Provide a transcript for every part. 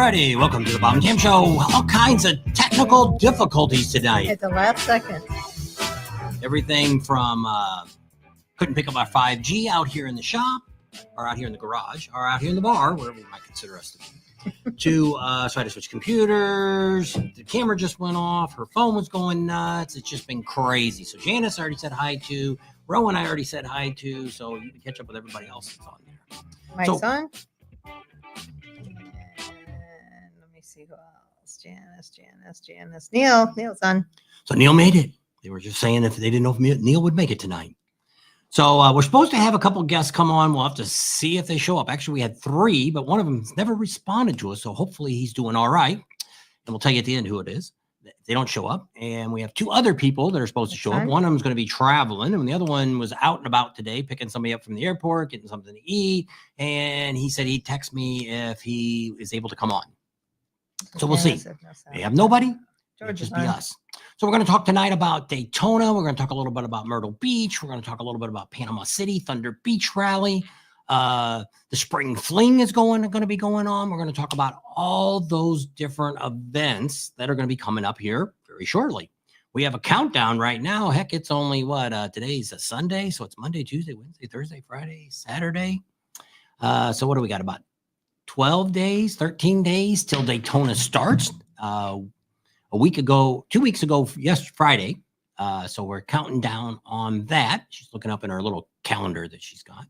Alrighty, welcome to the Bob and Tam Show. All kinds of technical difficulties tonight. At the last second. Everything from couldn't pick up our 5G out here in the shop, or out here in the garage, or out here in the bar, wherever you might consider us to be, to so I had to switch computers. The camera just went off. Her phone was going nuts. It's just been crazy. So Janice already said hi to. Rowan I already said hi to. So you can catch up with everybody else that's on there. Mike's on. See who else? Janice. Neil's on. So Neil made it. They were just saying if they didn't know if Neil would make it tonight. So we're supposed to have a couple guests come on. We'll have to see if they show up. Actually, we had 3, but one of them's never responded to us. So hopefully he's doing all right. And we'll tell you at the end who it is. They don't show up. And we have 2 other people that are supposed to show up. One of them's going to be traveling. And the other one was out and about today, picking somebody up from the airport, getting something to eat. And he said he'd text me if he is able to come on. So we'll see. We have nobody. It'll just be us. So we're going to talk tonight about Daytona. We're going to talk a little bit about Myrtle Beach. We're going to talk a little bit about Panama City, Thunder Beach Rally. The spring fling is going to be going on. We're going to talk about all those different events that are going to be coming up here very shortly. We have a countdown right now. Heck, it's only today's a Sunday. So it's Monday, Tuesday, Wednesday, Thursday, Friday, Saturday. So what do we got? About 12 days, 13 days till Daytona starts. 2 weeks ago, Friday. So we're counting down on that. She's looking up in her little calendar that she's got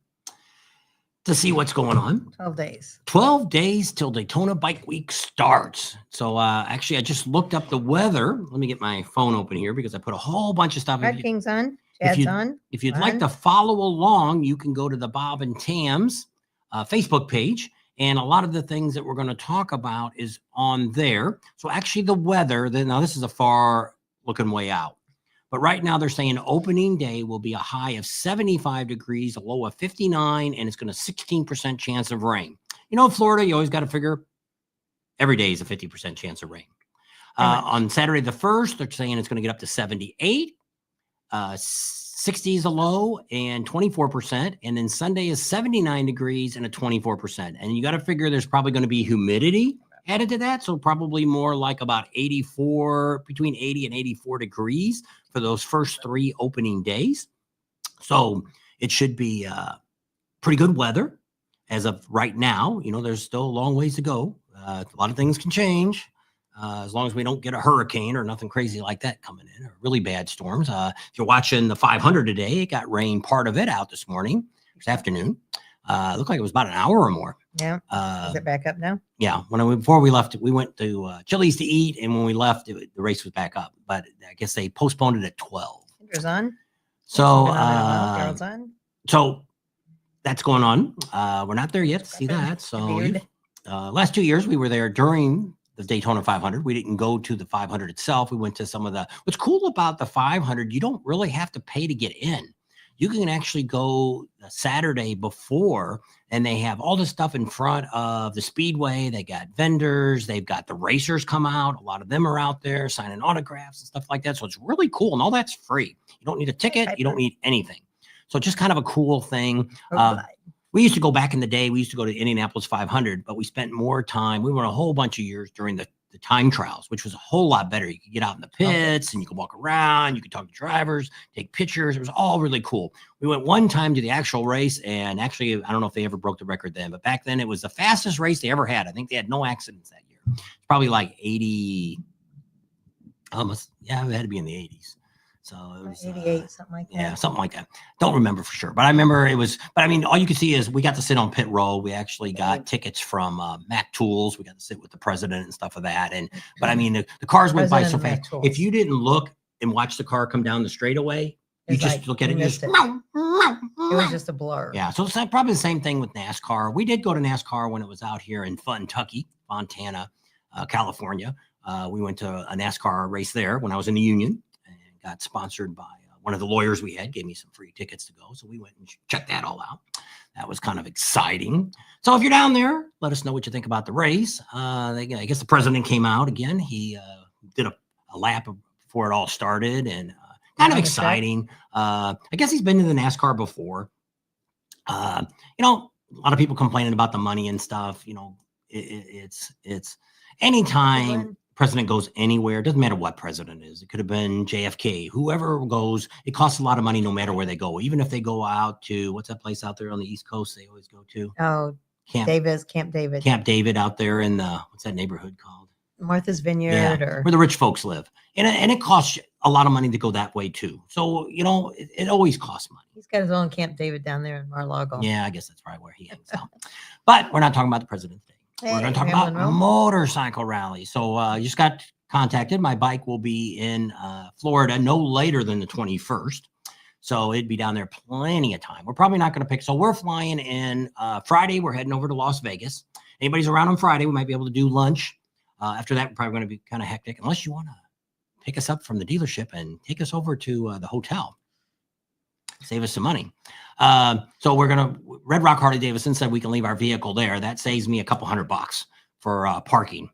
to see what's going on. 12 days. 12 days till Daytona Bike Week starts. So actually, I just looked up the weather. Let me get my phone open here because I put a whole bunch of stuff. Red King's on. Chad's on. If you'd like to follow along, you can go to the Bob and Tam's Facebook page. And a lot of the things that we're going to talk about is on there. So actually the weather, now this is a far looking way out. But right now they're saying opening day will be a high of 75 degrees, a low of 59, and it's going to 16% chance of rain. You know, Florida, you always got to figure every day is a 50% chance of rain. On Saturday the 1st, they're saying it's going to get up to 78. 60 is a low and 24%. And then Sunday is 79 degrees and a 24%. And you got to figure there's probably going to be humidity added to that. So probably more like about 84, between 80 and 84 degrees for those first 3 opening days. So it should be pretty good weather as of right now. You know, there's still a long ways to go. A lot of things can change. As long as we don't get a hurricane or nothing crazy like that coming in, or really bad storms. If you're watching the 500 today, it got rain part of it out this afternoon. It looked like it was about an hour or more. Yeah. Is it back up now? Yeah. Before we left, we went to Chili's to eat, and when we left, the race was back up. But I guess they postponed it at 12. Tinder's on. So, Carol's on. So that's going on. We're not there yet to see that. So last 2 years we were there during the Daytona 500. We didn't go to the 500 itself. We went to some of what's cool about the 500, you don't really have to pay to get in. You can actually go the Saturday before, and they have all the stuff in front of the speedway. They got vendors. They've got the racers come out. A lot of them are out there signing autographs and stuff like that. So it's really cool. And all that's free. You don't need a ticket. You don't need anything. So just kind of a cool thing. We used to go back in the day. We used to go to Indianapolis 500, but we spent more time. We went a whole bunch of years during the time trials, which was a whole lot better. You could get out in the pits and you could walk around. You could talk to drivers, take pictures. It was all really cool. We went one time to the actual race, and actually, I don't know if they ever broke the record then, but back then it was the fastest race they ever had. I think they had no accidents that year. It's probably like 80, almost, yeah, it had to be in the 80s. So it was 88, something like that. Yeah, something like that. Don't remember for sure, but I remember it was. But I mean, all you can see is we got to sit on pit row. We actually got tickets from Mac Tools. We got to sit with the president and stuff of that. And but I mean, the cars went by so fast. If you didn't look and watch the car come down the straightaway, you just look at it. It was just a blur. Yeah, so it's probably the same thing with NASCAR. We did go to NASCAR when it was out here in Kentucky, Fontana, California. We went to a NASCAR race there when I was in the union. Got sponsored by one of the lawyers we had, gave me some free tickets to go. So we went and checked that all out. That was kind of exciting. So if you're down there, let us know what you think about the race. I guess the president came out again. He did a lap before it all started, and kind of exciting. I guess he's been to the NASCAR before. You know, a lot of people complaining about the money and stuff. You know, It's anytime one. president goes anywhere, doesn't matter what president is. It could have been JFK, whoever goes, it costs a lot of money no matter where they go. Even if they go out to, what's that place out there on the East Coast they always go to? Oh, Camp David. Camp David out there in the, what's that neighborhood called? Martha's Vineyard, or Where the rich folks live. And it costs a lot of money to go that way too. So, it always costs money. he's got his own Camp David down there in Mar-a-Lago. Yeah, I guess that's probably where he hangs out. But we're not talking about the president today. We're going to talk about motorcycle rallies. So you just got contacted. My bike will be in Florida no later than the 21st. So it'd be down there plenty of time. We're probably not going to pick. So we're flying in Friday. We're heading over to Las Vegas. Anybody's around on Friday, we might be able to do lunch. After that, we're probably going to be kind of hectic, unless you want to pick us up from the dealership and take us over to the hotel. Save us some money. So we're going to, Red Rock Harley Davidson said we can leave our vehicle there. That saves me a couple $100 for parking.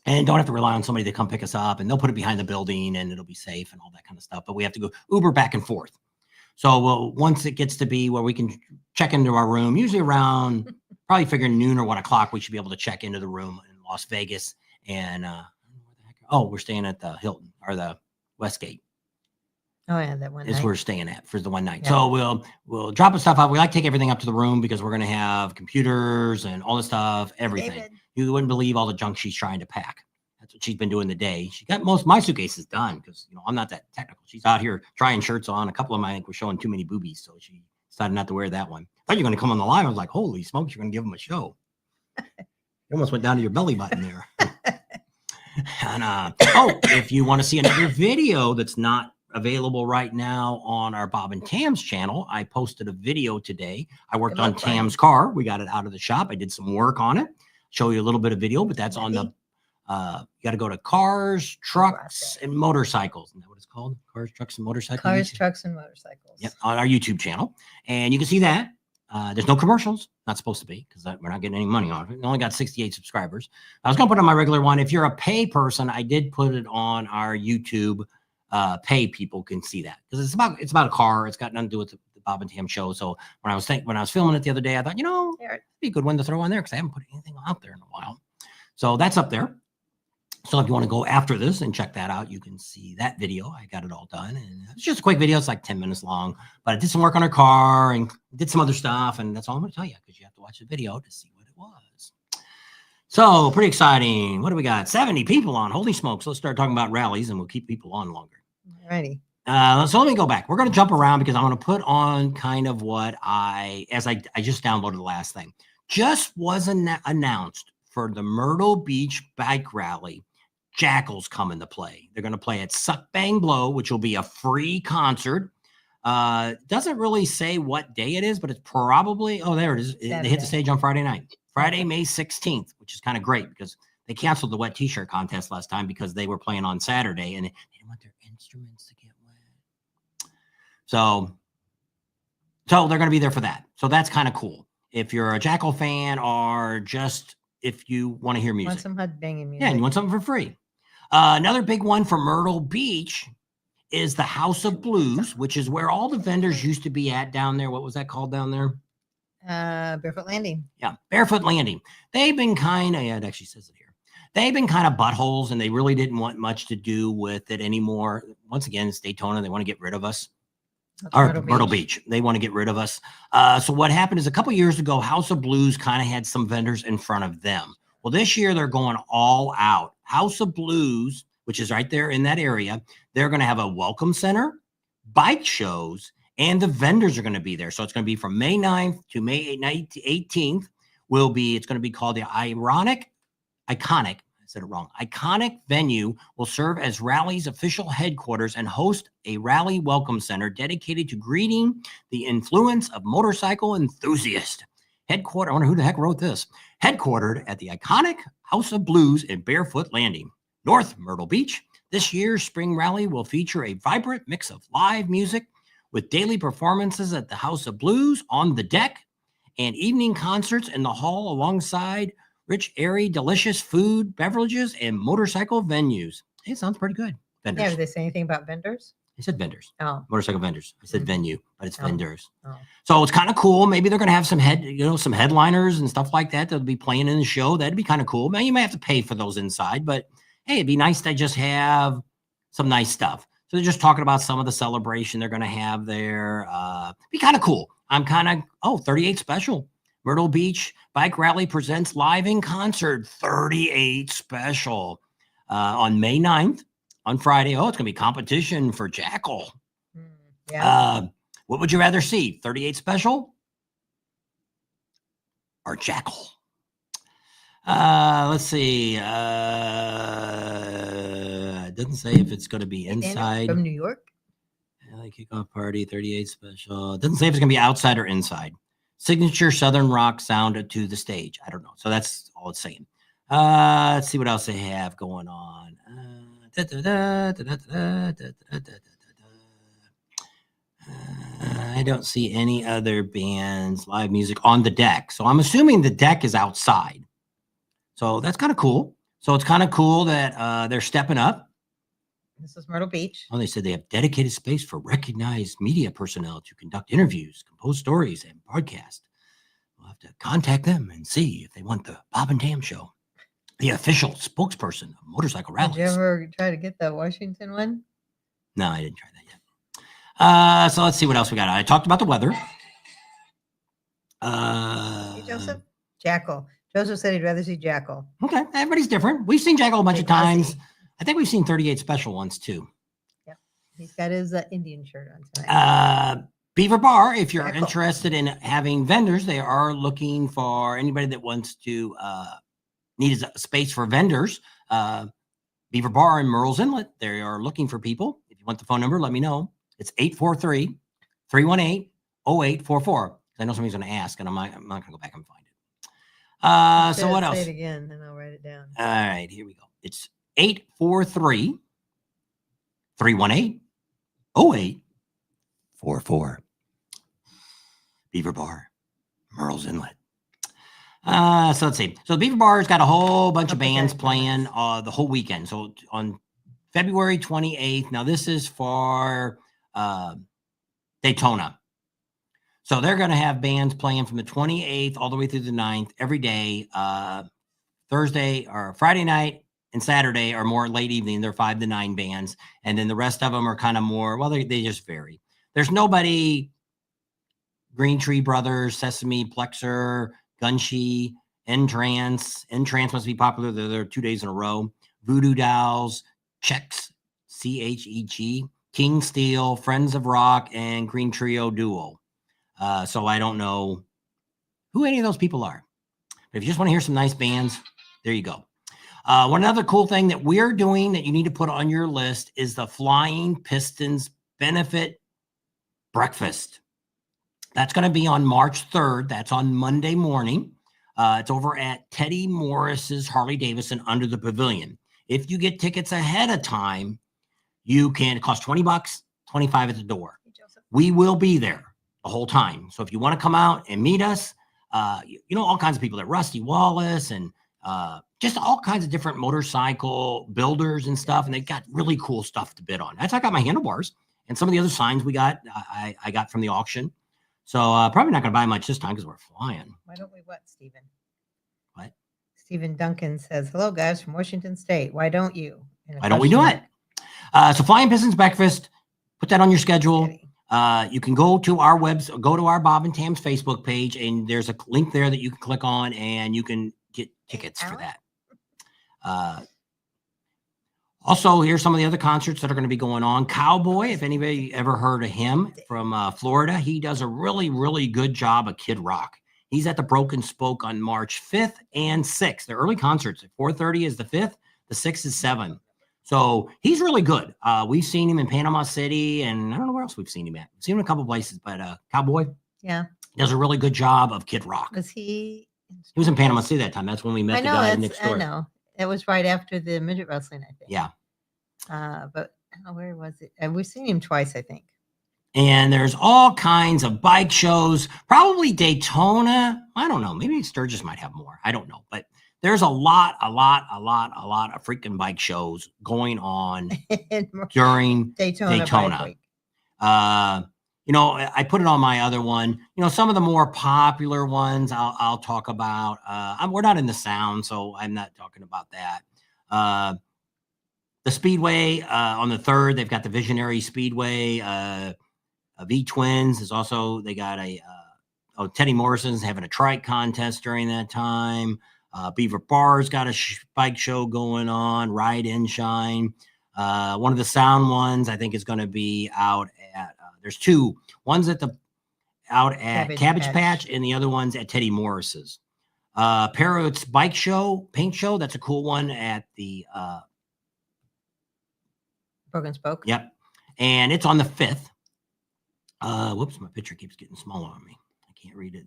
And don't have to rely on somebody to come pick us up, and they'll put it behind the building and it'll be safe and all that kind of stuff. But we have to go Uber back and forth. So once it gets to be where we can check into our room, usually around probably figure noon or 1 o'clock, we should be able to check into the room in Las Vegas. And we're staying at the Hilton or the Westgate. Oh yeah, that one Is night. we're staying at for the one night. Yeah. So we'll drop the stuff out. We like to take everything up to the room because we're going to have computers and all the stuff, everything. David. You wouldn't believe all the junk she's trying to pack. That's what she's been doing today. She got most of my suitcases done because I'm not that technical. She's out here trying shirts on. A couple of them I think were showing too many boobies, so she decided not to wear that one. I thought you were going to come on the line. I was like, holy smokes, you're going to give them a show. You almost went down to your belly button there. And if you want to see another video that's not available right now on our Bob and Tam's channel, I posted a video today. I worked on Tam's car. We got it out of the shop. I did some work on it. Show you a little bit of video, but that's on the you got to go to Cars, Trucks, and Motorcycles. Isn't that what it's called? Cars, Trucks, and Motorcycles. Cars, Trucks, and Motorcycles. Yep, on our YouTube channel, and you can see that. There's no commercials. Not supposed to be because we're not getting any money on it. We only got 68 subscribers. I was going to put on my regular one. If you're a pay person, I did put it on our YouTube. Pay people can see that because it's about a car. It's got nothing to do with the Bob and Tam show. So when I was filming it the other day, I thought, it'd be a good one to throw on there because I haven't put anything out there in a while. So that's up there. So if you want to go after this and check that out, you can see that video. I got it all done. And it's just a quick video. It's like 10 minutes long. But I did some work on her car and did some other stuff. And that's all I'm going to tell you because you have to watch the video to see what it was. So pretty exciting. What do we got? 70 people on. Holy smokes. Let's start talking about rallies and we'll keep people on longer. Alrighty. So let me go back. We're going to jump around because I want to put on kind of what I just downloaded the last thing. Just wasn't announced for the Myrtle Beach Bike Rally. Jackal's coming to play. They're going to play at Suck Bang Blow, which will be a free concert. Doesn't really say what day it is, but it's probably, there it is. They hit the stage on Friday night. Friday, May 16th, which is kind of great because they canceled the wet t-shirt contest last time because they were playing on Saturday and they didn't want their instruments to get wet. So they're going to be there for that. So that's kind of cool. If you're a Jackal fan or just if you want to hear music. Want some headbanging music. Yeah, and you want something for free. Another big one for Myrtle Beach is the House of Blues, which is where all the vendors used to be at down there. What was that called down there? Barefoot Landing. Yeah, Barefoot Landing. They've been kind of, it actually says it here. They've been kind of buttholes and they really didn't want much to do with it anymore. Once again, it's Daytona. They want to get rid of us. Myrtle Beach. They want to get rid of us. So what happened is a couple years ago, House of Blues kind of had some vendors in front of them. Well, this year they're going all out. House of Blues, which is right there in that area, they're going to have a welcome center, bike shows, and the vendors are going to be there. So it's going to be from May 9th to May 18th. It's going to be called the Iconic venue will serve as Rally's official headquarters and host a Rally Welcome Center dedicated to greeting the influence of motorcycle enthusiasts. I wonder who the heck wrote this. Headquartered at the iconic House of Blues in Barefoot Landing, North Myrtle Beach. This year's spring rally will feature a vibrant mix of live music with daily performances at the House of Blues on the deck and evening concerts in the hall alongside rich, airy, delicious food, beverages, and motorcycle venues. It sounds pretty good. Vendors. Yeah, did they say anything about vendors? I said vendors, Oh. motorcycle vendors. I said Mhm. venue, but it's Oh. vendors. Oh. So it's kind of cool. Maybe they're going to have some some headliners and stuff like that. They'll be playing in the show. That'd be kind of cool. Now you may have to pay for those inside, but hey, it'd be nice to just have some nice stuff. So they're just talking about some of the celebration they're going to have there. Be kind of cool. I'm kind of, 38 special. Myrtle Beach Bike Rally presents live in concert, 38 special on May 9th on Friday. Oh, it's going to be competition for Jackal. Yeah. What would you rather see, 38 special or Jackal? Let's see. It doesn't say if it's going to be inside. From New York. Kickoff party, 38 special. It doesn't say if it's going to be outside or inside. Signature Southern rock sound to the stage. I don't know. So that's all it's saying. Let's see what else they have going on. I don't see any other bands, live music on the deck. So I'm assuming the deck is outside. So that's kind of cool. So it's kind of cool that they're stepping up. This is Myrtle Beach. Oh, they said they have dedicated space for recognized media personnel to conduct interviews, compose stories, and broadcast. We'll have to contact them and see if they want the Bob and Tam show. The official spokesperson of motorcycle rallies. Did you ever try to get the Washington one? No, I didn't try that yet. So let's see what else we got. I talked about the weather. Hey, Joseph? Jackal. Joseph said he'd rather see Jackal. Okay, everybody's different. We've seen Jackal a bunch Hey, of times. Ozzy. I think we've seen 38 special ones too. Yep. He's got his Indian shirt on tonight. Beaver Bar, if you're Jackal. interested in having vendors, they are looking for anybody that wants to need a space for vendors. Beaver Bar in Myrtle's Inlet, they are looking for people. If you want the phone number, let me know. It's 843-318-0844. I know somebody's going to ask, and I'm not going to go back and find it. So what else? Say it again, and I'll write it down. All right, here we go. It's 843-318-0844. Beaver Bar, Myrtle's Inlet. So let's see. So the Beaver Bar's got a whole bunch of bands playing the whole weekend. So on February 28th, now this is for Daytona. So they're going to have bands playing from the 28th all the way through the 9th every day. Thursday or Friday night and Saturday are more late evening. They're 5 to 9 bands. And then the rest of them are kind of more, well, they just vary. There's nobody, Green Tree Brothers, Sesame, Plexer, Gunshi, Entrance. Entrance must be popular. They're there 2 days in a row. Voodoo Dolls, Checks, CHEG, King Steel, Friends of Rock, and Green Trio Duo. So I don't know who any of those people are. But if you just want to hear some nice bands, there you go. One other cool thing that we're doing that you need to put on your list is the Flying Pistons Benefit Breakfast. That's going to be on March 3rd. That's on Monday morning. It's over at Teddy Morris's Harley Davidson under the pavilion. If you get tickets ahead of time, you can, it costs $20, $25 at the door. We will be there the whole time. So if you want to come out and meet us, all kinds of people there, Rusty Wallace and just all kinds of different motorcycle builders and stuff. And they got really cool stuff to bid on. That's how I got my handlebars and some of the other signs we got, I got from the auction. So probably not going to buy much this time because we're flying. Why don't we what, Stephen? What? Stephen Duncan says, hello, guys from Washington State. Why don't you? Why don't we do it? So Flying Pistons Breakfast, put that on your schedule. You can go to our go to our Bob and Tam's Facebook page, and there's a link there that you can click on, and you can get tickets for that. Also, here's some of the other concerts that are going to be going on. Cowboy, if anybody ever heard of him from Florida, he does a really, really good job of Kid Rock. He's at the Broken Spoke on March 5th and 6th. The early concerts at 4:30 is the 5th, the 6th is 7. So he's really good. We've seen him in Panama City, and I don't know where else we've seen him at. We've seen him in a couple places, but Cowboy does a really good job of Kid Rock. Was he? He was in Panama City that time. That's when we met the guy next door. I know. It was right after the midget wrestling, I think. Yeah. But I don't know, where was it? We've seen him twice, I think. And there's all kinds of bike shows, probably Daytona. I don't know. Maybe Sturgis might have more. I don't know. But There's a lot of freaking bike shows going on during Daytona. Daytona. Bike Week. I put it on my other one. Some of the more popular ones I'll talk about. We're not in the sound, so I'm not talking about that. The Speedway on the 3rd, they've got the Visionary Speedway. V Twins is also, they got Teddy Morrison's having a trike contest during that time. Beaver Bar's got a bike show going on, Ride and Shine. One of the sound ones I think is going to be out at, there's two. One's out at Cabbage Patch, and the other one's at Teddy Morris's. Parrot's Bike Show, Paint Show, that's a cool one at the Broken Spoke. Yep. And it's on the 5th. Whoops, my picture keeps getting smaller on me. I can't read it.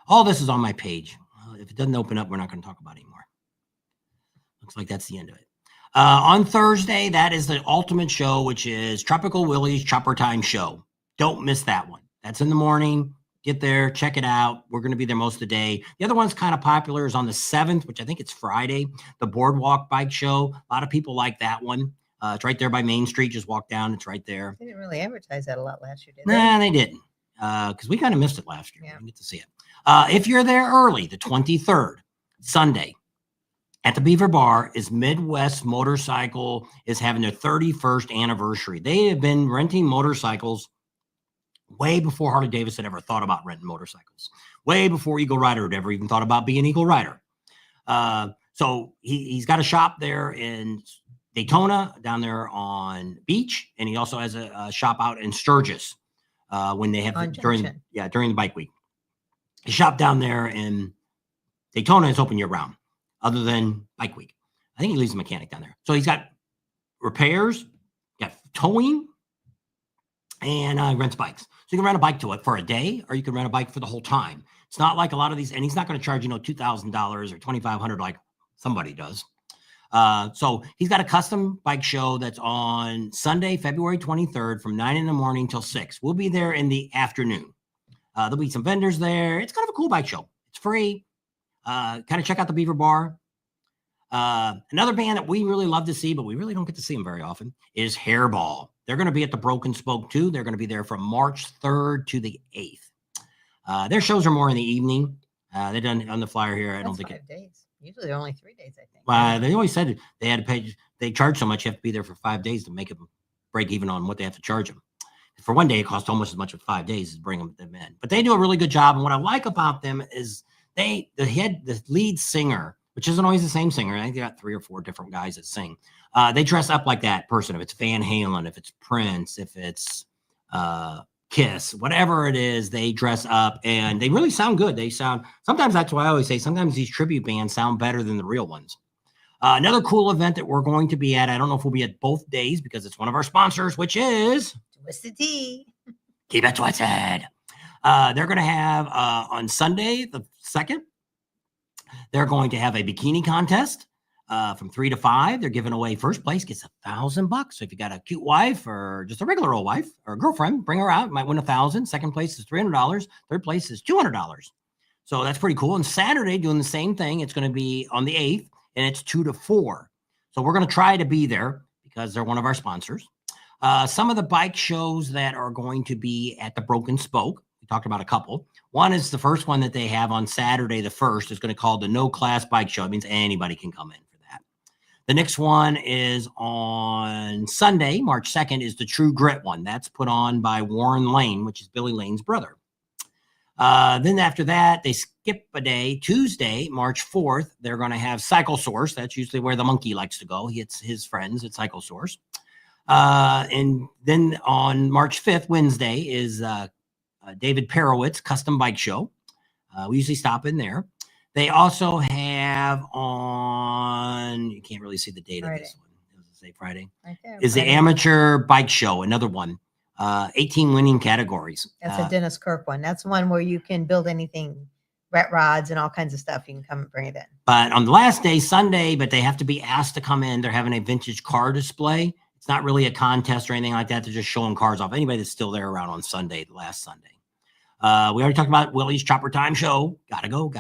All this is on my page. If it doesn't open up, we're not going to talk about it anymore. Looks like that's the end of it. On Thursday, that is the ultimate show, which is Tropical Willie's Chopper Time Show. Don't miss that one. That's in the morning. Get there, check it out. We're going to be there most of the day. The other one's kind of popular is on the 7th, which I think it's Friday, the Boardwalk Bike Show. A lot of people like that one. It's right there by Main Street. Just walk down. It's right there. They didn't really advertise that a lot last year, did they? Nah, they didn't. Because we kind of missed it last year. Yeah. We didn't get to see it. If you're there early, the 23rd, Sunday, at the Beaver Bar, is Midwest Motorcycle is having their 31st anniversary. They have been renting motorcycles way before Harley Davidson ever thought about renting motorcycles. Way before Eagle Rider had ever even thought about being Eagle Rider. So he's got a shop there in Daytona, down there on Beach, and he also has a shop out in Sturgis when they have during the bike week. His shop down there in Daytona is open year round, other than bike week. I think he leaves a mechanic down there. So he's got repairs, got towing, and rents bikes. So you can rent a bike to it for a day, or you can rent a bike for the whole time. It's not like a lot of these, and he's not going to charge, $2,000 or $2,500 like somebody does. So he's got a custom bike show that's on Sunday, February 23rd from 9 in the morning till 6. We'll be there in the afternoon. There'll be some vendors there. It's kind of a cool bike show. It's free. Kind of check out the Beaver Bar. Another band that we really love to see, but we really don't get to see them very often, is Hairball. They're going to be at the Broken Spoke too. They're going to be there from March 3rd to the 8th. Their shows are more in the evening. They're done on the flyer here. I don't think 5 days. Usually they're only 3 days, I think. They always said they had to pay. They charge so much, you have to be there for 5 days to make them break even on what they have to charge them. For one day, it costs almost as much as 5 days to bring them in. But they do a really good job. And what I like about them is the lead singer, which isn't always the same singer. I think they got 3 or 4 different guys that sing. They dress up like that person. If it's Van Halen, if it's Prince, if it's Kiss, whatever it is, they dress up and they really sound good. Sometimes that's why I always say, sometimes these tribute bands sound better than the real ones. Another cool event that we're going to be at, I don't know if we'll be at both days because it's one of our sponsors, which is Twisted Tea. Keep it twisted. They're going to have on Sunday, the 2nd, they're going to have a bikini contest from 3 to 5. They're giving away first place gets $1,000. So if you got a cute wife or just a regular old wife or a girlfriend, bring her out. You might win $1,000. Second place is $300. Third place is $200. So that's pretty cool. And Saturday, doing the same thing. It's going to be on the 8th, and it's 2 to 4. So we're going to try to be there because they're one of our sponsors. Some of the bike shows that are going to be at the Broken Spoke. We talked about a couple. One is the first one that they have on Saturday, the 1st, is going to call the No Class Bike Show. It means anybody can come in for that. The next one is on Sunday, March 2nd, is the True Grit one. That's put on by Warren Lane, which is Billy Lane's brother. Then after that, they skip a day. Tuesday, March 4th, they're going to have Cycle Source. That's usually where the monkey likes to go. It's his friends at Cycle Source. And then on March 5th, Wednesday, is David Perowitz Custom Bike Show. We usually stop in there. They also have on, you can't really see the date Friday. of this one. Does it say Friday? Right there, Is the Friday. Amateur Bike Show, another one. 18 winning categories. That's a Dennis Kirk one. That's one where you can build anything, rat rods and all kinds of stuff. You can come and bring it in. But on the last day, Sunday, but they have to be asked to come in. They're having a vintage car display. It's not really a contest or anything like that. They're just showing cars off. Anybody that's still there around on Sunday, the last Sunday. We already talked about Willie's Chopper Time Show. Gotta go.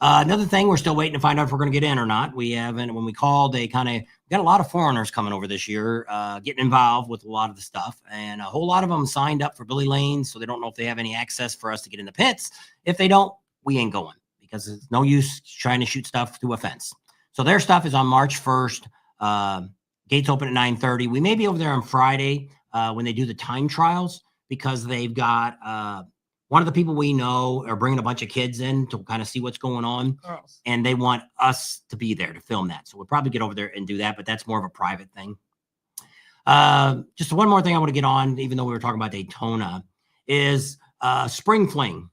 Another thing, we're still waiting to find out if we're going to get in or not. We haven't. When we called, they got a lot of foreigners coming over this year, getting involved with a lot of the stuff, and a whole lot of them signed up for Billy Lanes, so they don't know if they have any access for us to get in the pits. If they don't, we ain't going because it's no use trying to shoot stuff through a fence. So their stuff is on March 1st. Gates open at 9:30. We may be over there on Friday when they do the time trials because they've got one of the people we know are bringing a bunch of kids in to kind of see what's going on. Girls. And they want us to be there to film that. So we'll probably get over there and do that, but that's more of a private thing. Just one more thing I want to get on, even though we were talking about Daytona, is Spring Fling.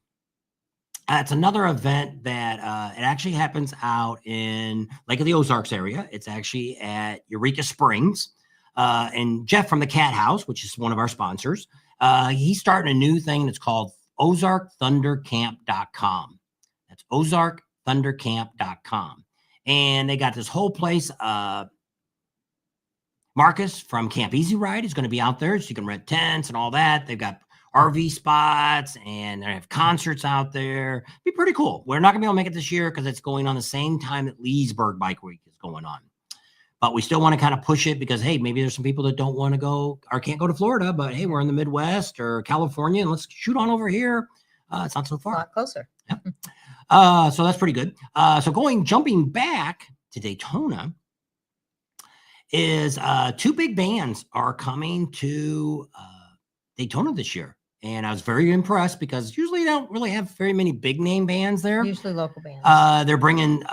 It's another event that it actually happens out in Lake of the Ozarks area. It's actually at Eureka Springs. And Jeff from the Cat House, which is one of our sponsors, he's starting a new thing that's called OzarkThunderCamp.com. That's OzarkThunderCamp.com. And they got this whole place. Marcus from Camp Easy Ride is going to be out there, so you can rent tents and all that. They've got RV spots and they have concerts out there. Be pretty cool. We're not going to be able to make it this year because it's going on the same time that Leesburg Bike Week is going on. But we still want to kind of push it because, hey, maybe there's some people that don't want to go or can't go to Florida, but hey, we're in the Midwest or California and let's shoot on over here. It's not so far. A lot closer. Yep. So that's pretty good. So jumping back to Daytona is two big bands are coming to Daytona this year. And I was very impressed because usually they don't really have very many big name bands there. Usually local bands. They're bringing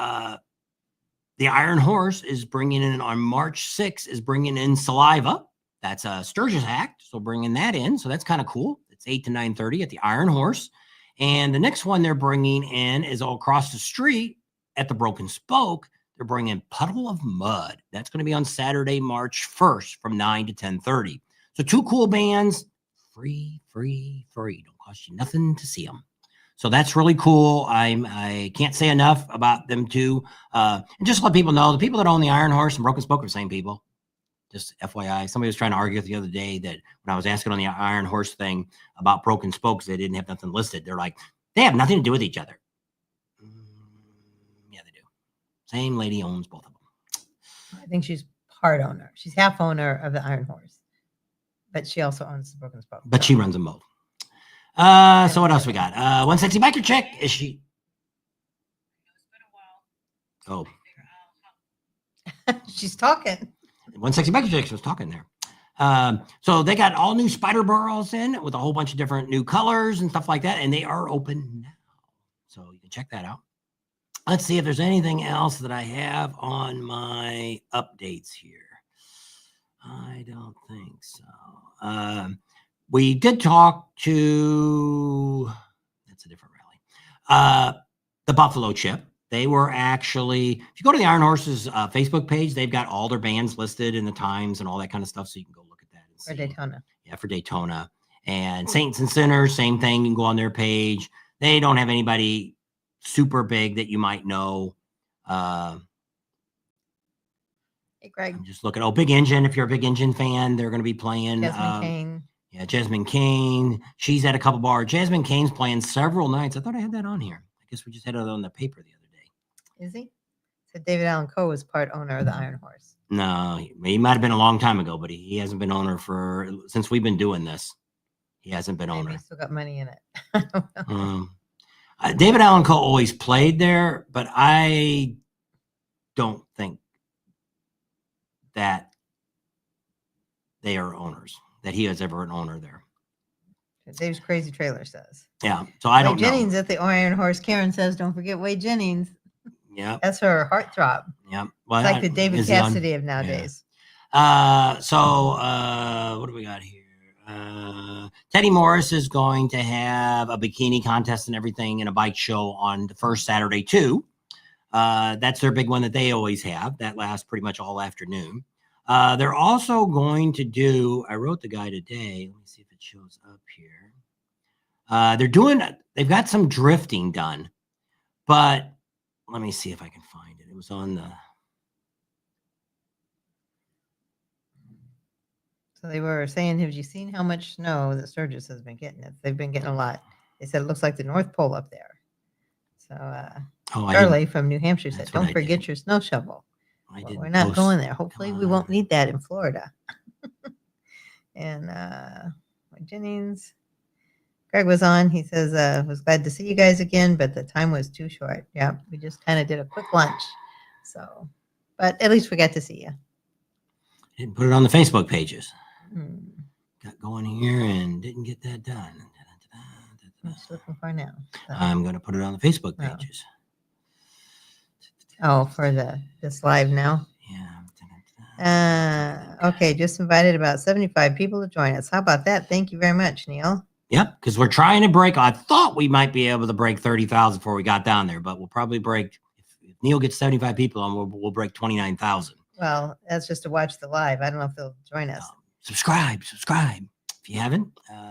the Iron Horse is bringing in on March 6th is bringing in Saliva. That's a Sturgis act. So bringing that in. So that's kind of cool. It's 8 to 9:30 at the Iron Horse. And the next one they're bringing in is all across the street at the Broken Spoke. They're bringing Puddle of Mud. That's going to be on Saturday, March 1st from 9 to 10:30. So two cool bands, free. Don't cost you nothing to see them. So that's really cool. I can't say enough about them too. And just to let people know, the people that own the Iron Horse and Broken Spoke are the same people. Just FYI, somebody was trying to argue the other day that when I was asking on the Iron Horse thing about Broken Spokes, they didn't have nothing listed. They're like, they have nothing to do with each other. Yeah, they do. Same lady owns both of them. I think she's part owner. She's half owner of the Iron Horse, but she also owns the Broken Spoke. But she runs them both. So what else we got? One sexy biker chick. Is she? Oh, she's talking. One sexy biker chick was talking there. So they got all new spider burrows in with a whole bunch of different new colors and stuff like that, and they are open now. So you can check that out. Let's see if there's anything else that I have on my updates here. I don't think so. We did talk to, that's a different rally, the Buffalo Chip. They were actually, if you go to the Iron Horse's Facebook page, they've got all their bands listed and the times and all that kind of stuff. So you can go look at that. And see. For Daytona. Yeah, for Daytona. And Saints and Sinners, same thing. You can go on their page. They don't have anybody super big that you might know. Hey, Greg. I'm just looking. Oh, Big Engine. If you're a Big Engine fan, they're going to be playing. Jasmine Kane. Yeah, Jasmine Kane. She's at a couple bars. Jasmine Kane's playing several nights. I thought I had that on here. I guess we just had it on the paper the other day. Is he? So David Allen Coe was part owner of the Iron Horse. No, he might have been a long time ago, but he hasn't been owner since we've been doing this. He hasn't been owner. He still got money in it. David Allen Coe always played there, but I don't think that they are owners, that he is ever an owner there. Dave's Crazy Trailer says. Yeah, so I don't know. Jennings at the Iron Horse. Karen says, don't forget Wade Jennings. Yeah. That's her heartthrob. Yeah. Well, it's like the David Cassidy of nowadays. Yeah. What do we got here? Teddy Morris is going to have a bikini contest and everything and a bike show on the first Saturday too. That's their big one that they always have. That lasts pretty much all afternoon. They're also going to do, I wrote the guy today. Let me see if it shows up here. They've got some drifting done, but let me see if I can find it. It was on the. So they were saying, have you seen how much snow that Sturgis has been getting? They've been getting a lot. They said it looks like the North Pole up there. So Oh, Charlie from New Hampshire said, That's what "Don't I forget did. your snow shovel." I Well, didn't we're not post. going there. Hopefully, we won't on. need that in Florida. And Mike Jennings, Greg was on. He says, "Was glad to see you guys again, but the time was too short." Yeah, we just kind of did a quick lunch. So, but at least we got to see you. Didn't put it on the Facebook pages. Hmm. Got going here and didn't get that done. I'm just looking for now. So, I'm going to put it on the Facebook Oh. pages. oh, for this live now. Yeah. Okay, just invited about 75 people to join us. How about that? Thank you very much, Neil. Yep, because we're trying to break. I thought we might be able to break 30,000 before we got down there, but we'll probably break. If Neil gets 75 people on, we'll break 29,000. Well, that's just to watch the live. I don't know if they'll join us. Subscribe. If you haven't,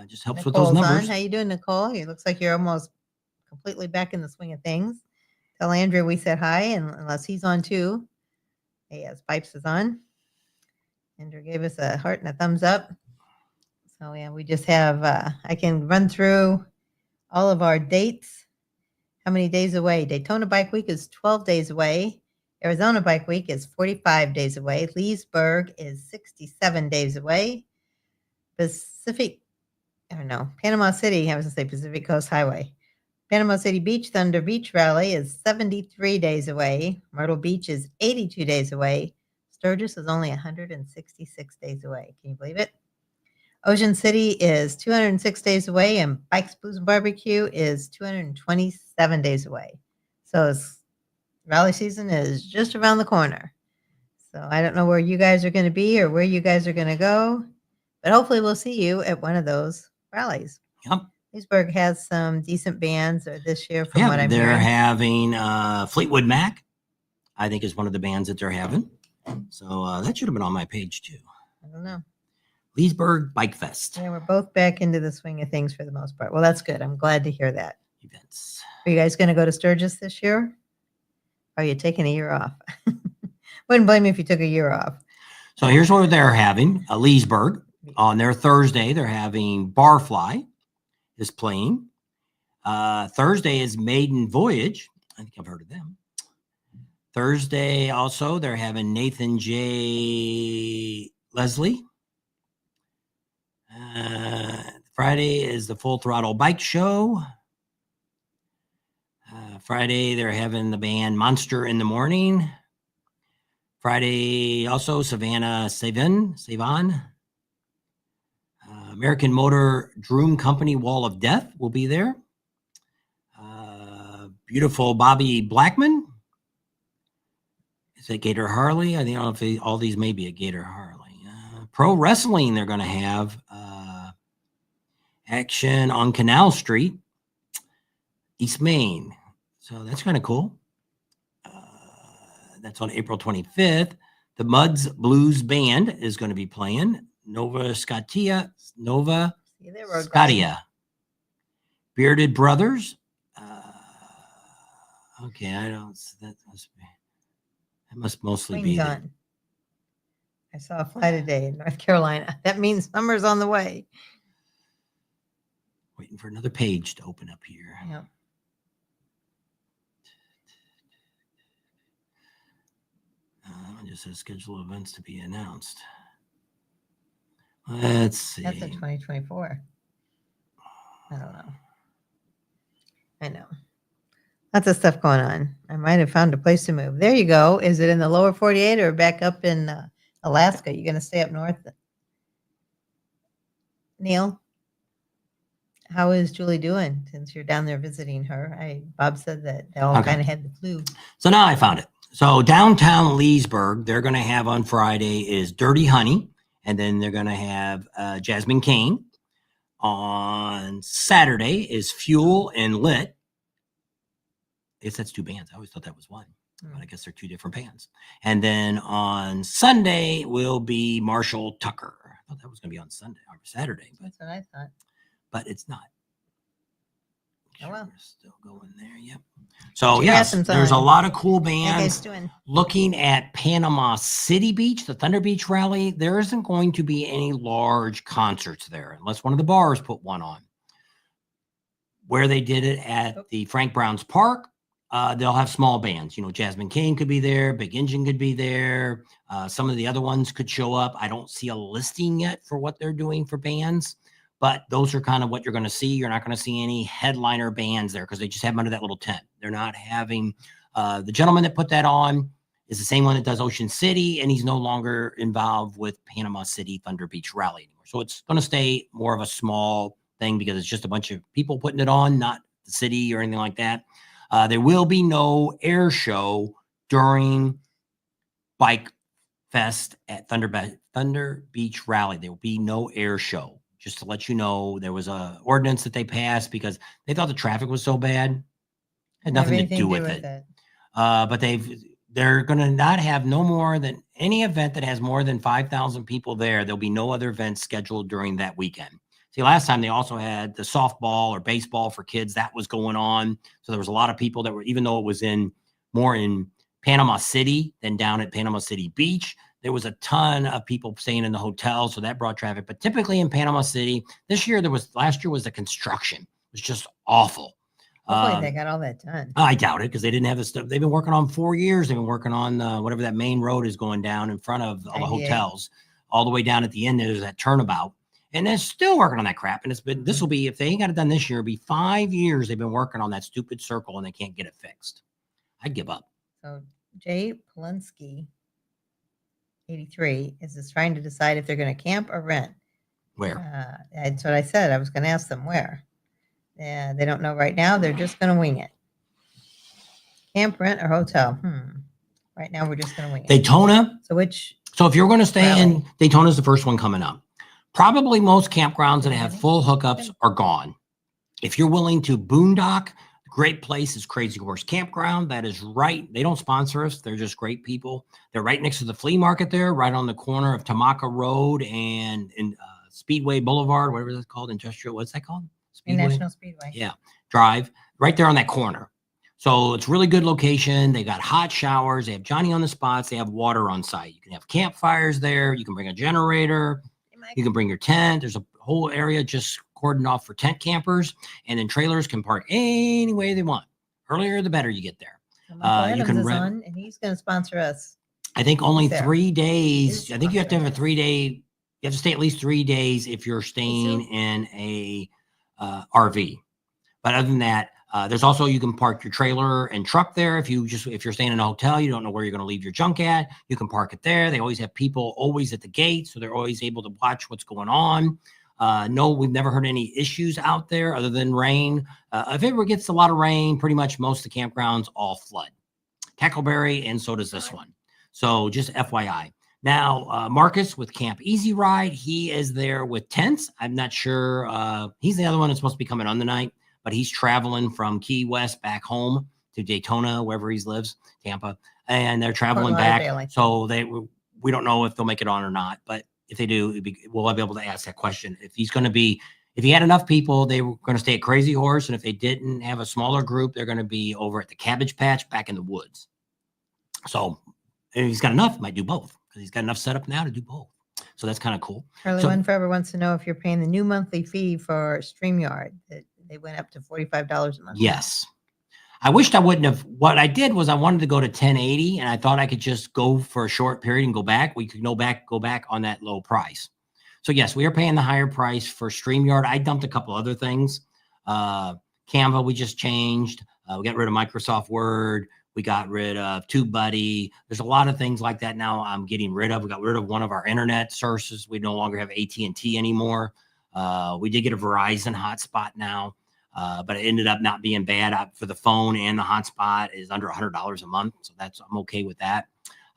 just helps with Nicole's those numbers. on. How you doing, Nicole? It looks like you're almost completely back in the swing of things. Tell Andrew we said hi, and unless he's on too. Yes, Pipes is on. Andrew gave us a heart and a thumbs up. So yeah, we just have, I can run through all of our dates. How many days away? Daytona Bike Week is 12 days away. Arizona Bike Week is 45 days away. Leesburg is 67 days away. Panama City, I was going to say Pacific Coast Highway. Panama City Beach Thunder Beach Rally is 73 days away. Myrtle Beach is 82 days away. Sturgis is only 166 days away. Can you believe it? Ocean City is 206 days away, and Bikes, Booze, and Barbecue is 227 days away. So rally season is just around the corner. So I don't know where you guys are going to be or where you guys are going to go, but hopefully we'll see you at one of those rallies. Yep. Leesburg has some decent bands this year from what I'm they're hearing. having Fleetwood Mac, I think is one of the bands that they're having. So that should have been on my page too. I don't know. Leesburg Bikefest. Yeah, we're both back into the swing of things for the most part. Well, that's good. I'm glad to hear that. Events. Are you guys going to go to Sturgis this year? Or are you taking a year off? Wouldn't blame you if you took a year off. So here's what they're having. Leesburg. On their Thursday, they're having Barfly is playing. Thursday is Maiden Voyage. I think I've heard of them. Thursday also, they're having Nathan J. Leslie. Friday is the Full Throttle Bike Show. Friday, they're having the band Monster in the Morning. Friday, also Savannah Savan. American Motor Droom Company Wall of Death will be there. Beautiful Bobby Blackman. Is it Gator Harley? I don't know if all these may be a Gator Harley. Pro Wrestling, they're going to have action on Canal Street, East Maine. So that's kind of cool. That's on April 25th. The Muds Blues Band is going to be playing. Nova Scotia. Bearded Brothers. Okay, I don't. That must mostly be. I saw a fly today in North Carolina. That means summer's on the way. Waiting for another page to open up here. Yep. It just says schedule events to be announced. Let's see. That's in 2024. I don't know. I know. Lots of stuff going on. I might have found a place to move. There you go. Is it in the lower 48 or back up in Alaska? You going to stay up north? Neil, how is Julie doing since you're down there visiting her? Bob said that they all kind of had the flu. So now I found it. So downtown Leesburg, they're going to have on Friday is Dirty Honey, and then they're going to have Jasmine Kane. On Saturday is Fuel and Lit. I guess that's two bands. I always thought that was one, but I guess they're two different bands. And then on Sunday will be Marshall Tucker. I thought that was going to be on Sunday or Saturday. That's what I thought. But it's not. Oh, well. We're still going there. Yep. So, yes, there's a lot of cool bands. Looking at Panama City Beach, the Thunder Beach Rally, there isn't going to be any large concerts there unless one of the bars put one on. Where they did it at the Frank Brown's Park they'll have small bands. Jasmine King could be there. Big Engine could be there. Some of the other ones could show up. I don't see a listing yet for what they're doing for bands, but those are kind of what you're going to see. You're not going to see any headliner bands there because they just have them under that little tent. They're not having the gentleman that put that on is the same one that does Ocean City, and he's no longer involved with Panama City Thunder Beach Rally anymore. So it's going to stay more of a small thing because it's just a bunch of people putting it on, not the city or anything like that. There will be no air show during Bike Fest at Thunder Beach Rally. There will be no air show. Just to let you know, there was a ordinance that they passed because they thought the traffic was so bad. Had nothing to do with it. But they're going to not have no more than any event that has more than 5,000 people there. There'll be no other events scheduled during that weekend. See, last time they also had the softball or baseball for kids that was going on. So there was a lot of people that were, even though it was more in Panama City than down at Panama City Beach, there was a ton of people staying in the hotel. So that brought traffic. But typically in Panama City, last year was the construction. It was just awful. Hopefully they got all that done. I doubt it because they didn't have the stuff. They've been working on 4 years. They've been working on whatever that main road is going down in front of all the hotels, all the way down at the end. There's that turnabout. And they're still working on that crap. And this will be, if they ain't got it done this year, it'll be 5 years they've been working on that stupid circle and they can't get it fixed. I'd give up. So Jay Polinsky, 83, is just trying to decide if they're going to camp or rent. Where? That's what I said. I was going to ask them where. They don't know right now. They're just going to wing it. Camp, rent, or hotel? Right now, we're just going to wing it. Daytona. So if you're going to stay in Daytona, is the first one coming up. Probably most campgrounds that have full hookups are gone. If you're willing to boondock, great place is Crazy Horse Campground. That is right. They don't sponsor us. They're just great people. They're right next to the flea market there, right on the corner of Tamaka Road and Speedway Boulevard, whatever that's called, industrial. What's that called? Speedway? National Speedway. Yeah. Drive right there on that corner. So it's really good location. They got hot showers. They have Johnny on the spots. They have water on site. You can have campfires there. You can bring a generator. You can bring your tent. There's a whole area just cordoned off for tent campers, and then trailers can park any way they want. Earlier, the better you get there. You can rent, and he's going to sponsor us. I think only 3 days. I think you have to have a 3-day. You have to stay at least 3 days if you're staying in a RV. But other than that, there's also, you can park your trailer and truck there. If you're staying in a hotel, you don't know where you're going to leave your junk at, you can park it there. They always have people always at the gate, so they're always able to watch what's going on. No, we've never heard any issues out there other than rain. If it ever gets a lot of rain, pretty much most of the campgrounds all flood. Tackleberry, and so does this one. So just FYI. Now, Marcus with Camp Easy Ride, he is there with tents. I'm not sure. He's the other one that's supposed to be coming on tonight, but he's traveling from Key West back home to Daytona, wherever he lives, Tampa, and they're traveling back. So we don't know if they'll make it on or not, but if they do, we'll be able to ask that question. If he had enough people, they were going to stay at Crazy Horse, and if they didn't have a smaller group, they're going to be over at the Cabbage Patch back in the woods. So if he's got enough, he might do both because he's got enough set up now to do both. So that's kind of cool. Charlie One Forever wants to know if you're paying the new monthly fee for StreamYard. They went up to $45 a month. Yes. I wished I wouldn't have. What I did was I wanted to go to 1080, and I thought I could just go for a short period and go back. We could go back on that low price. So yes, we are paying the higher price for StreamYard. I dumped a couple other things. Canva, we just changed. We got rid of Microsoft Word. We got rid of TubeBuddy. There's a lot of things like that now I'm getting rid of. We got rid of one of our internet sources. We no longer have AT&T anymore. We did get a Verizon hotspot now, but it ended up not being bad for the phone, and the hotspot is under $100 a month. So I'm okay with that.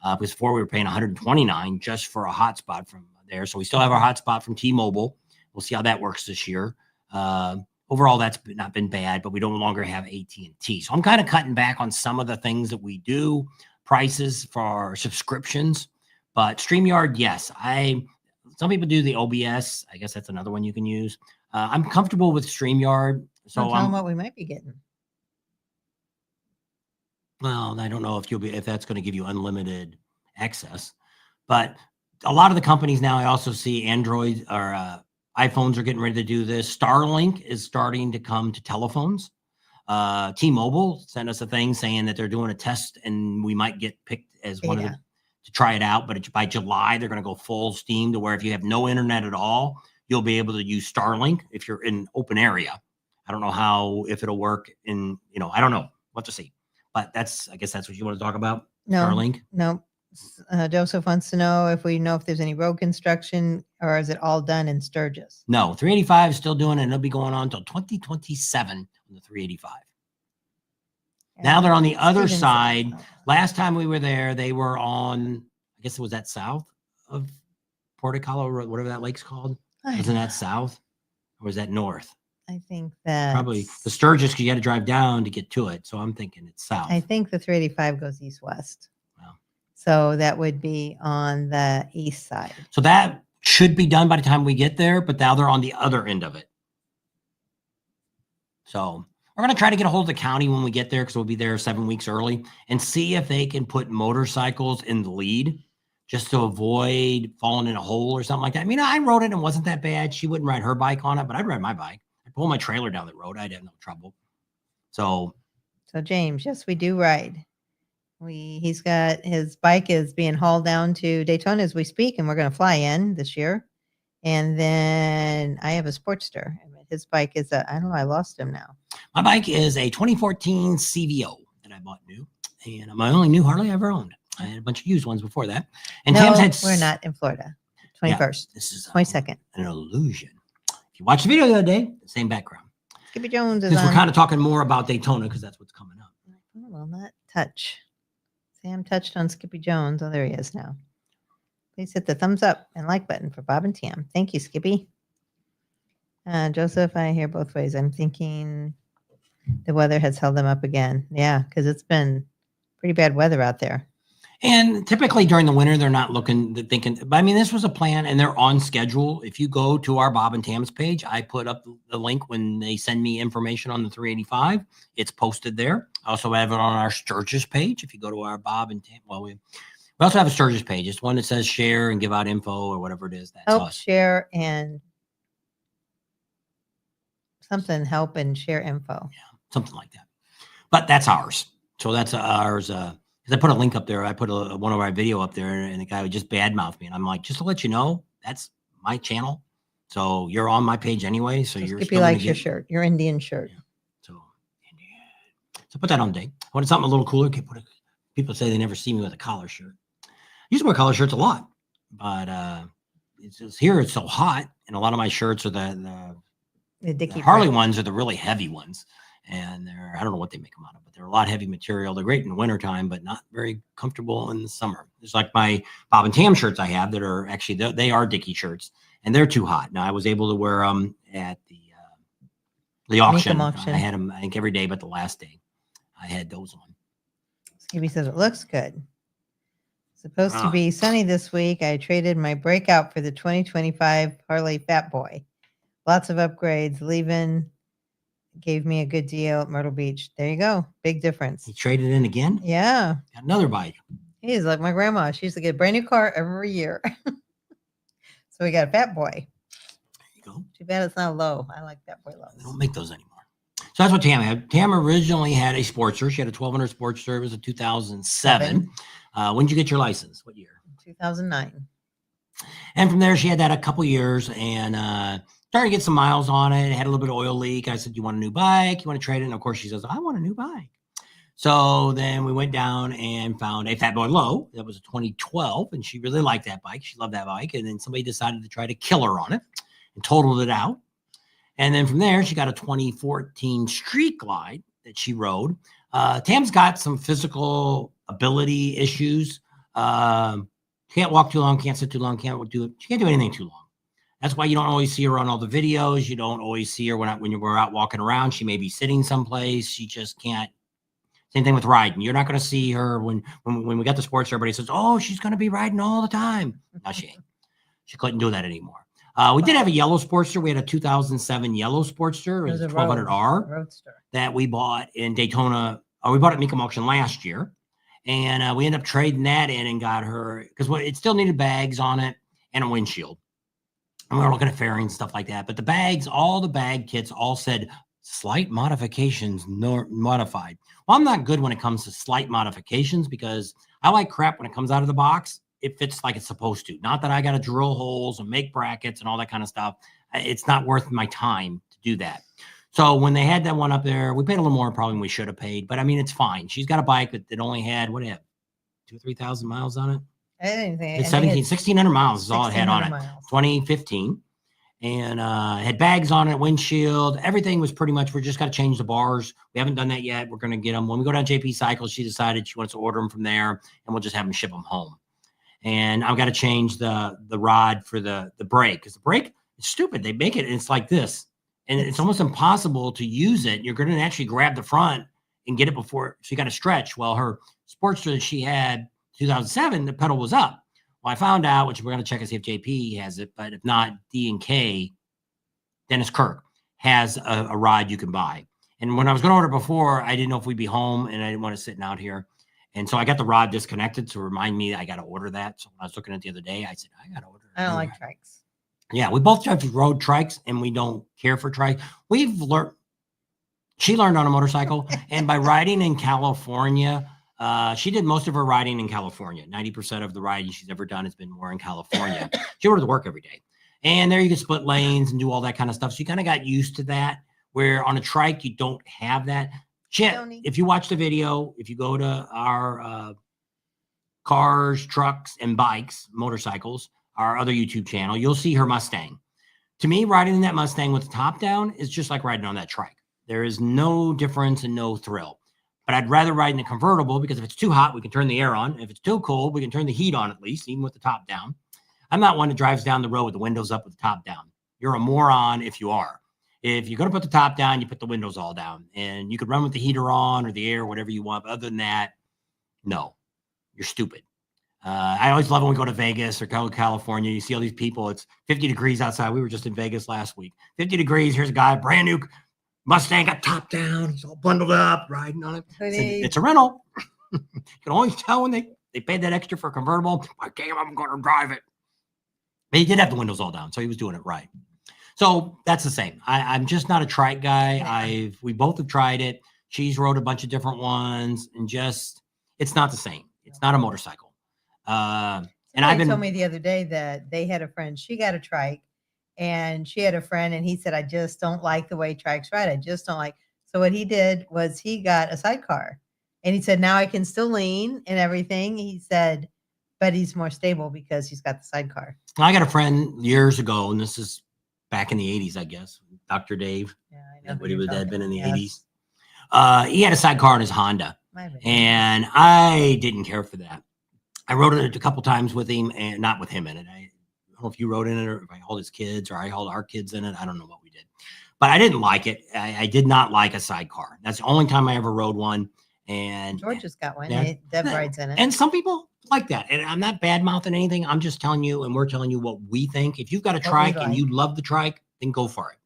Because before we were paying $129 just for a hotspot from there. So we still have our hotspot from T-Mobile. We'll see how that works this year. Overall, that's not been bad, but we no longer have AT&T. So I'm kind of cutting back on some of the things that we do, prices for subscriptions. But StreamYard, yes. Some people do the OBS. I guess that's another one you can use. I'm comfortable with StreamYard. So tell them what we might be getting. Well, I don't know if that's going to give you unlimited access, but a lot of the companies now, I also see Android or iPhones are getting ready to do this. Starlink is starting to come to telephones. T-Mobile sent us a thing saying that they're doing a test and we might get picked as one of the to try it out. But by July, they're going to go full steam to where if you have no internet at all, you'll be able to use Starlink if you're in open area. I don't know if it'll work in, I don't know. We'll have to see. But I guess that's what you want to talk about? No, Starlink? No. Joseph wants to know if there's any road construction or is it all done in Sturgis? No, 385 is still doing it. And it'll be going on until 2027 on the 385. Now they're on the other side. Last time we were there, they were on, I guess it was that south of Porticalo Road, whatever that lake's called. Wasn't that south? Or was that north? I think that probably the Sturgis, because you had to drive down to get to it. So I'm thinking it's south. I think the 385 goes east-west. Wow. So that would be on the east side. So that should be done by the time we get there, but now they're on the other end of it. So we're going to try to get a hold of the county when we get there, because we'll be there 7 weeks early, and see if they can put motorcycles in the lead just to avoid falling in a hole or something like that. I mean, I rode it and it wasn't that bad. She wouldn't ride her bike on it, but I'd ride my bike. I'd pull my trailer down the road. I'd have no trouble. So James, yes, we do ride. He's got his bike is being hauled down to Daytona as we speak, and we're going to fly in this year. And then I have a Sportster. His bike is I don't know. I lost him now. My bike is a 2014 CVO that I bought new, and my only new Harley I ever owned. I had a bunch of used ones before that. And no, Tam's we're not in Florida. 21st. Yeah, this is 22nd. An illusion. If you watch the video the other day, the same background. Skippy Jones is on. We're kind of talking more about Daytona because that's what's coming up. I will not touch. Sam touched on Skippy Jones. Oh, there he is now. Please hit the thumbs up and like button for Bob and Tam. Thank you, Skippy. Joseph, I hear both ways. I'm thinking the weather has held them up again. Yeah, because it's been pretty bad weather out there. And typically during the winter, they're not thinking, but I mean, this was a plan and they're on schedule. If you go to our Bob and Tam's page, I put up the link when they send me information on the 385. It's posted there. I also have it on our Sturgis page. If you go to our Bob and Tam, we also have a Sturgis page. It's one that says share and give out info or whatever it is. That's us. Share and something, help and share info. Yeah, something like that. But that's ours. So that's ours. I put a link up there. I put one of our video up there, and the guy would just badmouth me. And I'm like, just to let you know, that's my channel. So you're on my page anyway. So you're Skippy likes your shirt, your Indian shirt. Yeah. So put that on day. I wanted something a little cooler. People say they never see me with a collar shirt. I used to wear collar shirts a lot, but it's just here it's so hot, and a lot of my shirts are the Harley ones are the really heavy ones. And I don't know what they make them out of, but they're a lot heavy material. They're great in the wintertime, but not very comfortable in the summer. It's like my Bob and Tam shirts I have that are actually, they are Dickie shirts, and they're too hot. Now, I was able to wear them at the auction. I had them, I think, every day, but the last day I had those on. Skippy says it looks good. Supposed to be sunny this week. I traded my breakout for the 2025 Harley Fat Boy. Lots of upgrades. Leaving. Gave me a good deal at Myrtle Beach. There you go. Big difference. He traded in again? Yeah. Got another bike. He's like my grandma. She used to get a brand new car every year. So we got a Fat Boy. There you go. Too bad it's not low. I like Fat Boy low. They don't make those anymore. So that's what Tam had. Tam originally had a Sportster. She had a 1200 Sportster. It was a 2007. When did you get your license? What year? 2009. And from there, she had that a couple years and started to get some miles on it. It had a little bit of oil leak. I said, you want a new bike? You want to trade it? And of course, she says, I want a new bike. So then we went down and found a Fat Boy Low. That was a 2012, and she really liked that bike. She loved that bike. And then somebody decided to try to kill her on it and totaled it out. And then from there, she got a 2014 Street Glide that she rode. Tam's got some physical ability issues. Can't walk too long, can't sit too long, she can't do anything too long. That's why you don't always see her on all the videos. You don't always see her when you're out walking around. She may be sitting someplace. She just can't. Same thing with riding. You're not going to see her when we got the Sportster. Everybody says, "Oh, she's going to be riding all the time." No, she ain't. She couldn't do that anymore. We did have a yellow Sportster. We had a 2007 yellow Sportster. It was a 1200R Roadster that we bought in Daytona. We bought it at Mecum Auction last year, and we ended up trading that in and got her because it still needed bags on it and a windshield. And we were looking at fairings and stuff like that. But the bags, all the bag kits all said Slight modifications modified. Well, I'm not good when it comes to slight modifications because I like crap when it comes out of the box. It fits like it's supposed to. Not that I got to drill holes and make brackets and all that kind of stuff. It's not worth my time to do that. So when they had that one up there, we paid a little more probably than we should have paid. But I mean, it's fine. She's got a bike that only had, what do you have, 2,000 or 3,000 miles on it? I didn't think It's 1,600 miles is all it had on it. 2015. And had bags on it, windshield, everything was pretty much, we just got to change the bars. We haven't done that yet. We're going to get them when we go down JP Cycles. She decided she wants to order them from there, and we'll just have them ship them home. And I've got to change the rod for the brake, because the brake is stupid. They make it, and it's like this, and it's almost impossible to use it. You're going to actually grab the front and get it before, so you got to stretch. Well, her Sportster that she had 2007, the pedal was up. Well, I found out, which we're going to check and see if JP has it, but if not, D&K, Dennis Kirk, has a rod you can buy. And when I was going to order before, I didn't know if we'd be home, and I didn't want to sitting out here. And so I got the rod disconnected to remind me I got to order that. So when I was looking at it the other day, I said, I got to order it. I don't like trikes. Yeah, we both drive road trikes, and we don't care for trikes. She learned on a motorcycle, and by riding in California, she did most of her riding in California. 90% of the riding she's ever done has been more in California. She went to work every day. And there you can split lanes and do all that kind of stuff. So you kind of got used to that, where on a trike, you don't have that. If you watch the video, if you go to our cars, trucks, and bikes, motorcycles, our other YouTube channel, you'll see her Mustang. To me, riding in that Mustang with the top down is just like riding on that trike. There is no difference and no thrill. But I'd rather ride in a convertible, because if it's too hot, we can turn the air on. If it's too cold, we can turn the heat on at least, even with the top down. I'm not one that drives down the road with the windows up with the top down. You're a moron if you are. If you're going to put the top down, you put the windows all down. And you could run with the heater on or the air, whatever you want. But other than that, no, you're stupid. I always love when we go to Vegas or California. You see all these people. It's 50 degrees outside. We were just in Vegas last week. 50 degrees. Here's a guy, brand new Mustang, got top down. He's all bundled up, riding on it. It's a rental. You can always tell when they paid that extra for a convertible. Like, damn, I'm going to drive it. But he did have the windows all down, so he was doing it right. So that's the same. I'm just not a trike guy. We both have tried it. She's rode a bunch of different ones, and just, it's not the same. It's not a motorcycle. And Somebody told me the other day that they had a friend. She got a trike. And she had a friend, and he said, I just don't like the way trikes ride. I just don't like. So what he did was he got a sidecar, and he said, now I can still lean and everything. He said, but he's more stable because he's got the sidecar. I got a friend years ago, and this is back in the 80s, I guess. Dr. Dave. Yeah, I know. What he had been in the 80s. He had a sidecar on his Honda, and I didn't care for that. I rode it a couple times with him, and not with him in it. I don't know if you rode in it, or if I hauled his kids, or I hauled our kids in it. I don't know what we did, but I didn't like it. I did not like a sidecar. That's the only time I ever rode one. And George just got one. Yeah, Deb rides in it. And some people like that. And I'm not bad mouthing anything. I'm just telling you, and we're telling you what we think. If you've got a trike and you love the trike, then go for it.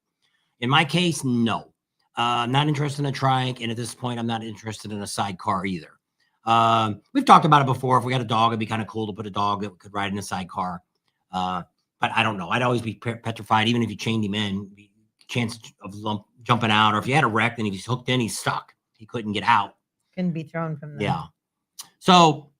In my case, no. I'm not interested in a trike. And at this point, I'm not interested in a sidecar either. We've talked about it before. If we got a dog, it'd be kind of cool to put a dog that could ride in a sidecar. But I don't know. I'd always be petrified, even if you chained him in, the chance of jumping out, or if you had a wreck, then if he's hooked in, he's stuck. He couldn't get out. Couldn't be thrown from there. Yeah. So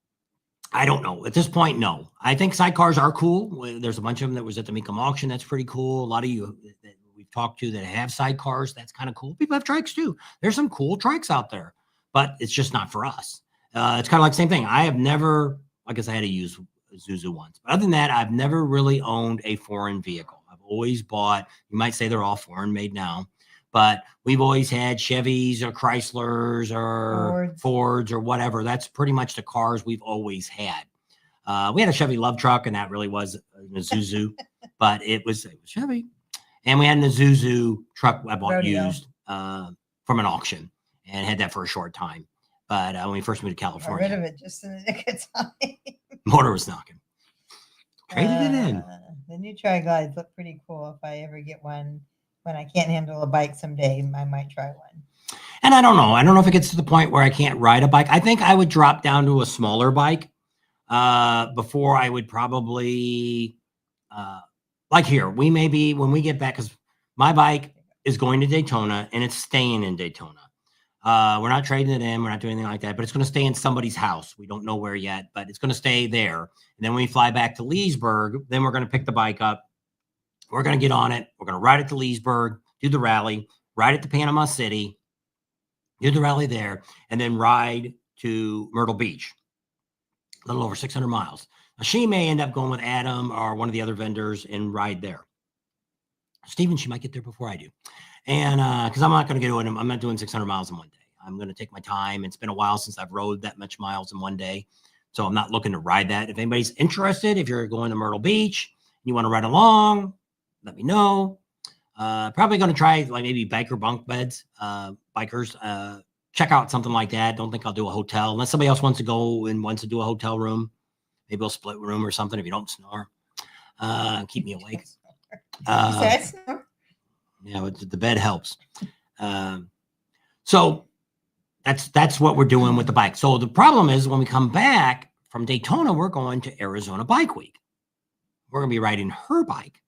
I don't know. At this point, no. I think sidecars are cool. There's a bunch of them that was at the Mecum auction. That's pretty cool. A lot of you that we've talked to that have sidecars, that's kind of cool. People have trikes too. There's some cool trikes out there, but it's just not for us. It's kind of like the same thing. I have never, I guess I had to use Zuzu once. But other than that, I've never really owned a foreign vehicle. I've always bought, you might say they're all foreign made now, but we've always had Chevys or Chryslers or Fords or whatever. That's pretty much the cars we've always had. We had a Chevy Love Truck, and that really was a Zuzu, but it was Chevy. And we had an Zuzu truck I bought used from an auction, and had that for a short time. But when we first moved to California, got rid of it just in the nick of time. Motor was knocking. Traded it in. The new Tri-Glides look pretty cool. If I ever get one, when I can't handle a bike someday, I might try one. And I don't know. I don't know if it gets to the point where I can't ride a bike. I think I would drop down to a smaller bike before I would probably, like here, we may be, when we get back, because my bike, is going to Daytona, and it's staying in Daytona. We're not trading it in. We're not doing anything like that, but it's going to stay in somebody's house. We don't know where yet, but it's going to stay there. And then when we fly back to Leesburg, then we're going to pick the bike up. We're going to get on it. We're going to ride it to Leesburg, do the rally, ride it to Panama City, do the rally there, and then ride to Myrtle Beach, a little over 600 miles. Now, she may end up going with Adam or one of the other vendors and ride there. Steven, she might get there before I do. And because I'm not going to get doing, I'm not doing 600 miles in one day. I'm going to take my time. It's been a while since I've rode that much miles in one day. So I'm not looking to ride that. If anybody's interested, if you're going to Myrtle Beach, you want to ride along, let me know. Probably going to try like maybe biker bunk beds, bikers, check out something like that. Don't think I'll do a hotel unless somebody else wants to go and wants to do a hotel room. Maybe we'll split room or something if you don't snore. Keep me awake. Yeah, the bed helps. So that's what we're doing with the bike. So the problem is when we come back from Daytona, we're going to Arizona Bike Week. We're going to be riding her bike.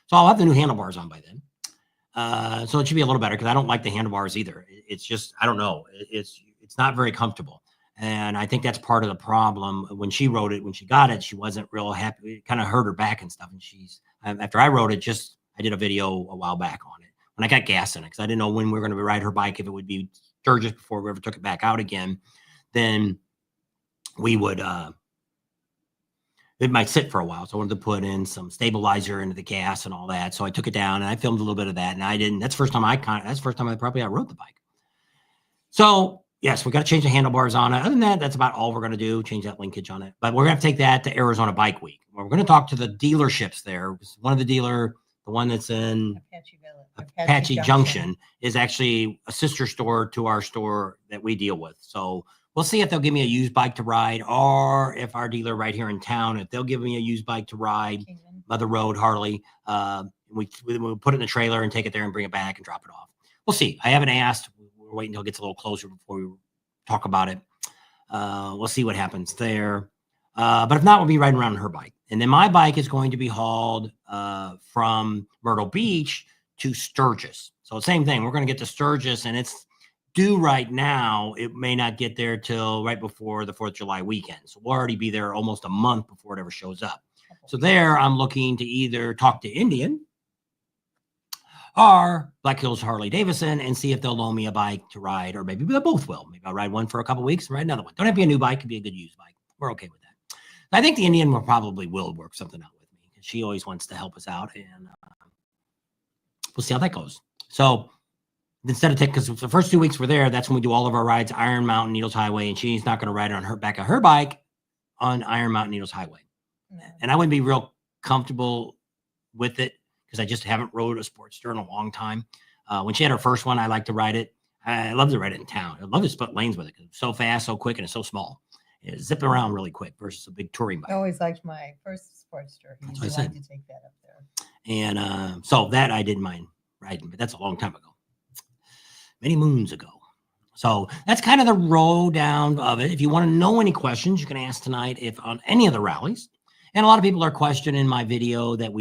So I'll have the new handlebars on by then. So it should be a little better because I don't like the handlebars either. It's just, I don't know. It's not very comfortable. And I think that's part of the problem. When she rode it, when she got it, she wasn't real happy. It kind of hurt her back and stuff. And she's, after I rode it, I did a video a while back on it when I got gas in it because I didn't know when we were going to ride her bike, if it would be Sturgis before we ever took it back out again. Then we would, it might sit for a while. So I wanted to put in some stabilizer into the gas and all that. So I took it down and I filmed a little bit of that. And I didn't, that's the first time I probably rode the bike. So yes, we got to change the handlebars on it. Other than that, that's about all we're going to do. Change that linkage on it. But we're going to take that to Arizona Bike Week. We're going to talk to the dealerships there. One of the the one that's in Apache Junction is actually a sister store to our store that we deal with. So we'll see if they'll give me a used bike to ride, or if our dealer right here in town, if they'll give me a used bike to ride by the road, Harley. We'll put it in the trailer and take it there and bring it back and drop it off. We'll see. I haven't asked. We're waiting until it gets a little closer before we talk about it. We'll see what happens there. But if not, we'll be riding around on her bike. And then my bike is going to be hauled from Myrtle Beach to Sturgis. So same thing. We're going to get to Sturgis, and it's due right now. It may not get there till right before the 4th of July weekend. So we'll already be there almost a month before it ever shows up. So there I'm looking to either talk to Indian or Black Hills Harley Davidson and see if they'll loan me a bike to ride, or maybe they both will. Maybe I'll ride one for a couple of weeks and ride another one. Don't have to be a new bike. It could be a good used bike. We're okay with that. I think the Indian will work something out with me because she always wants to help us out, and we'll see how that goes. So instead of because the first 2 weeks we're there, that's when we do all of our rides, Iron Mountain, Needles Highway, and she's not going to ride on her back of her bike on Iron Mountain, Needles Highway. No. And I wouldn't be real comfortable with it because I just haven't rode a Sportster in a long time. When she had her first one, I like to ride it. I love to ride it in town. I love to split lanes with it because it's so fast, so quick, and it's so small. It's zipping around really quick versus a big touring bike. I always liked my first Sportster. That's what I said. To take that up there. And so that I didn't mind riding, but that's a long time ago, many moons ago. So that's kind of the row down of it. If you want to know any questions, you can ask tonight if on any of the rallies. And a lot of people are questioning my video that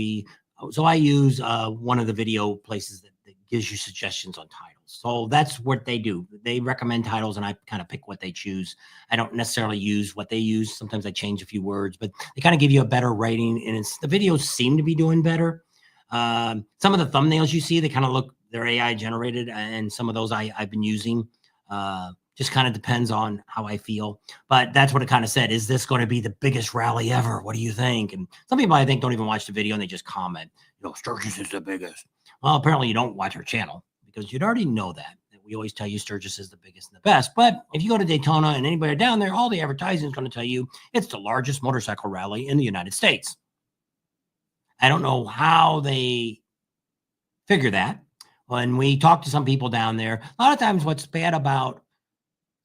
so I use one of the video places that gives you suggestions on titles. So that's what they do. They recommend titles and I kind of pick what they choose. I don't necessarily use what they use. Sometimes I change a few words, but they kind of give you a better rating, and the videos seem to be doing better. Some of the thumbnails you see, they kind of look, they're AI generated, and some of those I've been using. Just kind of depends on how I feel. But that's what it kind of said. Is this going to be the biggest rally ever? What do you think? And some people, I think, don't even watch the video and they just comment, Sturgis is the biggest. Well, apparently you don't watch our channel because you'd already know that we always tell you Sturgis is the biggest and the best. But if you go to Daytona and anybody down there, all the advertising is going to tell you it's the largest motorcycle rally in the United States. I don't know how they figure that. When we talk to some people down there, a lot of times what's bad about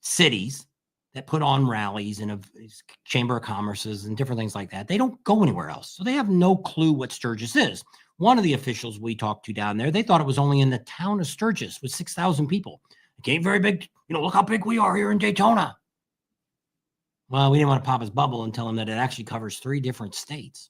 cities that put on rallies and Chamber of Commerce's and different things like that, they don't go anywhere else. So they have no clue what Sturgis is. One of the officials we talked to down there, they thought it was only in the town of Sturgis with 6,000 people. It ain't very big. Look how big we are here in Daytona. Well, we didn't want to pop his bubble and tell him that it actually covers 3 different states.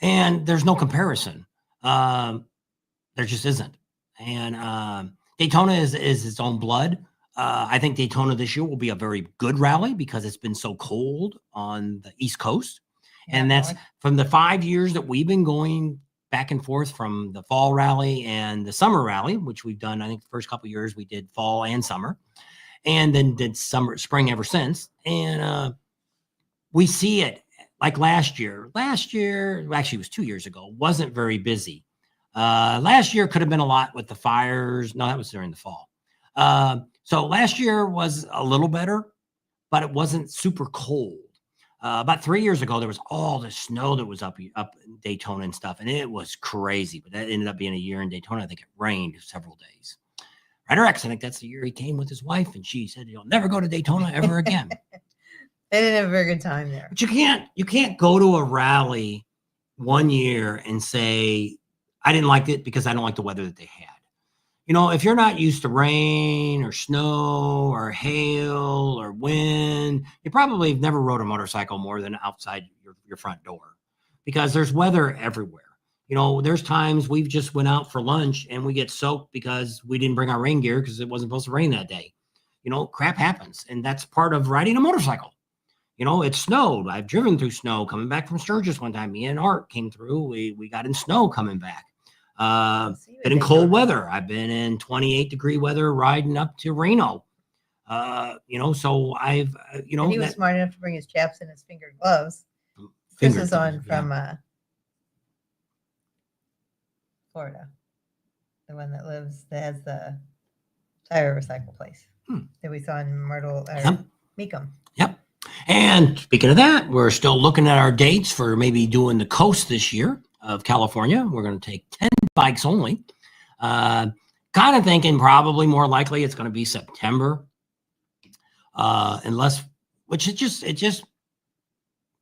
And there's no comparison. There just isn't. And Daytona is its own blood. I think Daytona this year will be a very good rally because it's been so cold on the East Coast. And Yeah, that's from the 5 years that we've been going back and forth from the fall rally and the summer rally, which we've done. I think the first couple of years we did fall and summer, and then did spring ever since. And we see it like last year. Last year, actually, it was 2 years ago, wasn't very busy. Last year could have been a lot with the fires. No, that was during the fall. So last year was a little better, but it wasn't super cold. About 3 years ago, there was all the snow that was up in Daytona and stuff, and it was crazy. But that ended up being a year in Daytona. I think it rained several days. Ryder X, I think that's the year he came with his wife, and she said, "You'll never go to Daytona ever again." They didn't have a very good time there. But you can't go to a rally one year and say, "I didn't like it because I don't like the weather that they had." You know, if you're not used to rain or snow or hail or wind, you probably have never rode a motorcycle more than outside your front door because there's weather everywhere. You know, there's times we've just went out for lunch and we get soaked because we didn't bring our rain gear because it wasn't supposed to rain that day. You know, crap happens. And that's part of riding a motorcycle. You know, it snowed. I've driven through snow coming back from Sturgis one time. Me and Art came through. We got in snow coming back. Been in cold weather. I've been in 28-degree weather riding up to Reno. You know, so I've, you know. And he was smart enough to bring his chaps and his fingered gloves. Chris is on from Florida. The one that has the tire recycle place that we saw in Myrtle, Mecum. Yep. And speaking of that, we're still looking at our dates for maybe doing the coast this year of California. We're going to take 10 bikes only. Kind of thinking probably more likely it's going to be September. Which it just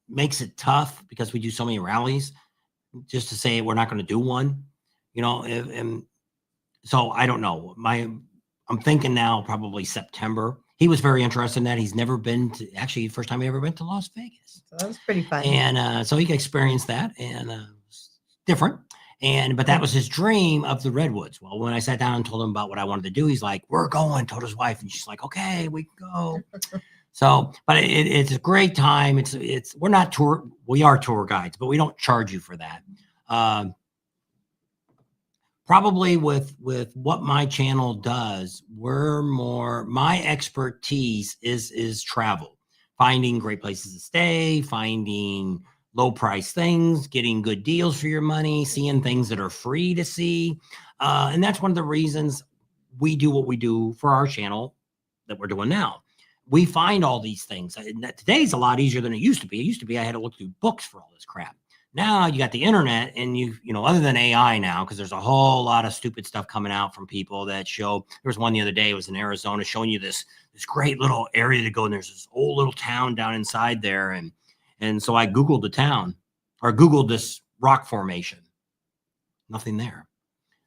makes it tough because we do so many rallies just to say we're not going to do one, you know, and so I don't know. I'm thinking now probably September. He was very interested in that. He's never been to, actually, the first time he ever went to Las Vegas. So that was pretty fun. And so he could experience that, and different. But that was his dream of the Redwoods. Well, when I sat down and told him about what I wanted to do, he's like, "We're going," told his wife, and she's like, "Okay, we can go." So, but it's a great time. We are tour guides, but we don't charge you for that. Probably with what my channel does, my expertise is travel, finding great places to stay, finding low price things, getting good deals for your money, seeing things that are free to see. And that's one of the reasons we do what we do for our channel that we're doing now. We find all these things. Today's a lot easier than it used to be. It used to be I had to look through books for all this crap. Now you got the internet, and you know, other than AI now, because there's a whole lot of stupid stuff coming out from people that show. There was one the other day. It was in Arizona, showing you this great little area to go, and there's this old little town down inside there, and so I Googled the town, or Googled this rock formation. Nothing there.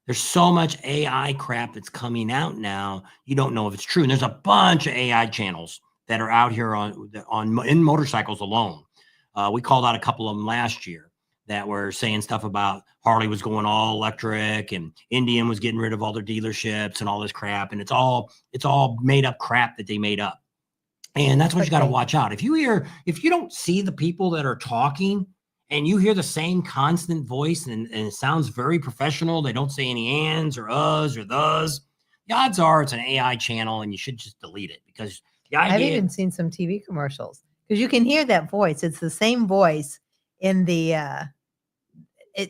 There's so much AI crap that's coming out now. You don't know if it's true. And there's a bunch of AI channels that are out here in motorcycles alone. We called out a couple of them last year that were saying stuff about Harley was going all electric and Indian was getting rid of all their dealerships and all this crap. And it's all made up crap that they made up. And that's what you got to watch out. If you don't see the people that are talking and you hear the same constant voice and it sounds very professional, they don't say any ands or uhs or thus, the odds are it's an AI channel and you should just delete it, because the idea. I've even seen some TV commercials because you can hear that voice. It's the same voice in the,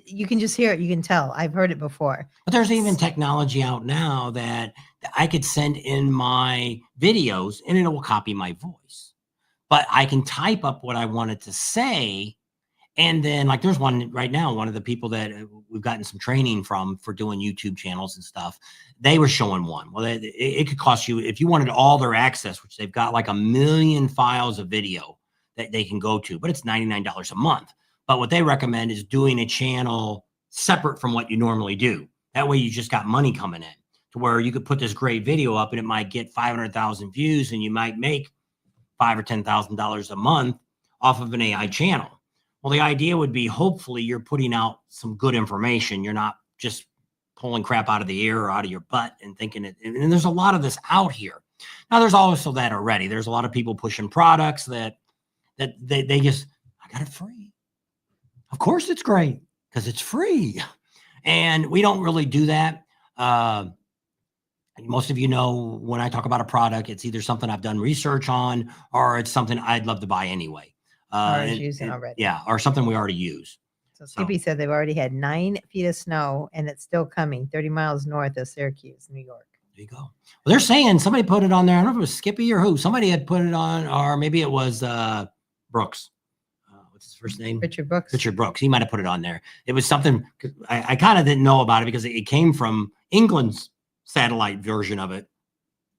you can just hear it. You can tell. I've heard it before. But there's even technology out now that I could send in my videos and it will copy my voice. But I can type up what I wanted to say. And then, like, there's one right now, one of the people that we've gotten some training from for doing YouTube channels and stuff, they were showing one. Well, it could cost you, if you wanted all their access, which they've got like 1 million files of video that they can go to, but it's $99 a month. But what they recommend is doing a channel separate from what you normally do. That way you just got money coming in, to where you could put this great video up and it might get 500,000 views and you might make $5,000 or $10,000 a month off of an AI channel. Well, the idea would be, hopefully you're putting out some good information. You're not just pulling crap out of the air or out of your butt and thinking it. And there's a lot of this out here. Now, there's also that already. There's a lot of people pushing products that they just, I got it free. Of course it's great because it's free. And we don't really do that. Most of you know when I talk about a product, it's either something I've done research on or it's something I'd love to buy anyway. Or is using already. Yeah, or something we already use. So Skippy said they've already had 9 feet of snow and it's still coming 30 miles north of Syracuse, New York. There you go. Well, they're saying somebody put it on there. I don't know if it was Skippy or who. Somebody had put it on, or maybe it was Brooks. What's his first name? Richard Brooks. Richard Brooks. He might have put it on there. It was something I kind of didn't know about it because it came from England's satellite version of it.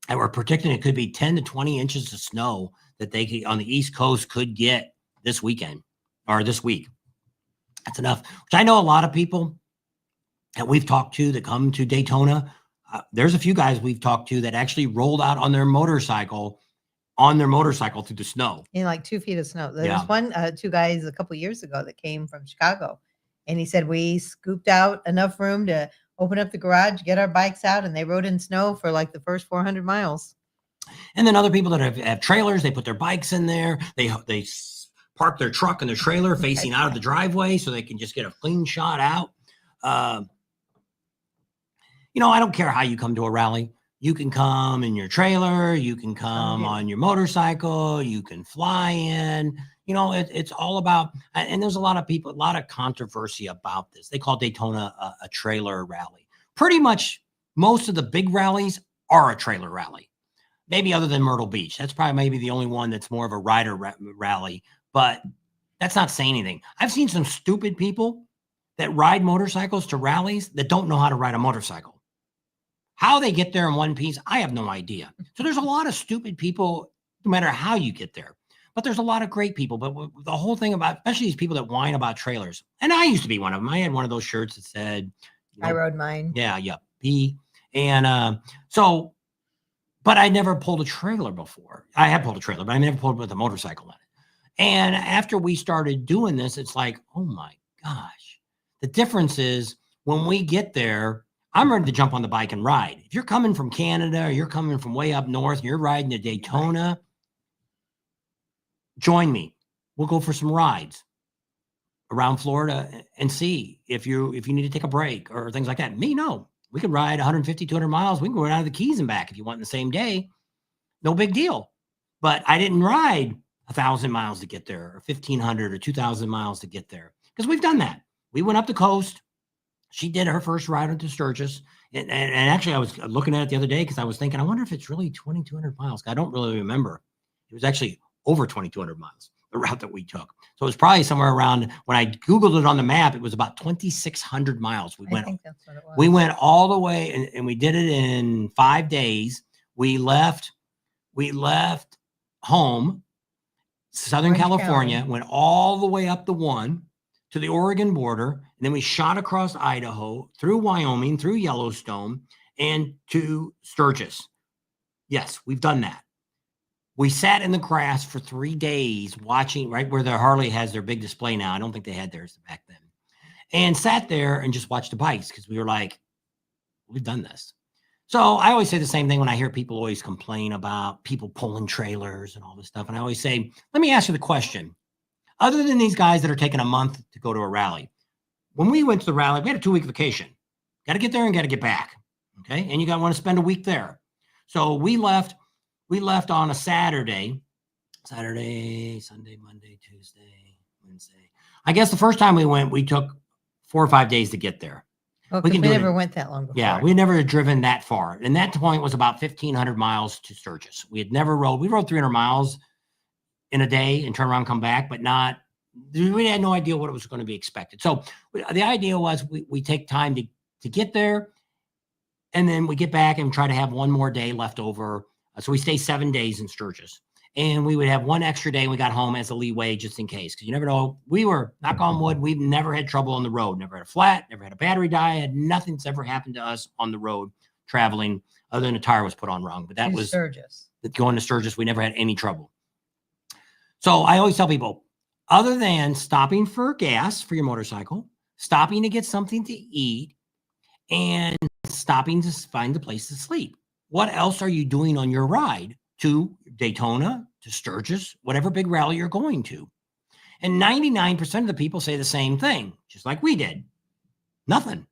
And we're predicting it could be 10 to 20 inches of snow that they could, on the East Coast could get this weekend or this week. That's enough. Which I know a lot of people that we've talked to that come to Daytona. There's a few guys we've talked to that actually rolled out on their motorcycle through the snow. In like 2 feet of snow. There was two guys a couple years ago that came from Chicago. And he said, we scooped out enough room to open up the garage, get our bikes out, and they rode in snow for like the first 400 miles. And then other people that have trailers, they put their bikes in there. They park their truck and their trailer facing out of the driveway so they can just get a clean shot out. I don't care how you come to a rally. You can come in your trailer. You can come on your motorcycle. You can fly in. It's all about, and there's a lot of controversy about this. They call Daytona a trailer rally. Pretty much most of the big rallies are a trailer rally. Maybe other than Myrtle Beach. That's probably maybe the only one that's more of a rider rally, but that's not saying anything. I've seen some stupid people that ride motorcycles to rallies that don't know how to ride a motorcycle. How they get there in one piece, I have no idea. So there's a lot of stupid people, no matter how you get there. But there's a lot of great people. But the whole thing about, especially these people that whine about trailers, and I used to be one of them. I had one of those shirts that said, I rode mine. Yeah. And but I never pulled a trailer before. I had pulled a trailer, but I never pulled with a motorcycle in it. And after we started doing this, it's like, oh my gosh. The difference is when we get there, I'm ready to jump on the bike and ride. If you're coming from Canada or you're coming from way up north and you're riding to Daytona, join me. We'll go for some rides around Florida and see if you need to take a break or things like that. Me, no. We can ride 150, 200 miles. We can go out of the Keys and back if you want in the same day. No big deal. But I didn't ride 1,000 miles to get there or 1,500 or 2,000 miles to get there because we've done that. We went up the coast. She did her first ride into Sturgis. And actually, I was looking at it the other day because I was thinking, I wonder if it's really 2,200 miles. I don't really remember. It was actually over 2,200 miles, the route that we took. So it was probably somewhere around, when I Googled it on the map, it was about 2,600 miles. I think that's what it was. We went all the way and we did it in 5 days. We left home, Southern California, went all the way up the 1 to the Oregon border. And then we shot across Idaho, through Wyoming, through Yellowstone, and to Sturgis. Yes, we've done that. We sat in the grass for 3 days watching right where the Harley has their big display now. I don't think they had theirs back then. And sat there and just watched the bikes because we were like, we've done this. So I always say the same thing when I hear people always complain about people pulling trailers and all this stuff. And I always say, let me ask you the question. Other than these guys that are taking a month to go to a rally, when we went to the rally, we had a 2-week vacation. Got to get there and got to get back. Okay. And you got to want to spend a week there. So we left on a Saturday, Sunday, Monday, Tuesday, Wednesday. I guess the first time we went, we took 4 or 5 days to get there. Well, we never went that long before. Yeah, we never had driven that far. And that point was about 1,500 miles to Sturgis. We rode 300 miles in a day and turn around and come back, but we had no idea what it was going to be expected. So the idea was we take time to get there, and then we get back and try to have one more day left over. So we stay 7 days in Sturgis, and we would have one extra day when we got home as a leeway just in case, because you never know. We were, knock on wood, we've never had trouble on the road, never had a flat, never had a battery die, nothing's ever happened to us on the road traveling other than a tire was put on wrong. But that was Sturgis. Going to Sturgis, we never had any trouble. So I always tell people, other than stopping for gas for your motorcycle, stopping to get something to eat, and stopping to find a place to sleep. What else are you doing on your ride to Daytona, to Sturgis, whatever big rally you're going to? And 99% of the people say the same thing, just like we did. Nothing.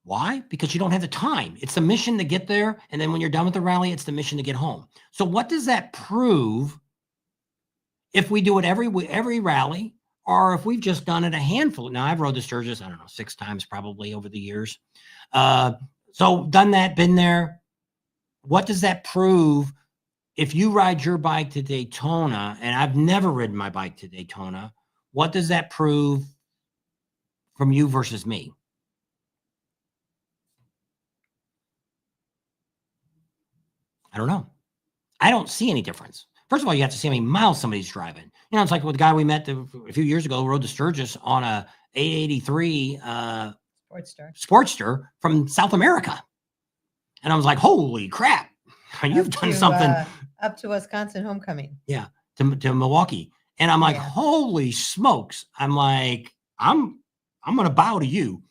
Why? Because you don't have the time. It's the mission to get there. And then when you're done with the rally, it's the mission to get home. So what does that prove if we do it every rally, or if we've just done it a handful? Now, I've rode the Sturgis, I don't know, 6 times probably over the years. So done that, been there. What does that prove? If you ride your bike to Daytona, and I've never ridden my bike to Daytona, what does that prove from you versus me? I don't know. I don't see any difference. First of all, you have to see how many miles somebody's driving. You know, it's like with the guy we met a few years ago who rode the Sturgis on a 883 Sportster from South America. And I was like, holy crap. You've done something. Up to Wisconsin homecoming. Yeah, to Milwaukee. And I'm like, holy smokes. I'm like, I'm going to bow to you.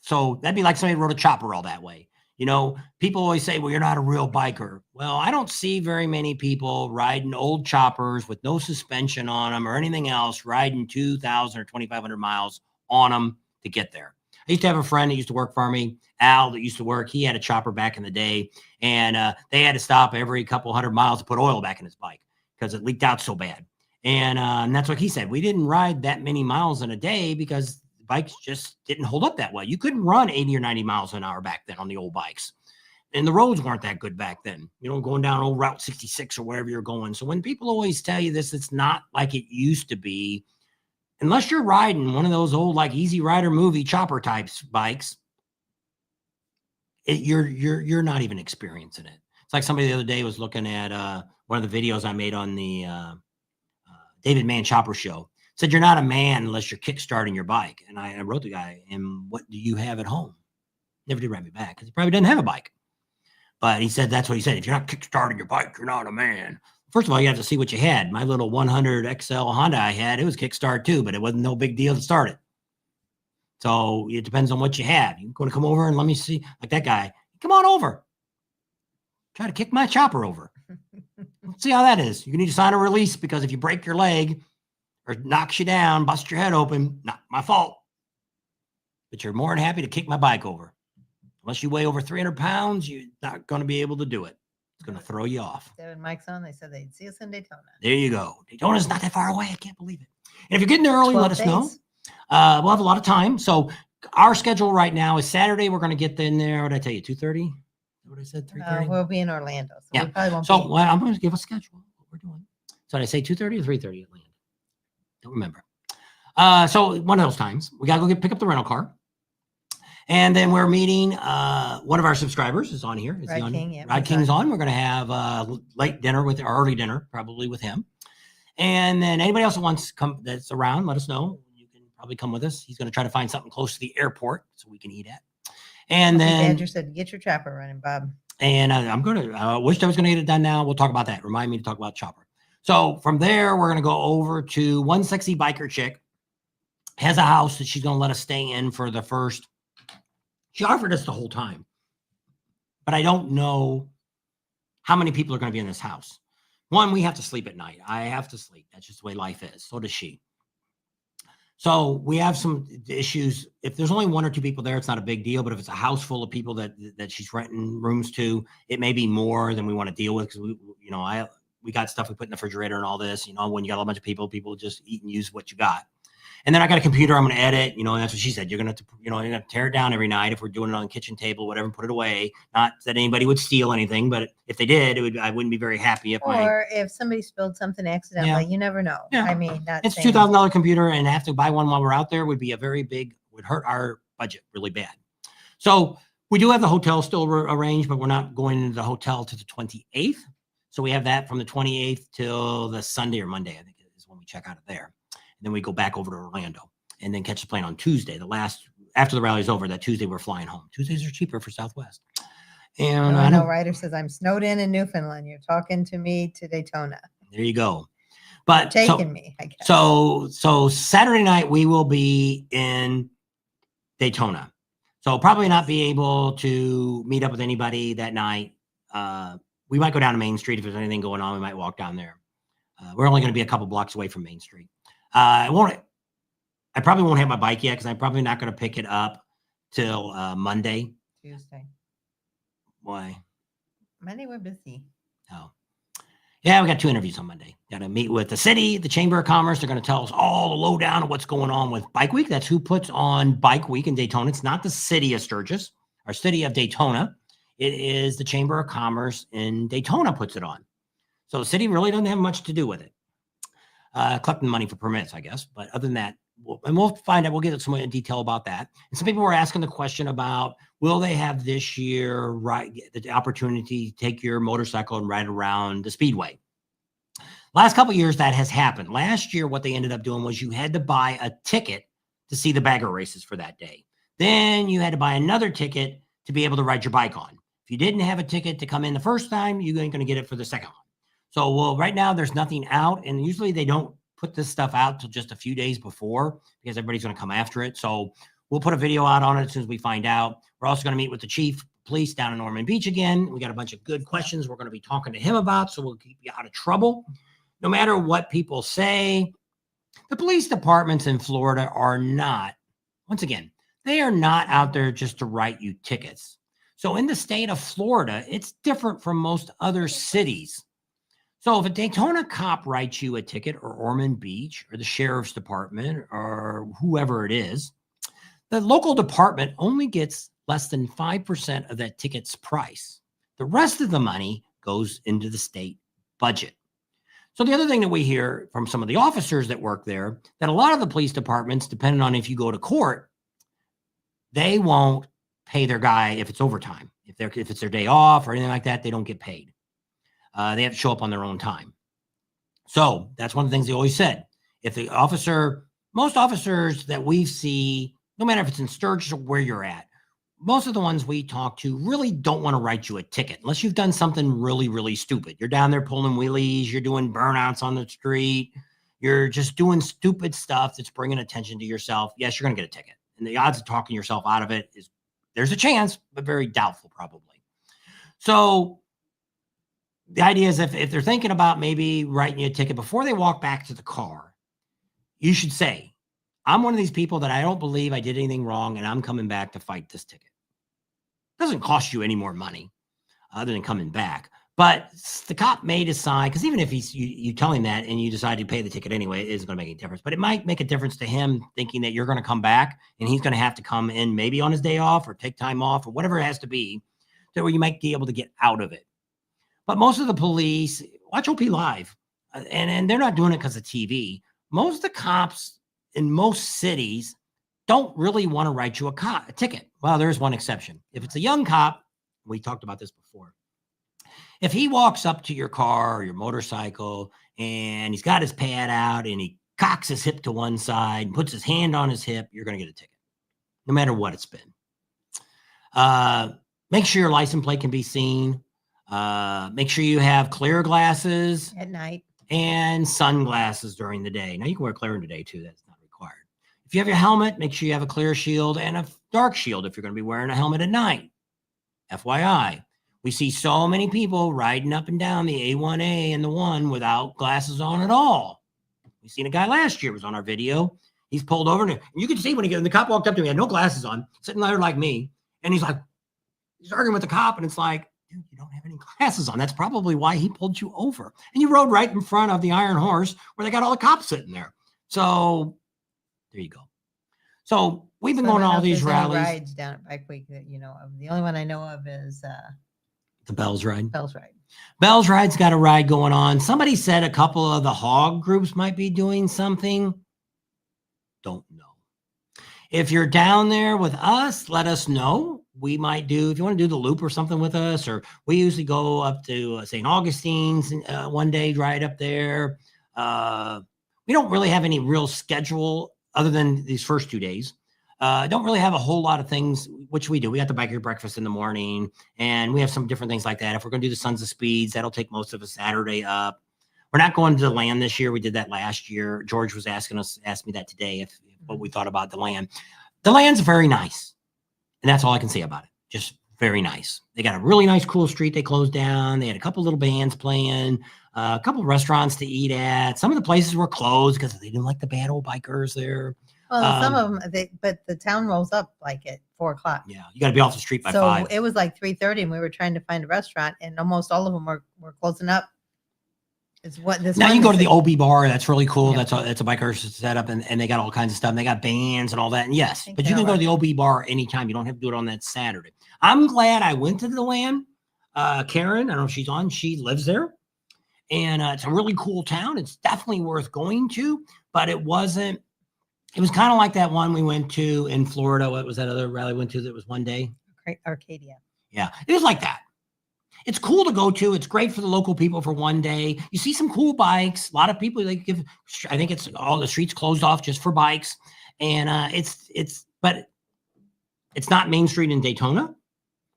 So that'd be like somebody rode a chopper all that way. You know, people always say, well, you're not a real biker. Well, I don't see very many people riding old choppers with no suspension on them or anything else, riding 2,000 or 2,500 miles on them to get there. I used to have a friend that used to work for me, Al, that used to work. He had a chopper back in the day, and they had to stop every couple 100 miles to put oil back in his bike because it leaked out so bad. And that's what he said. We didn't ride that many miles in a day because bikes just didn't hold up that well. You couldn't run 80 or 90 miles an hour back then on the old bikes. And the roads weren't that good back then, you know, going down old Route 66 or wherever you're going. So when people always tell you this, it's not like it used to be. Unless you're riding one of those old, like Easy Rider movie chopper types bikes, you're not even experiencing it. It's like somebody the other day was looking at one of the videos I made on the David Mann Chopper Show. Said, you're not a man unless you're kickstarting your bike. And I wrote the guy, and what do you have at home? Never did write me back because he probably didn't have a bike. But he said, that's what he said. If you're not kickstarting your bike, you're not a man. First of all, you have to see what you had. My little 100 XL Honda I had, it was kickstart too, but it wasn't no big deal to start it. So it depends on what you have. You're going to come over and let me see, like that guy. Come on over. Try to kick my chopper over. Let's see how that is. You need to sign a release because if you break your leg or knocks you down, bust your head open, not my fault. But you're more than happy to kick my bike over. Unless you weigh over 300 pounds, you're not going to be able to do it. It's going to throw you off. When Mike's on, they said they'd see us in Daytona. There you go. Daytona's not that far away. I can't believe it. And if you're getting there early, let us know. We'll have a lot of time. So our schedule right now is Saturday. We're going to get in there. What did I tell you? 2:30? What I said? 3:30? We'll be in Orlando. So yeah. We probably won't so well, I'm going to give a schedule. What we're doing. So did I say 2:30 or 3:30 at land? Don't remember. So one of those times we got to go pick up the rental car. And then we're meeting one of our subscribers is on here. Is Rod King, yeah, Rod King's on. We're going to have late dinner with our early dinner, probably with him. And then anybody else that wants to come that's around, let us know. You can probably come with us. He's going to try to find something close to the airport so we can eat at. And then Badger said, get your chopper running, Bob. And I'm going to wish I was going to get it done now. We'll talk about that. Remind me to talk about chopper. So from there, we're going to go over to one sexy biker chick. Has a house that she's going to let us stay in for the first. She offered us the whole time, but I don't know how many people are going to be in this house. One, we have to sleep at night. I have to sleep. That's just the way life is. So does she. So we have some issues. If there's only 1 or 2 people there, it's not a big deal. But if it's a house full of people that she's renting rooms to, it may be more than we want to deal with. Because we got stuff we put in the refrigerator and all this. You know, when you got a bunch of people just eat and use what you got. And then I got a computer I'm going to edit, and that's what she said. You're going to tear it down every night if we're doing it on the kitchen table, whatever, and put it away. Not that anybody would steal anything, but if they did, I wouldn't be very happy if somebody spilled something accidentally, you never know. Yeah. I mean, it's a $2,000 computer, and have to buy one while we're out there would be would hurt our budget really bad. So we do have the hotel still arranged, but we're not going into the hotel to the 28th. So we have that from the 28th till the Sunday or Monday, I think is when we check out of there. And then we go back over to Orlando and then catch the plane on Tuesday. After the rally's over, that Tuesday we're flying home. Tuesdays are cheaper for Southwest. And I know Ryder says, I'm snowed in Newfoundland. You're talking to me to Daytona. There you go. But taking me, I guess. So Saturday night we will be in Daytona. So probably not be able to meet up with anybody that night. We might go down to Main Street if there's anything going on. We might walk down there. We're only going to be a couple blocks away from Main Street. I probably won't have my bike yet because I'm probably not going to pick it up till Monday. Tuesday. Why? Monday we're busy. Oh. Yeah, we got 2 interviews on Monday. Got to meet with the city, the Chamber of Commerce. They're going to tell us all the lowdown of what's going on with Bike Week. That's who puts on Bike Week in Daytona. It's not the city of Sturgis or city of Daytona. It is the Chamber of Commerce in Daytona puts it on. So the city really doesn't have much to do with it. Collecting money for permits, I guess. But other than that, we'll find out. We'll get some more detail about that. And some people were asking the question about, will they have this year the opportunity to take your motorcycle and ride around the speedway? Last couple of years, that has happened. Last year, what they ended up doing was you had to buy a ticket to see the bagger races for that day. Then you had to buy another ticket to be able to ride your bike on. If you didn't have a ticket to come in the first time, you ain't going to get it for the second one. So, well, right now there's nothing out, and usually they don't put this stuff out till just a few days before because everybody's going to come after it. So we'll put a video out on it as soon as we find out. We're also going to meet with the chief of police down in Norman Beach again. We got a bunch of good questions we're going to be talking to him about, so we'll keep you out of trouble. No matter what people say, the police departments in Florida are not, once again, they are not out there just to write you tickets. So in the state of Florida, it's different from most other cities. So if a Daytona cop writes you a ticket, or Ormond Beach, or the sheriff's department, or whoever it is, the local department only gets less than 5% of that ticket's price. The rest of the money goes into the state budget. So the other thing that we hear from some of the officers that work there, that a lot of the police departments, depending on if you go to court, they won't pay their guy if it's overtime. If it's their day off or anything like that, they don't get paid. They have to show up on their own time. So that's one of the things they always said. If the officer, most officers that we see, no matter if it's in Sturgis or where you're at, most of the ones we talk to really don't want to write you a ticket unless you've done something really, really stupid. You're down there pulling wheelies, you're doing burnouts on the street, you're just doing stupid stuff that's bringing attention to yourself. Yes, you're going to get a ticket. And the odds of talking yourself out of it is, there's a chance, but very doubtful probably. So the idea is if they're thinking about maybe writing you a ticket before they walk back to the car, you should say, I'm one of these people that I don't believe I did anything wrong and I'm coming back to fight this ticket. It doesn't cost you any more money other than coming back. But the cop may decide, because even if you tell him that and you decide to pay the ticket anyway, it isn't going to make any difference. But it might make a difference to him thinking that you're going to come back and he's going to have to come in maybe on his day off or take time off or whatever it has to be, so where you might be able to get out of it. But most of the police watch OP Live, and they're not doing it because of TV. Most of the cops in most cities don't really want to write you a ticket. Well, there's one exception. If it's a young cop, we talked about this before. If he walks up to your car or your motorcycle and he's got his pad out and he cocks his hip to one side and puts his hand on his hip, you're going to get a ticket, no matter what it's been. Make sure your license plate can be seen. Make sure you have clear glasses At night. and sunglasses during the day. Now you can wear clear in the day too. That's not required. If you have your helmet, make sure you have a clear shield and a dark shield if you're going to be wearing a helmet at night. FYI, we see so many people riding up and down the A1A and the 1 without glasses on at all. We seen a guy last year, was on our video. He's pulled over and you can see when the cop walked up to me, he had no glasses on, sitting there like me. And he's arguing with the cop and it's like, dude, you don't have any glasses on. That's probably why he pulled you over. And you rode right in front of the Iron Horse where they got all the cops sitting there. So there you go. So we've been going to all these rallies. Rides down at Bike Week that you know of. The only one I know of is The Bells Ride. Bell's Ride. Bell's Ride's got a ride going on. Somebody said a couple of the hog groups might be doing something. Don't know. If you're down there with us, let us know. We might do, if you want to do the loop or something with us, or we usually go up to St. Augustine's one day, ride up there. We don't really have any real schedule other than these first 2 days. Don't really have a whole lot of things, which we do. We got the biker breakfast in the morning, and we have some different things like that. If we're going to do the Sons of Speeds, that'll take most of a Saturday up. We're not going to the land this year. We did that last year. George was asked me that today, if what we thought about the land. The land's very nice. And that's all I can say about it. Just very nice. They got a really nice, cool street they closed down. They had a couple little bands playing, a couple of restaurants to eat at. Some of the places were closed because they didn't like the bad old bikers there. Well, some of them, but the town rolls up like at 4:00. Yeah, you got to be off the street by So 5. it was like 3:30, and we were trying to find a restaurant, and almost all of them were closing up. It's what this. Now you can go to the OB bar. That's really cool. Yeah. That's a biker setup, and they got all kinds of stuff. And they got bands and all that. And yes, Think but you they're can go to all the OB bar anytime. You don't have to do it on that Saturday. I'm glad I went to the land. Karen, I don't know if she's on. She lives there, and it's a really cool town. It's definitely worth going to, but it wasn't. It was kind of like that one we went to in Florida. What was that other rally we went to that was one day? Arcadia. Yeah, it was like that. It's cool to go to. It's great for the local people for one day. You see some cool bikes. A lot of people, they give, I think it's all the streets closed off just for bikes. And but it's not Main Street in Daytona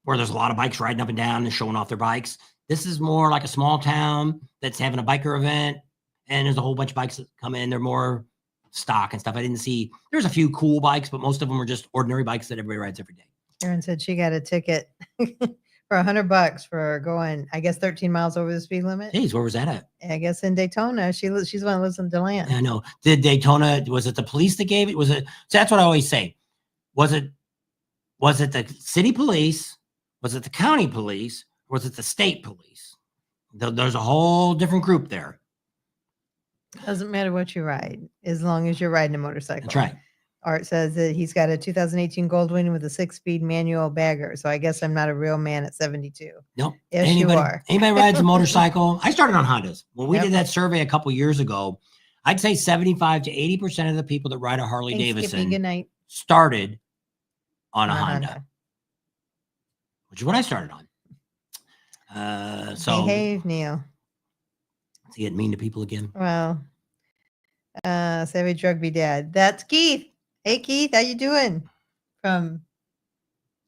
where there's a lot of bikes riding up and down and showing off their bikes. This is more like a small town that's having a biker event. And there's a whole bunch of bikes that come in. They're more stock and stuff. I didn't see, there's a few cool bikes, but most of them are just ordinary bikes that everybody rides every day. Karen said she got a ticket for $100 for going, I guess, 13 miles over the speed limit. Geez, where was that at? I guess in Daytona. She's the one who lives in DeLand. I know. Did Daytona, was it the police that gave it? Was it, so that's what I always say. Was it the city police? Was it the county police? Or was it the state police? There's a whole different group there. Doesn't matter what you ride, as long as you're riding a motorcycle. That's right. Art says that he's got a 2018 Goldwing with a 6-speed manual bagger. So I guess I'm not a real man at 72. Nope. Yes, you are. Anybody rides a motorcycle? I started on Hondas. When we Yep. did that survey a couple years ago, I'd say 75 to 80% of the people that ride a Harley Thanks, Skippy. Davidson Good night. started on a On a Honda, Honda. which is what I started on. So Behave, Neil. to get mean to people again. Well, Savage Rugby Dad. That's Keith. Hey, Keith, how you doing? From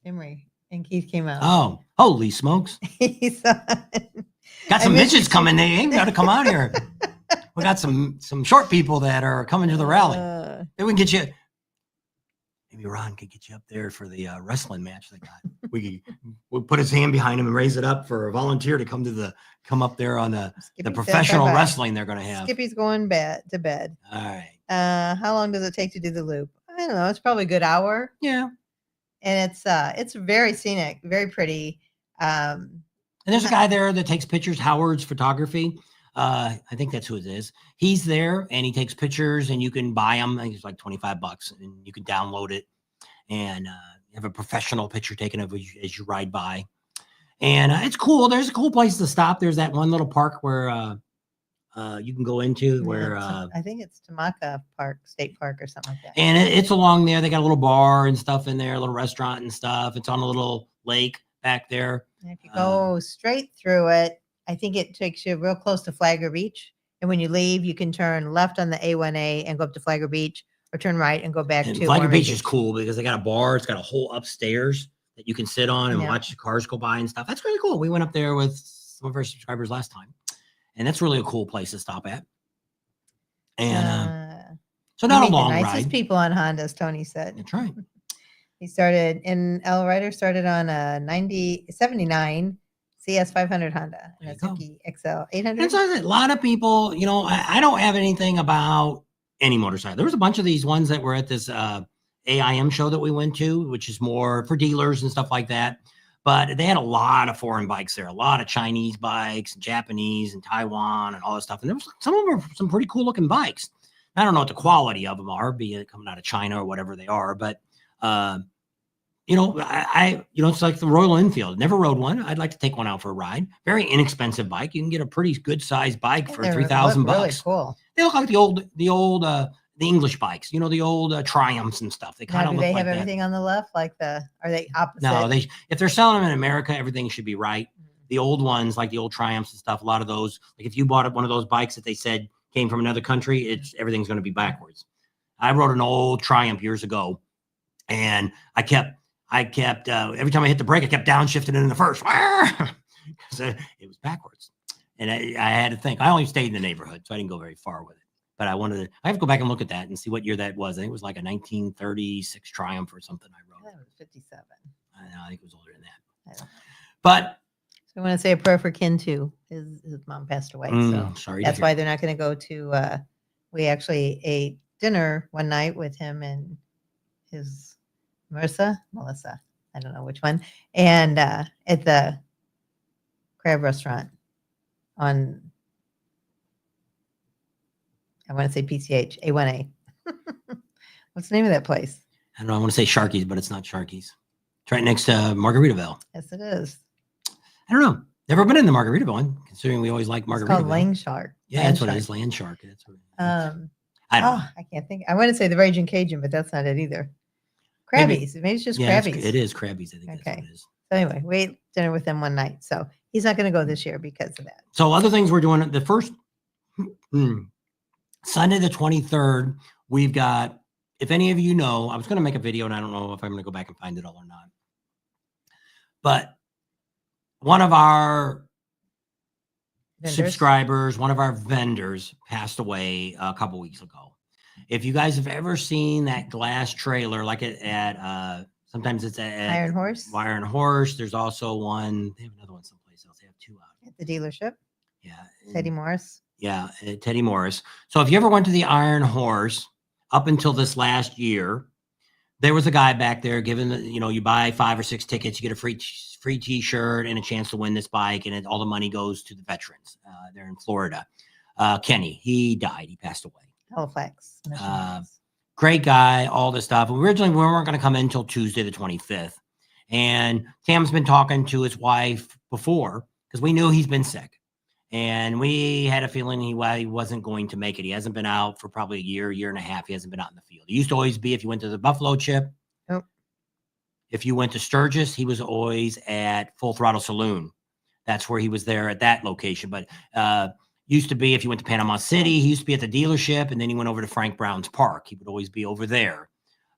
Emory. And Keith came out. Oh, holy smokes. He's Got some bitches coming. They ain't got to come out here. We got some short people that are coming to the rally. Maybe we can get you. Maybe Ron could get you up there for the wrestling match they got. We'll put his hand behind him and raise it up for a volunteer to come up there on the professional wrestling they're going to have. Skippy's going to bed. All right. How long does it take to do the loop? I don't know. It's probably a good hour. Yeah. And it's very scenic, very pretty. And there's a guy there that takes pictures, Howard's Photography. I think that's who it is. He's there and he takes pictures and you can buy them. I think it's like $25 and you can download it and have a professional picture taken of you as you ride by. And it's cool. There's a cool place to stop. There's that one little park where you can go into where I think it's Tamaka Park, State Park or something like that. And it's along there. They got a little bar and stuff in there, a little restaurant and stuff. It's on a little lake back there. And if you go straight through it, I think it takes you real close to Flagler Beach. And when you leave, you can turn left on the A1A and go up to Flagler Beach, or turn right and go back And to Flagler Ormond Beach is cool because they got a bar. It's got a whole upstairs that you can sit on and Yeah. watch the cars go by and stuff. That's really cool. We went up there with some of our subscribers last time, and that's really a cool place to stop at. And so not a long the nicest ride. people on Hondas, Tony said. That's right. He started, and L Ryder started on a 79 CS 500 Honda, and There a you go. Suzuki XL 800. And so a lot of people, I don't have anything about any motorcycle. There was a bunch of these ones that were at this AIM show that we went to, which is more for dealers and stuff like that. But they had a lot of foreign bikes there, a lot of Chinese bikes, Japanese and Taiwan and all this stuff. And there was some of them are some pretty cool looking bikes. I don't know what the quality of them are, be it coming out of China or whatever they are. But, it's like the Royal Enfield. Never rode one. I'd like to take one out for a ride. Very inexpensive bike. You can get a pretty good sized bike for $3,000 Really bucks. cool. They look like the English bikes, the old Triumphs and stuff. They kind Now, of do look they like have that. everything on the left? Are they opposite? No, if they're selling them in America, everything should be right. The old ones, like the old Triumphs and stuff, a lot of those, like if you bought one of those bikes that they said came from another country, everything's going to be backwards. I rode an old Triumph years ago, and I kept every time I hit the brake, I kept downshifting into the first because it was backwards. And I had to think. I only stayed in the neighborhood, so I didn't go very far with it. But I have to go back and look at that and see what year that was. I think it was like a 1936 Triumph or something I wrote. That was 57. I think it was older than that. I don't know. But So I want to say a prayer for Ken too. His mom passed away. So sorry. that's why they're not going to go to, we actually ate dinner one night with him and his Melissa, I don't know which one, and at the crab restaurant on, I want to say PCH, A1A. What's the name of that place? I don't know. I want to say Sharky's, but it's not Sharky's. It's right next to Margaritaville. Yes, it is. I don't know. Never been in the Margaritaville one, considering we always like Margaritaville. It's called Land Shark. Yeah, that's what it is. Land Shark. That's what I don't know. I can't think. I want to say the Raging Cajun, but that's not it either. Krabby's. Maybe it's just Krabby's. It is Krabby's. I think that's what it is. So anyway, we ate dinner with them one night. So he's not going to go this year because of that. So other things we're doing, the first Sunday the 23rd, we've got, if any of you know, I was going to make a video and I don't know if I'm going to go back and find it all or not. But one of our subscribers, one of our vendors passed away a couple weeks ago. If you guys have ever seen that glass trailer, like at sometimes it's at Iron Horse. Iron Horse. There's also one. They have another one someplace else. They have two out At the dealership. Yeah. Teddy Morris. Yeah, Teddy Morris. So if you ever went to the Iron Horse up until this last year, there was a guy back there giving, you buy 5 or 6 tickets, you get a free T-shirt and a chance to win this bike, and all the money goes to the veterans there in Florida. Kenny, he died. He passed away. Halifax. Great guy, all this stuff. Originally, we weren't going to come in until Tuesday the 25th. And Tam's been talking to his wife before because we knew he's been sick. And we had a feeling he wasn't going to make it. He hasn't been out for probably a year and a half. He hasn't been out in the field. He used to always be, if you went to the Buffalo Chip, if you went to Sturgis, he was always at Full Throttle Saloon. That's where he was there at that location. But used to be, if you went to Panama City, he used to be at the dealership, and then he went over to Frank Brown's Park. He would always be over there.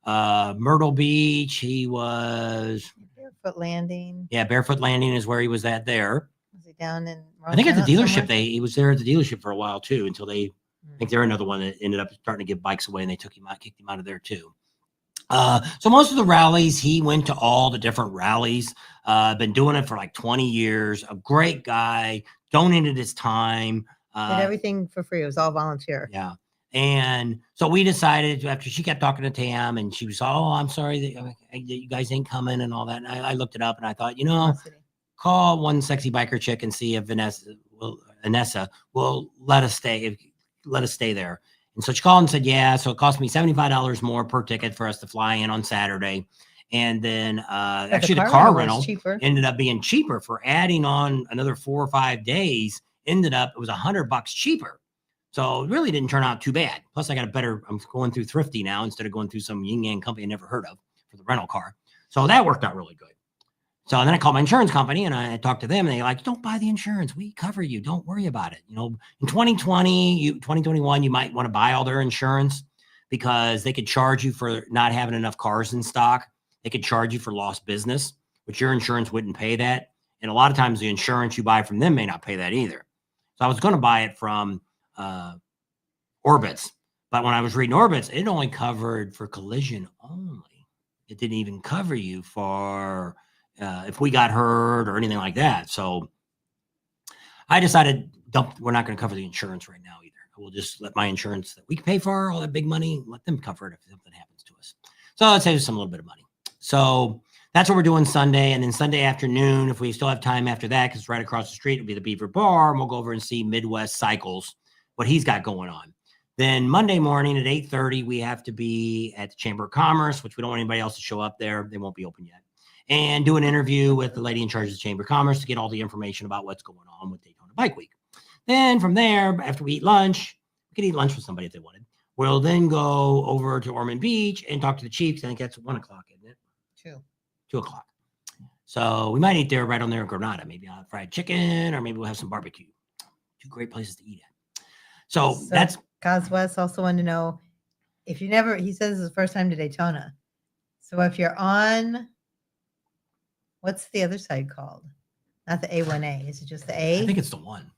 Myrtle Beach, he was... Barefoot Landing. Yeah, Barefoot Landing is where he was at there. Was he down in... I think at the dealership, he was there at the dealership for a while too, until I think they're another one that ended up starting to give bikes away, and they kicked him out of there too. So most of the rallies, he went to all the different rallies, been doing it for like 20 years, a great guy, donated his time. Did everything for free. It was all volunteer. Yeah. And so we decided, after she kept talking to Tam and she was, I'm sorry that you guys ain't coming and all that. And I looked it up and I thought, call one sexy biker chick and see if Vanessa will let us stay there. And so she called and said, yeah. So it cost me $75 more per ticket for us to fly in on Saturday. And then actually the car rental ended up being cheaper for adding on another 4 or 5 days. It was $100 cheaper. So it really didn't turn out too bad. Plus I'm going through Thrifty now instead of going through some yin yang company I never heard of for the rental car. So that worked out really good. So then I called my insurance company and I talked to them, and they're like, don't buy the insurance. We cover you. Don't worry about it. In 2021, you might want to buy all their insurance because they could charge you for not having enough cars in stock. They could charge you for lost business, which your insurance wouldn't pay that. And a lot of times the insurance you buy from them may not pay that either. So I was going to buy it from Orbitz. But when I was reading Orbitz, it only covered for collision only. It didn't even cover you for... if we got hurt or anything like that. So I decided we're not going to cover the insurance right now either. We'll just let my insurance that we pay for all that big money, let them cover it if something happens to us. So that saves us a little bit of money. So that's what we're doing Sunday. And then Sunday afternoon, if we still have time after that, because it's right across the street, it'll be the Beaver Bar, and we'll go over and see Midwest Cycles, what he's got going on. Then Monday morning at 8:30, we have to be at the Chamber of Commerce, which we don't want anybody else to show up there. They won't be open yet. And do an interview with the lady in charge of the Chamber of Commerce to get all the information about what's going on with Daytona Bike Week. Then from there, after we eat lunch, we could eat lunch with somebody if they wanted. We'll then go over to Ormond Beach and talk to the chiefs. I think that's 1 o'clock, isn't it? 2 o'clock. So we might eat there right on there in Granada. Maybe I'll have fried chicken, or maybe we'll have some barbecue. 2 great places to eat at. So that's... Coswest also wanted to know, if you never... He says this is the first time to Daytona. So if you're on... What's the other side called? Not the A1A. Is it just the A? I think it's the 1.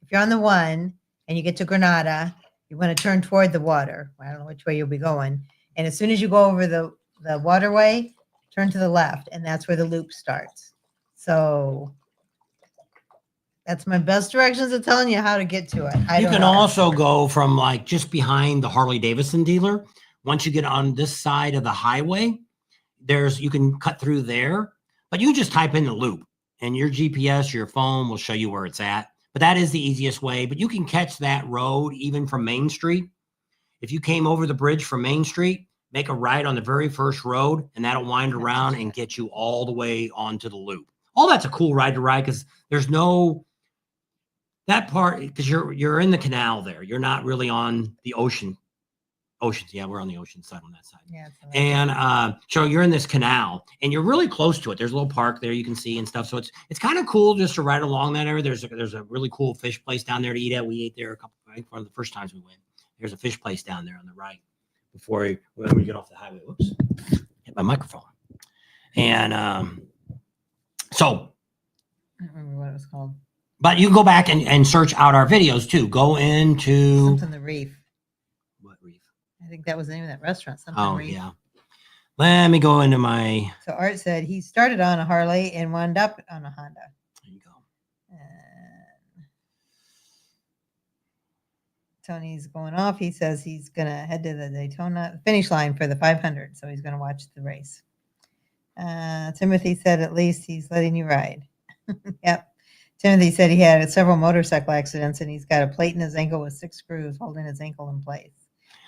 If you're on the 1 and you get to Granada You want to turn toward the water. I don't know which way you'll be going. And as soon as you go over the waterway, turn to the left, and that's where the loop starts. So that's my best directions of telling you how to get to it. You can also go from like just behind the Harley Davidson dealer. Once you get on this side of the highway, you can cut through there, but you just type in the loop and your GPS, your phone will show you where it's at. But that is the easiest way. But you can catch that road even from Main Street. If you came over the bridge from Main Street, make a right on the very first road, and that'll wind around and get you all the way onto the loop. All that's a cool ride to ride because there's no that part because you're in the canal there. You're not really on the oceans. Yeah, we're on the ocean side on that side. Yeah. And so you're in this canal and you're really close to it. There's a little park there you can see and stuff. So it's kind of cool just to ride along that area. There's a really cool fish place down there to eat at. We ate there I think one of the first times we went. There's a fish place down there on the right when we get off the highway. Whoops, hit my microphone. And so I don't remember what it was called. But you can go back and search out our videos too. Go into something the Reef. What Reef? I think that was the name of that restaurant. Reef. Yeah. Let me go into my. So Art said he started on a Harley and wound up on a Honda. There you go. Tony's going off. He says he's going to head to the Daytona finish line for the 500. So he's going to watch the race. Timothy said at least he's letting you ride. Yep. Timothy said he had several motorcycle accidents and he's got a plate in his ankle with 6 screws holding his ankle in place.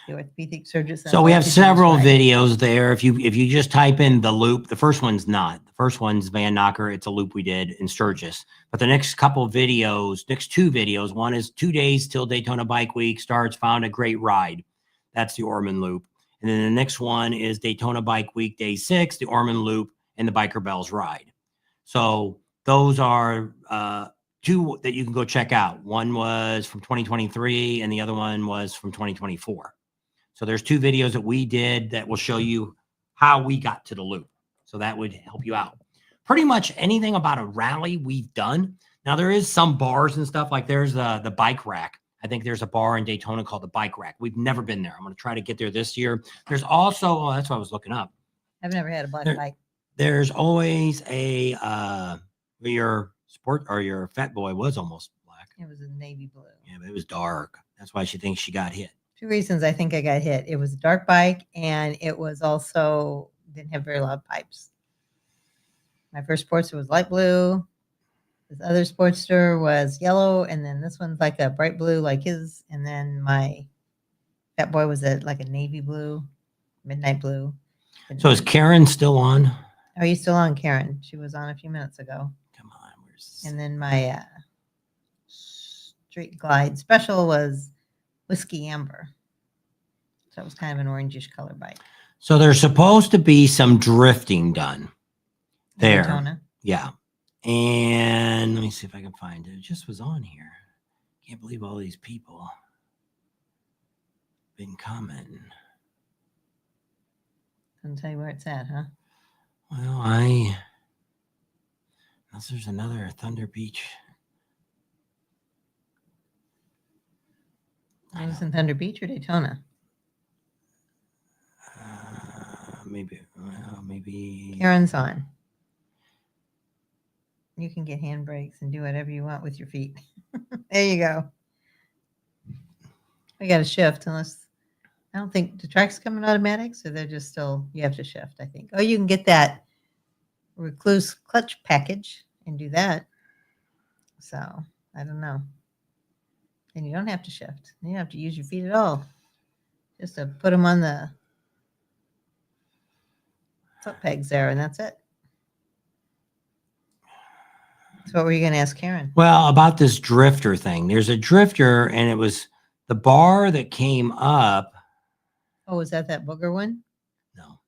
The orthopedic surgeon. So we have several videos there. If you just type in the loop, the first one's not. The first one's Van Knocker. It's a loop we did in Sturgis. But the next couple of videos, next 2 videos, one is 2 days till Daytona Bike Week starts, found a great ride. That's the Ormond Loop. And then the next one is Daytona Bike Week, day 6, the Ormond Loop, and the Biker Bells ride. So those are 2 that you can go check out. One was from 2023 and the other one was from 2024. So there's 2 videos that we did that will show you how we got to the loop. So that would help you out. Pretty much anything about a rally we've done. Now there is some bars and stuff like there's the bike rack. I think there's a bar in Daytona called the Bike Rack. We've never been there. I'm going to try to get there this year. There's also, that's what I was looking up. I've never had a black bike. There's always your sport or your fat boy was almost black. It was a navy blue. Yeah, but it was dark. That's why she thinks she got hit. 2 reasons I think I got hit. It was a dark bike and it was also didn't have very loud pipes. My first Sportster was light blue. This other Sportster was yellow, and then this one's like a bright blue like his. And then my Fat Boy was like a navy blue, midnight blue. So is Karen still on? Are you still on, Karen? She was on a few minutes ago. Come on, where's this? And then my Street Glide Special was Whiskey Amber. So it was kind of an orangish color bike. So there's supposed to be some drifting done there. Daytona. Yeah. And let me see if I can find it. It just was on here. Can't believe all these people been commenting. I'll tell you where it's at, huh? Well, unless there's another Thunder Beach. I was in Thunder Beach or Daytona? Maybe. Karen's on. You can get handbrakes and do whatever you want with your feet. There you go. We got to shift unless, I don't think the track's coming automatic, so they're just still, you have to shift, I think. Oh, you can get that Recluse clutch package and do that. So, I don't know. And you don't have to shift. You don't have to use your feet at all. Just to put them on the foot pegs there, and that's it. So what were you going to ask Karen? Well, about this drifter thing. There's a drifter, and it was the bar that came up. Oh, was that booger one? No.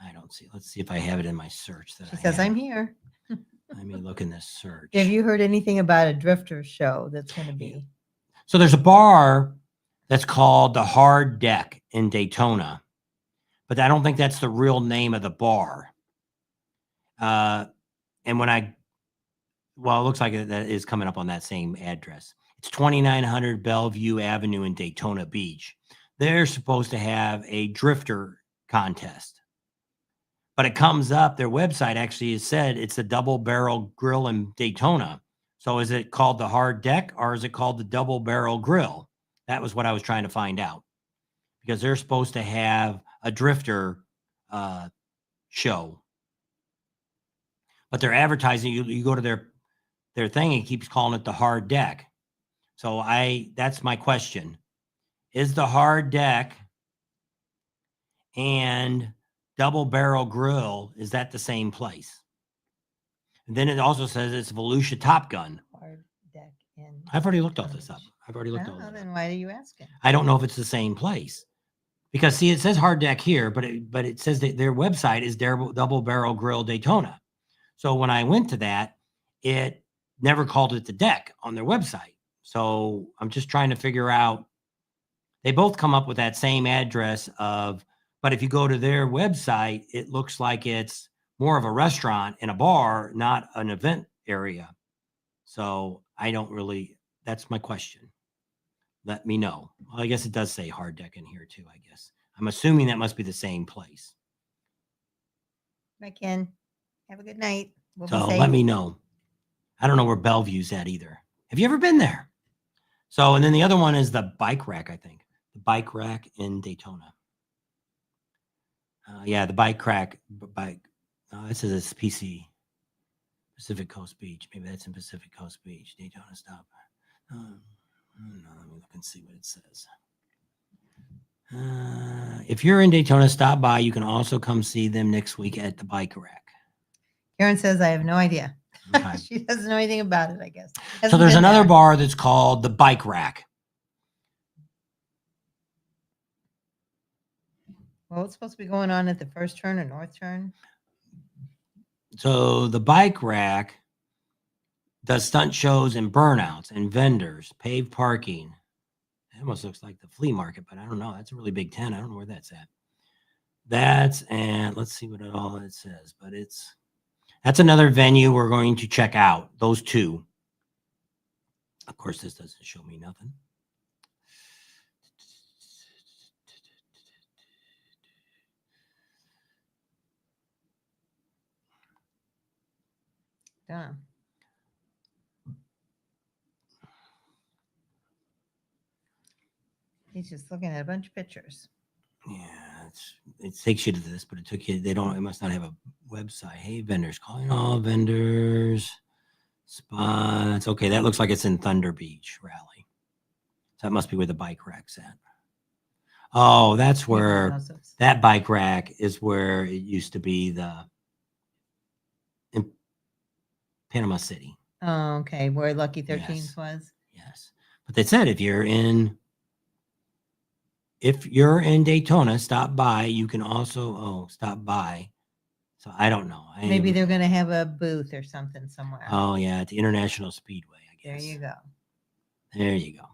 I don't see. Let's see if I have it in my search. She says, I'm here. Let me look in this search. Have you heard anything about a drifter show that's going to be? So there's a bar that's called the Hard Deck in Daytona, but I don't think that's the real name of the bar. And it looks like that is coming up on that same address. It's 2900 Bellevue Avenue in Daytona Beach. They're supposed to have a drifter contest. But it comes up, their website actually has said it's a double barrel grill in Daytona. So is it called the hard deck or is it called the double barrel grill? That was what I was trying to find out. Because they're supposed to have a drifter show. But they're advertising, you go to their thing and it keeps calling it the hard deck. So that's my question. Is the hard deck and double barrel grill, is that the same place? And then it also says it's Volusia Top Gun. Hard deck in. I've already looked all this up. I've already looked all this up. Then why are you asking? I don't know if it's the same place. Because see, it says hard deck here, but it says that their website is Double Barrel Grill Daytona. So when I went to that, it never called it the deck on their website. So I'm just trying to figure out. They both come up with that same address but if you go to their website, it looks like it's more of a restaurant and a bar, not an event area. So that's my question. Let me know. Well, I guess it does say hard deck in here too, I guess. I'm assuming that must be the same place. Bye, Ken. Have a good night. We'll So be safe. let me know. I don't know where Bellevue's at either. Have you ever been there? So, and then the other one is the bike rack, I think. The bike rack in Daytona. Yeah, the bike rack. This is a PC. Pacific Coast Beach. Maybe that's in Pacific Coast Beach. Daytona stop. I don't know. Let me look and see what it says. If you're in Daytona, stop by. You can also come see them next week at the bike rack. Karen says, I have no idea. Okay. She doesn't know anything about it, I guess. So Hasn't there's been another there. bar that's called the Bike Rack. Well, it's supposed to be going on at the first turn or north turn. So the Bike Rack does stunt shows and burnouts and vendors, paved parking. It almost looks like the flea market, but I don't know. That's a really big tent. I don't know where that's at. And let's see what all it says. But that's another venue we're going to check out. Those two. Of course, this doesn't show me nothing. Yeah. He's just looking at a bunch of pictures. Yeah, it takes you to this, but it must not have a website. Hey, vendors, calling all vendors, spots. Okay, that looks like it's in Thunder Beach Rally. So that must be where the bike rack's at. Oh, that's where that bike rack is where it used to be in Panama City. Oh, okay. Where Lucky 13th was. Yes. But they said if you're in Daytona, stop by. You can also stop by. So I don't know. Maybe they're going to have a booth or something somewhere. Oh yeah, at the International Speedway, I guess. There you go. There you go.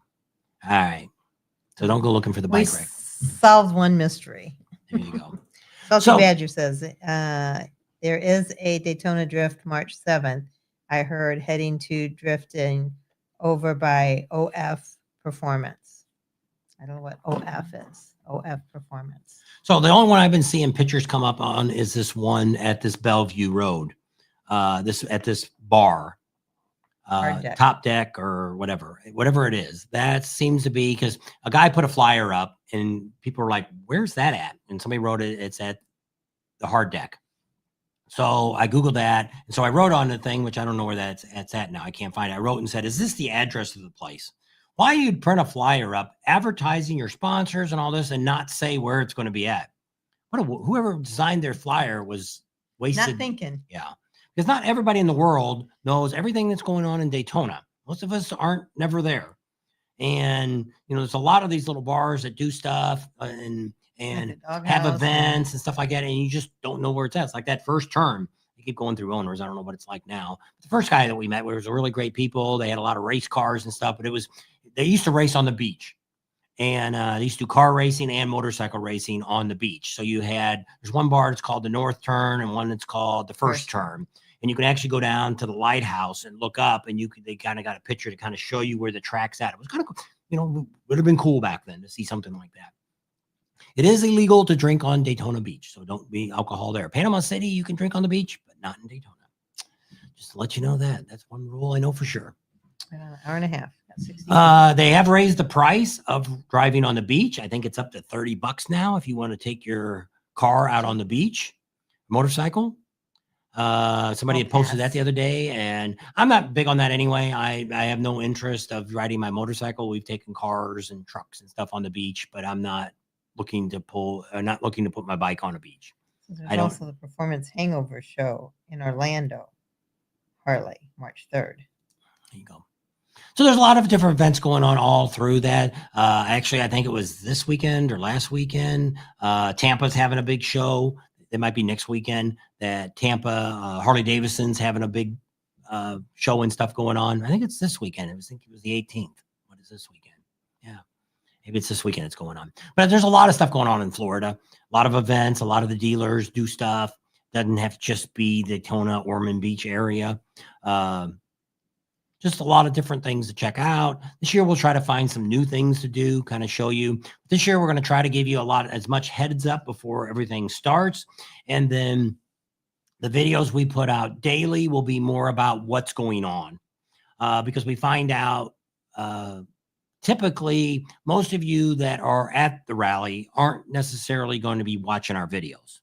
All right. So don't go looking for the bike rack. Solved one mystery. There you go. Salty Badger says there is a Daytona Drift March 7th. I heard heading to drifting over by OF Performance. I don't know what OF is. OF Performance. So the only one I've been seeing pictures come up on is this one at this Bellevue Road. At this bar. Top deck or whatever it is. That seems to be because a guy put a flyer up and people were like, where's that at? And somebody wrote it's at the hard deck. So I Googled that. And so I wrote on the thing, which I don't know where that's at now. I can't find it. I wrote and said, is this the address of the place? Why you'd print a flyer up advertising your sponsors and all this and not say where it's going to be at? Whoever designed their flyer was wasted. Not thinking. Yeah. Because not everybody in the world knows everything that's going on in Daytona. Most of us aren't never there. And, there's a lot of these little bars that do stuff and have events and stuff like that. And you just don't know where it's at. It's like that first turn. They keep going through owners. I don't know what it's like now. The first guy that we met was really great people. They had a lot of race cars and stuff, but they used to race on the beach. And they used to do car racing and motorcycle racing on the beach. So there's one bar that's called the North Turn and one that's called the First Turn. and you can actually go down to the lighthouse and look up, and they kind of got a picture to kind of show you where the track's at. It was kind of, would have been cool back then to see something like that. It is illegal to drink on Daytona Beach, so don't be alcohol there. Panama City, you can drink on the beach, but not in Daytona. Just to let you know that. That's one rule I know for sure. Hour and a half. 60 They have raised the price of driving on the beach. I think it's up to $30 now if you want to take your car out on the beach, motorcycle. Somebody had posted that the other day, and I'm not big on that anyway. I have no interest of riding my motorcycle. We've taken cars and trucks and stuff on the beach, but I'm not looking to put my bike on a beach. There's also the Performance Hangover show in Orlando, Harley, March 3rd. There you go. So there's a lot of different events going on all through that. Actually, I think it was this weekend or last weekend. Tampa's having a big show. It might be next weekend that Tampa, Harley Davidson's having a big show and stuff going on. I think it's this weekend. I think it was the 18th. What is this weekend? Yeah. Maybe it's this weekend it's going on. But there's a lot of stuff going on in Florida. A lot of events. A lot of the dealers do stuff. Doesn't have to just be the Daytona, Ormond Beach area. Just a lot of different things to check out. This year, we'll try to find some new things to do, kind of show you. This year, we're going to try to give you as much heads up before everything starts. And then the videos we put out daily will be more about what's going on. Because we find out typically most of you that are at the rally aren't necessarily going to be watching our videos.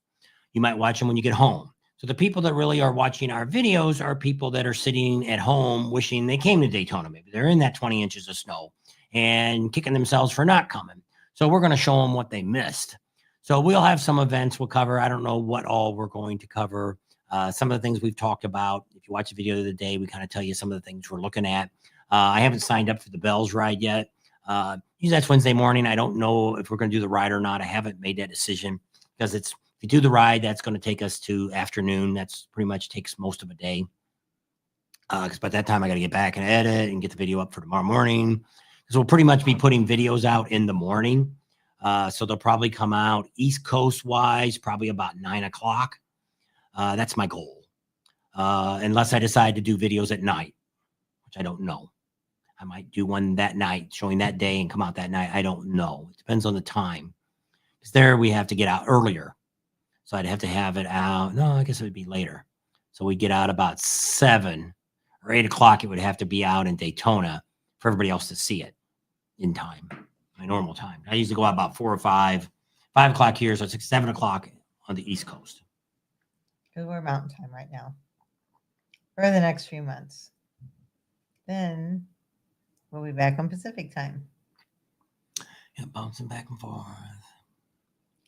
You might watch them when you get home. So the people that really are watching our videos are people that are sitting at home wishing they came to Daytona. Maybe they're in that 20 inches of snow and kicking themselves for not coming. So we're going to show them what they missed. So we'll have some events we'll cover. I don't know what all we're going to cover. Some of the things we've talked about. If you watch the video of the day, we kind of tell you some of the things we're looking at. I haven't signed up for the Bells ride yet. Usually that's Wednesday morning. I don't know if we're going to do the ride or not. I haven't made that decision because if you do the ride, that's going to take us to afternoon. That's pretty much takes most of a day. Because by that time, I got to get back and edit and get the video up for tomorrow morning. Because we'll pretty much be putting videos out in the morning. So they'll probably come out East Coast wise, probably about 9 o'clock. That's my goal. Unless I decide to do videos at night, which I don't know. I might do one that night, showing that day and come out that night. I don't know. It depends on the time. Because there we have to get out earlier. So I'd have to have it out. No, I guess it would be later. So we get out about 7 or 8 o'clock. It would have to be out in Daytona for everybody else to see it in time, my normal time. I usually go out about 4 or 5 o'clock here. So it's 7 o'clock on the East Coast. Because we're mountain time right now for the next few months. Then we'll be back on Pacific time. Yeah, bouncing back and forth.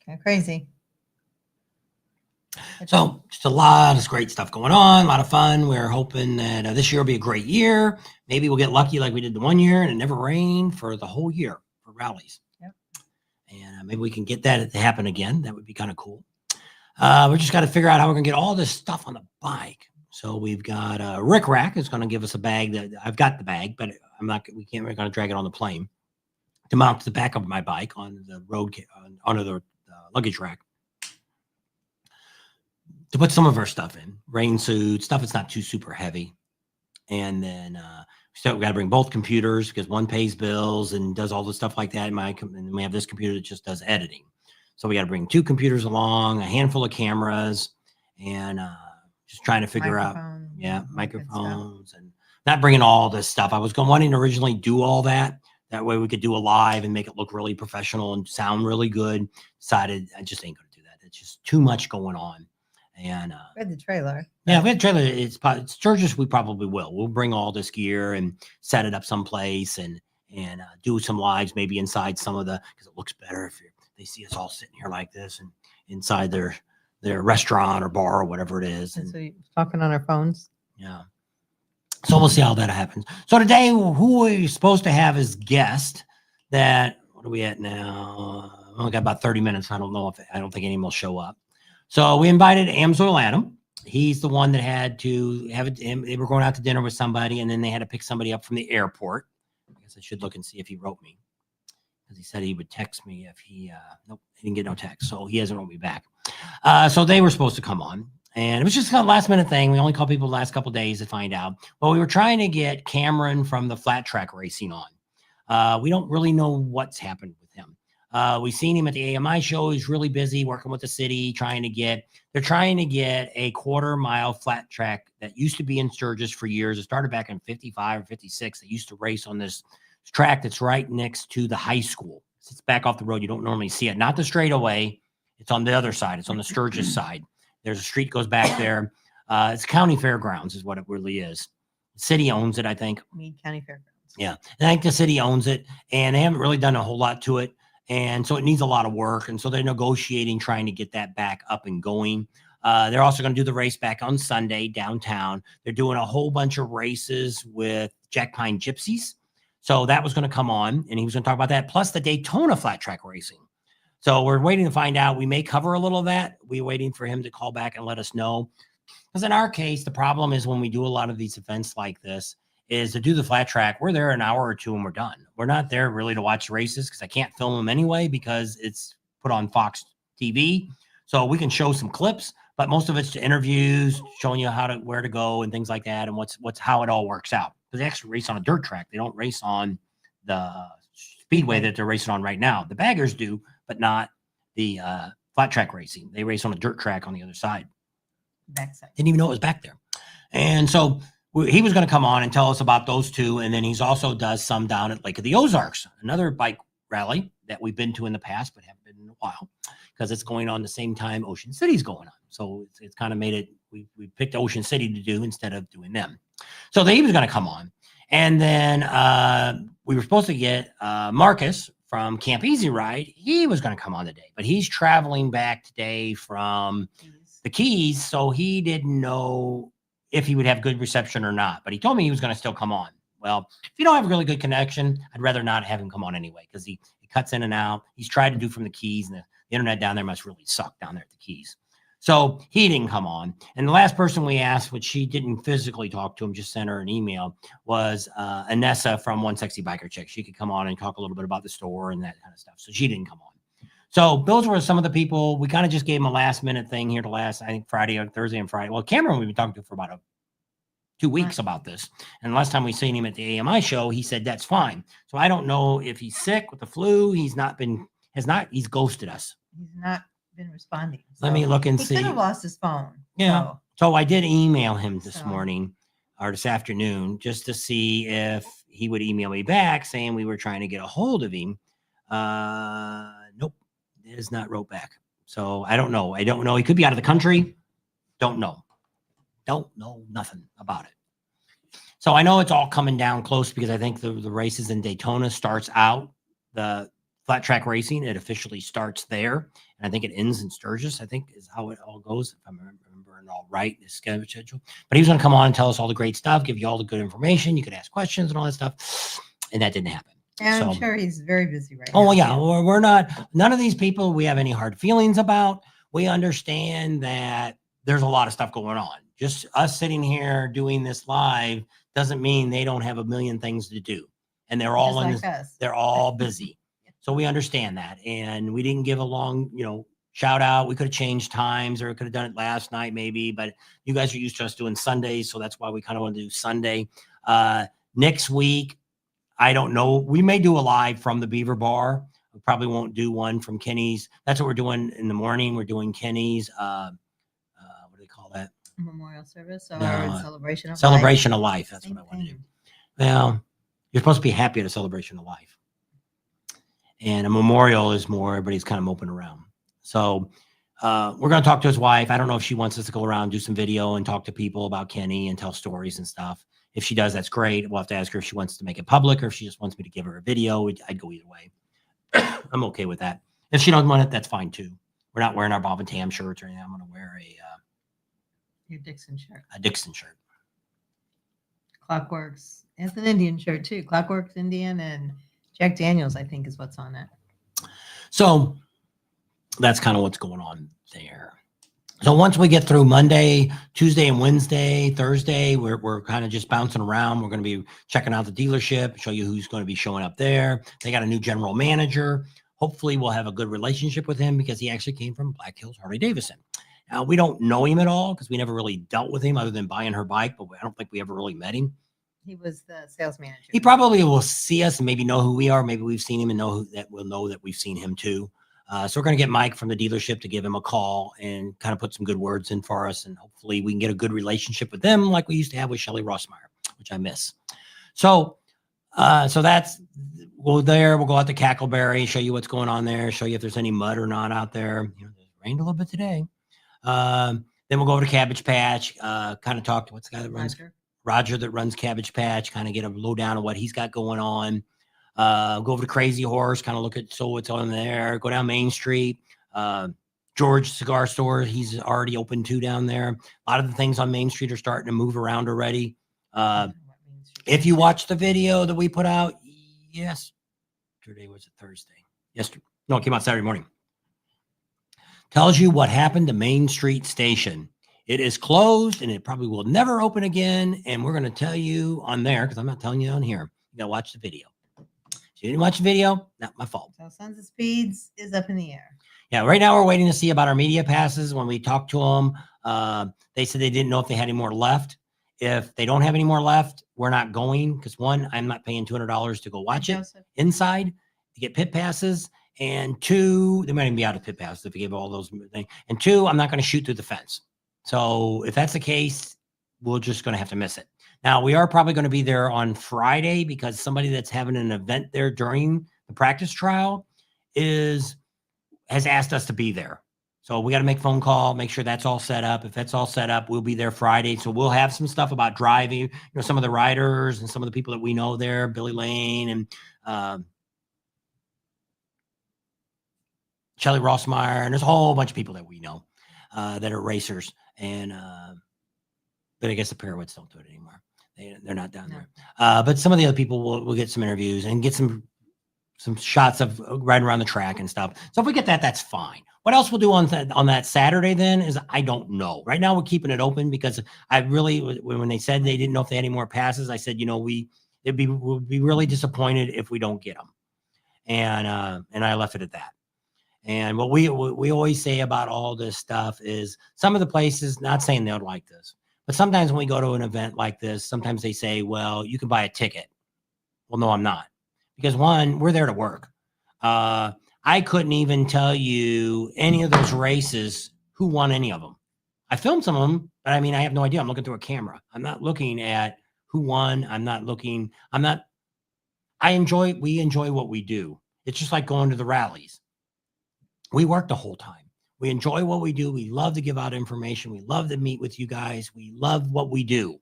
Kind of crazy. So just a lot of great stuff going on, a lot of fun. We're hoping that this year will be a great year. Maybe we'll get lucky like we did the one year and it never rained for the whole year for rallies. Yep. And maybe we can get that to happen again. That would be kind of cool. We just got to figure out how we're going to get all this stuff on the bike. So we've got Rick Rack is going to give us a bag that I've got the bag, but we're going to drag it on the plane to mount to the back of my bike on the road, onto the luggage rack. To put some of our stuff in, rain suit, stuff that's not too super heavy. And then we got to bring both computers because one pays bills and does all the stuff like that. And we have this computer that just does editing. So we got to bring 2 computers along, a handful of cameras, and just trying to figure out, microphones, and not bringing all this stuff. I was wanting to originally do all that. That way we could do a live and make it look really professional and sound really good. Decided I just ain't going to do that. It's just too much going on. And we had the trailer. Yeah, we had the trailer. It's Sturgis. We probably will. We'll bring all this gear and set it up someplace and do some lives maybe inside some of because it looks better if they see us all sitting here like this and inside their restaurant or bar or whatever it is. And so you're talking on our phones. Yeah. So we'll see how that happens. So today, who are you supposed to have as guest? What are we at now? I only got about 30 minutes. I don't think anyone will show up. So we invited Amsoil Adam. He's the one that had to have it. They were going out to dinner with somebody, and then they had to pick somebody up from the airport. I guess I should look and see if he wrote me, because he said he would text me if nope, he didn't get no text, so he hasn't wrote me back. So they were supposed to come on. And it was just a last minute thing. We only called people the last couple of days to find out. But we were trying to get Cameron from the flat track racing on. We don't really know what's happened with him. We've seen him at the AMI show. He's really busy working with the city, they're trying to get a 1/4 mile flat track that used to be in Sturgis for years. It started back in 55 or 56. They used to race on this track that's right next to the high school. It's back off the road. You don't normally see it. Not the straightaway. It's on the other side. It's on the Sturgis side. There's a street goes back there. It's county fairgrounds is what it really is. The city owns it, I think. Meade County Fairgrounds. Yeah. I think the city owns it, and they haven't really done a whole lot to it. And so it needs a lot of work. And so they're negotiating, trying to get that back up and going. They're also going to do the race back on Sunday downtown. They're doing a whole bunch of races with Jack Pine Gypsies. So that was going to come on, and he was going to talk about that, plus the Daytona flat track racing. So we're waiting to find out. We may cover a little of that. We're waiting for him to call back and let us know. Because in our case, the problem is when we do a lot of these events like this, is to do the flat track, we're there an hour or two and we're done. We're not there really to watch races because I can't film them anyway because it's put on Fox TV. So we can show some clips, but most of it's to interviews, showing you where to go and things like that, and how it all works out. Because they actually race on a dirt track. They don't race on the speedway that they're racing on right now. The baggers do, but not the flat track racing. They race on a dirt track on the other side. Backside. Didn't even know it was back there. And so he was going to come on and tell us about those two. And then he's also does some down at Lake of the Ozarks, another bike rally that we've been to in the past, but haven't been in a while because it's going on the same time Ocean City's going on. So it's kind of made it, we picked Ocean City to do instead of doing them. So he was going to come on. And then we were supposed to get Marcus from Camp Easy Ride. He was going to come on today, but he's traveling back today from the Keys. So he didn't know if he would have good reception or not, but he told me he was going to still come on. Well, if you don't have a really good connection, I'd rather not have him come on anyway, because he cuts in and out. He's tried to do from the Keys, and the internet down there must really suck down there at the Keys. So he didn't come on. And the last person we asked, which she didn't physically talk to him, just sent her an email, was Anessa from One Sexy Biker Chick. She could come on and talk a little bit about the store and that kind of stuff. So she didn't come on. So those were some of the people. We kind of just gave them a last minute thing here to last, I think, Friday or Thursday and Friday. Well, Cameron, we've been talking to for about 2 weeks about this. And the last time we seen him at the AMI show, he said, that's fine. So I don't know if he's sick with the flu. He's ghosted us. He's not been responding. So let me look and see. He could have lost his phone. Yeah. So I did email him this morning or this afternoon just to see if he would email me back saying we were trying to get a hold of him. Nope. It is not wrote back. So I don't know. He could be out of the country. Don't know nothing about it. So I know it's all coming down close because I think the races in Daytona starts out the flat track racing. It officially starts there. And I think it ends in Sturgis, I think is how it all goes. If I'm remembering all right, the schedule. But he was going to come on and tell us all the great stuff, give you all the good information. You could ask questions and all that stuff. And that didn't happen. And I'm sure he's very busy right now. Oh, yeah. We're not, none of these people we have any hard feelings about. We understand that there's a lot of stuff going on. Just us sitting here doing this live doesn't mean they don't have a million things to do. And they're all they're all busy. So we understand that. And we didn't give a long, shout out. We could have changed times, or we could have done it last night maybe, but you guys are used to us doing Sundays. So that's why we kind of want to do Sunday. Next week, I don't know. We may do a live from the Beaver Bar. We probably won't do one from Kenny's. That's what we're doing in the morning. We're doing Kenny's, what do they call that? Memorial service or celebration of life. Celebration of life. That's what I want to do. Well, you're supposed to be happy at a celebration of life. And a memorial is more, everybody's kind of moping around. So we're going to talk to his wife. I don't know if she wants us to go around, do some video and talk to people about Kenny and tell stories and stuff. If she does, that's great. We'll have to ask her if she wants to make it public or if she just wants me to give her a video. I'd go either way. I'm okay with that. If she doesn't want it, that's fine too. We're not wearing our Bob and Tam shirts or anything. I'm going to wear your Dixon shirt. A Dixon shirt. Clockworks. It's an Indian shirt too. Clockworks Indian and Jack Daniels, I think, is what's on it. So that's kind of what's going on there. So once we get through Monday, Tuesday, and Wednesday, Thursday, we're kind of just bouncing around. We're going to be checking out the dealership, show you who's going to be showing up there. They got a new general manager. Hopefully we'll have a good relationship with him because he actually came from Black Hills Harley Davidson. We don't know him at all because we never really dealt with him other than buying her bike, but I don't think we ever really met him. He was the sales manager. He probably will see us and maybe know who we are. Maybe we've seen him and we'll know that we've seen him too. So we're going to get Mike from the dealership to give him a call and kind of put some good words in for us. And hopefully we can get a good relationship with them like we used to have with Shelley Rossmeyer, which I miss. So we'll go out to Cackleberry, show you what's going on there, show you if there's any mud or not out there. It rained a little bit today. Then we'll go over to Cabbage Patch, kind of talk to what's the guy that runs Roger that runs Cabbage Patch, kind of get a lowdown of what he's got going on. Go over to Crazy Horse, kind of look at what's on there. Go down Main Street. George Cigar Store, he's already open too down there. A lot of the things on Main Street are starting to move around already. If you watch the video that we put out yesterday, was it Thursday? Yesterday. No, it came out Saturday morning. Tells you what happened to Main Street Station. It is closed and it probably will never open again. And we're going to tell you on there because I'm not telling you on here. You got to watch the video. If you didn't watch the video, not my fault. So Sons of Speeds is up in the air. Yeah, right now we're waiting to see about our media passes. When we talked to them, they said they didn't know if they had any more left. If they don't have any more left, we're not going because one, I'm not paying $200 to go watch it inside to get pit passes. And two, they might even be out of pit passes if you give all those things. And two, I'm not going to shoot through the fence. So if that's the case, we're just going to have to miss it. Now, we are probably going to be there on Friday because somebody that's having an event there during the practice trial has asked us to be there. So we got to make a phone call, make sure that's all set up. If that's all set up, we'll be there Friday. So we'll have some stuff about driving, some of the riders and some of the people that we know there, Billy Lane and Shelley Rossmeyer. And there's a whole bunch of people that we know that are racers. And but I guess the Pirouettes don't do it anymore. They're not down there. But some of the other people will get some interviews and get some shots of riding around the track and stuff. So if we get that, that's fine. What else we'll do on that Saturday then is I don't know. Right now we're keeping it open because I really, when they said they didn't know if they had any more passes, I said, we'll be really disappointed if we don't get them. And I left it at that. And what we always say about all this stuff is some of the places, not saying they would like this, but sometimes when we go to an event like this, sometimes they say, well, you can buy a ticket. Well, no, I'm not. Because one, we're there to work. I couldn't even tell you any of those races, who won any of them. I filmed some of them, but I have no idea. I'm looking through a camera. I'm not looking at who won. We enjoy what we do. It's just like going to the rallies. We work the whole time. We enjoy what we do. We love to give out information. We love to meet with you guys. We love what we do.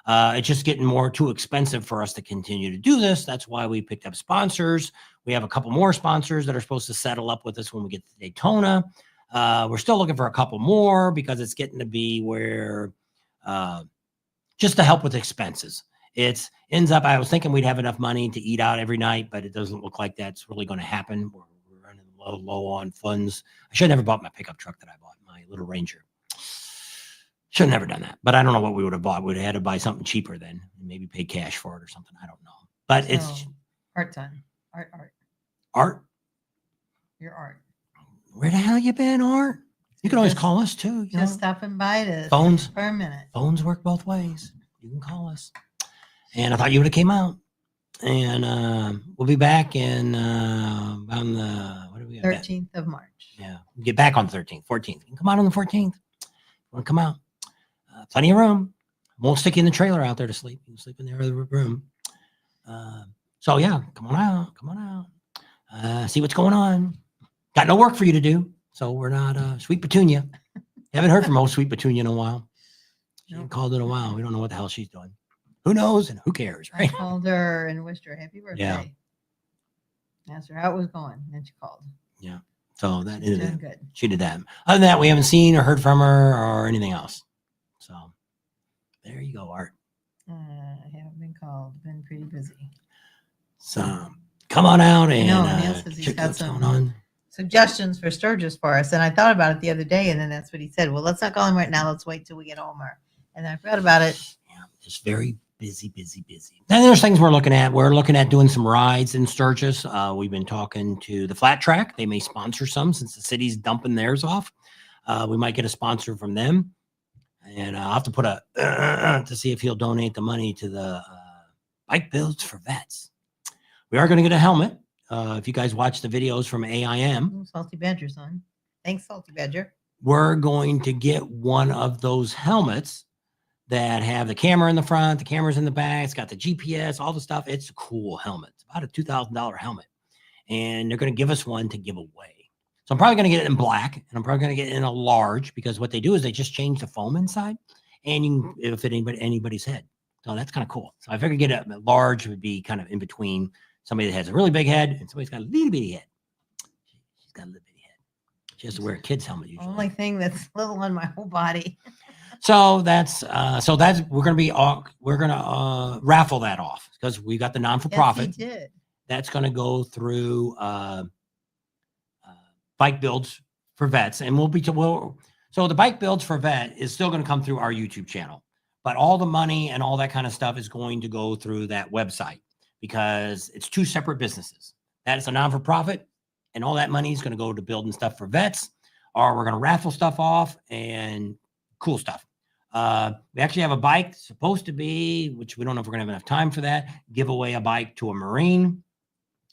It's just getting too expensive for us to continue to do this. That's why we picked up sponsors. We have a couple more sponsors that are supposed to settle up with us when we get to Daytona. We're still looking for a couple more because it's getting to be where just to help with expenses. It ends up, I was thinking we'd have enough money to eat out every night, but it doesn't look like that's really going to happen. We're running low on funds. I should have never bought my pickup truck that I bought, my little Ranger. Should have never done that, but I don't know what we would have bought. We'd have had to buy something cheaper then, maybe pay cash for it or something. I don't know. But it's art time. Art. Your art. Where the hell you been, Art? You can always call us too. Just stopping by to phones for a minute. Phones work both ways. You can call us. And I thought you would have came out. And we'll be back in on the 13th of March. Yeah, we'll get back on the 13th, 14th. You can come out on the 14th. Want to come out? Plenty of room. Won't stick you in the trailer out there to sleep. You can sleep in the other room. So yeah, come on out. See what's going on. Got no work for you to do. So we're not Sweet Petunia. Haven't heard from old Sweet Petunia in a while. She hasn't called in a while. We don't know what the hell she's doing. Who knows and who cares, right? I called her and wished her happy birthday. Yeah. Asked her how it was going. And then she called. Yeah. So that She's is doing it. good. She did that. Other than that, we haven't seen or heard from her or anything else. So there you go, Art. I haven't been called. Been pretty busy. So come on out and Neil says he's check got what's going some on. suggestions for Sturgis for us. And I thought about it the other day, and then that's what he said. Well, let's not call him right now. Let's wait till we get home. And I forgot about it. Yeah, just very busy. Then there's things we're looking at. We're looking at doing some rides in Sturgis. We've been talking to the Flat Track. They may sponsor some since the city's dumping theirs off. We might get a sponsor from them. And I'll have to put a to see if he'll donate the money to the Bike Builds for Vets. We are going to get a helmet. If you guys watch the videos from AIM. Salty Badger's on. Thanks, Salty Badger. We're going to get one of those helmets that have the camera in the front, the cameras in the back. It's got the GPS, all the stuff. It's a cool helmet. It's about a $2,000 helmet. And they're going to give us one to give away. So I'm probably going to get it in black, and I'm probably going to get it in a large, because what they do is they just change the foam inside, and it'll fit anybody's head. So that's kind of cool. So I figured get a large would be kind of in between somebody that has a really big head and somebody's got a little bitty head. She's got a little bitty head. She has to wear a kid's helmet usually. Only thing that's little on my whole body. So that's we're gonna raffle that off, because we got the non-for-profit. Yes, he did. That's going to go through Bike Builds for Vets, and so the Bike Builds for Vet is still going to come through our YouTube channel, but all the money and all that kind of stuff is going to go through that website, because it's two separate businesses. That is a non-for-profit, and all that money is going to go to building stuff for vets, or we're going to raffle stuff off and cool stuff. We actually have a bike supposed to be, which we don't know if we're going to have enough time for that, give away a bike to a Marine,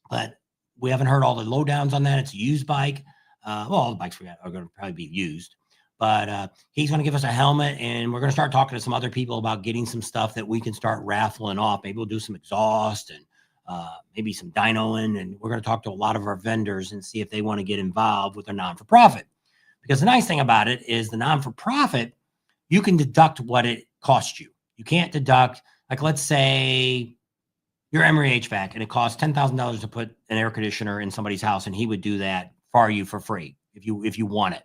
but we haven't heard all the lowdowns on that. It's a used bike. All the bikes we got are going to probably be used, but he's going to give us a helmet, and we're going to start talking to some other people about getting some stuff that we can start raffling off. Maybe we'll do some exhaust and maybe some dynoing, and we're going to talk to a lot of our vendors and see if they want to get involved with their non-for-profit. Because the nice thing about it is the non-for-profit, you can deduct what it costs you. You can't deduct, like, let's say you're Emery HVAC and it costs $10,000 to put an air conditioner in somebody's house, and he would do that for you for free if you want it.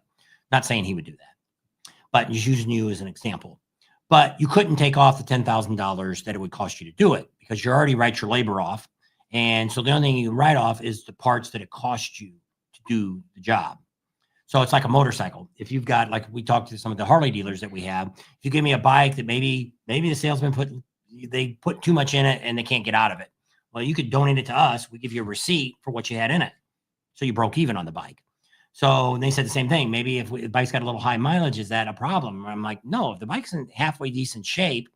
Not saying he would do that, but just using you as an example. But you couldn't take off the $10,000 that it would cost you to do it, because you already write your labor off. And so the only thing you can write off is the parts that it cost you to do the job. So it's like a motorcycle. If you've got, like we talked to some of the Harley dealers that we have, if you give me a bike that maybe the salesman put too much in it and they can't get out of it. Well, you could donate it to us. We give you a receipt for what you had in it. So you broke even on the bike. So they said the same thing. Maybe if the bike's got a little high mileage, is that a problem? I'm like, no, if the bike's in halfway decent shape,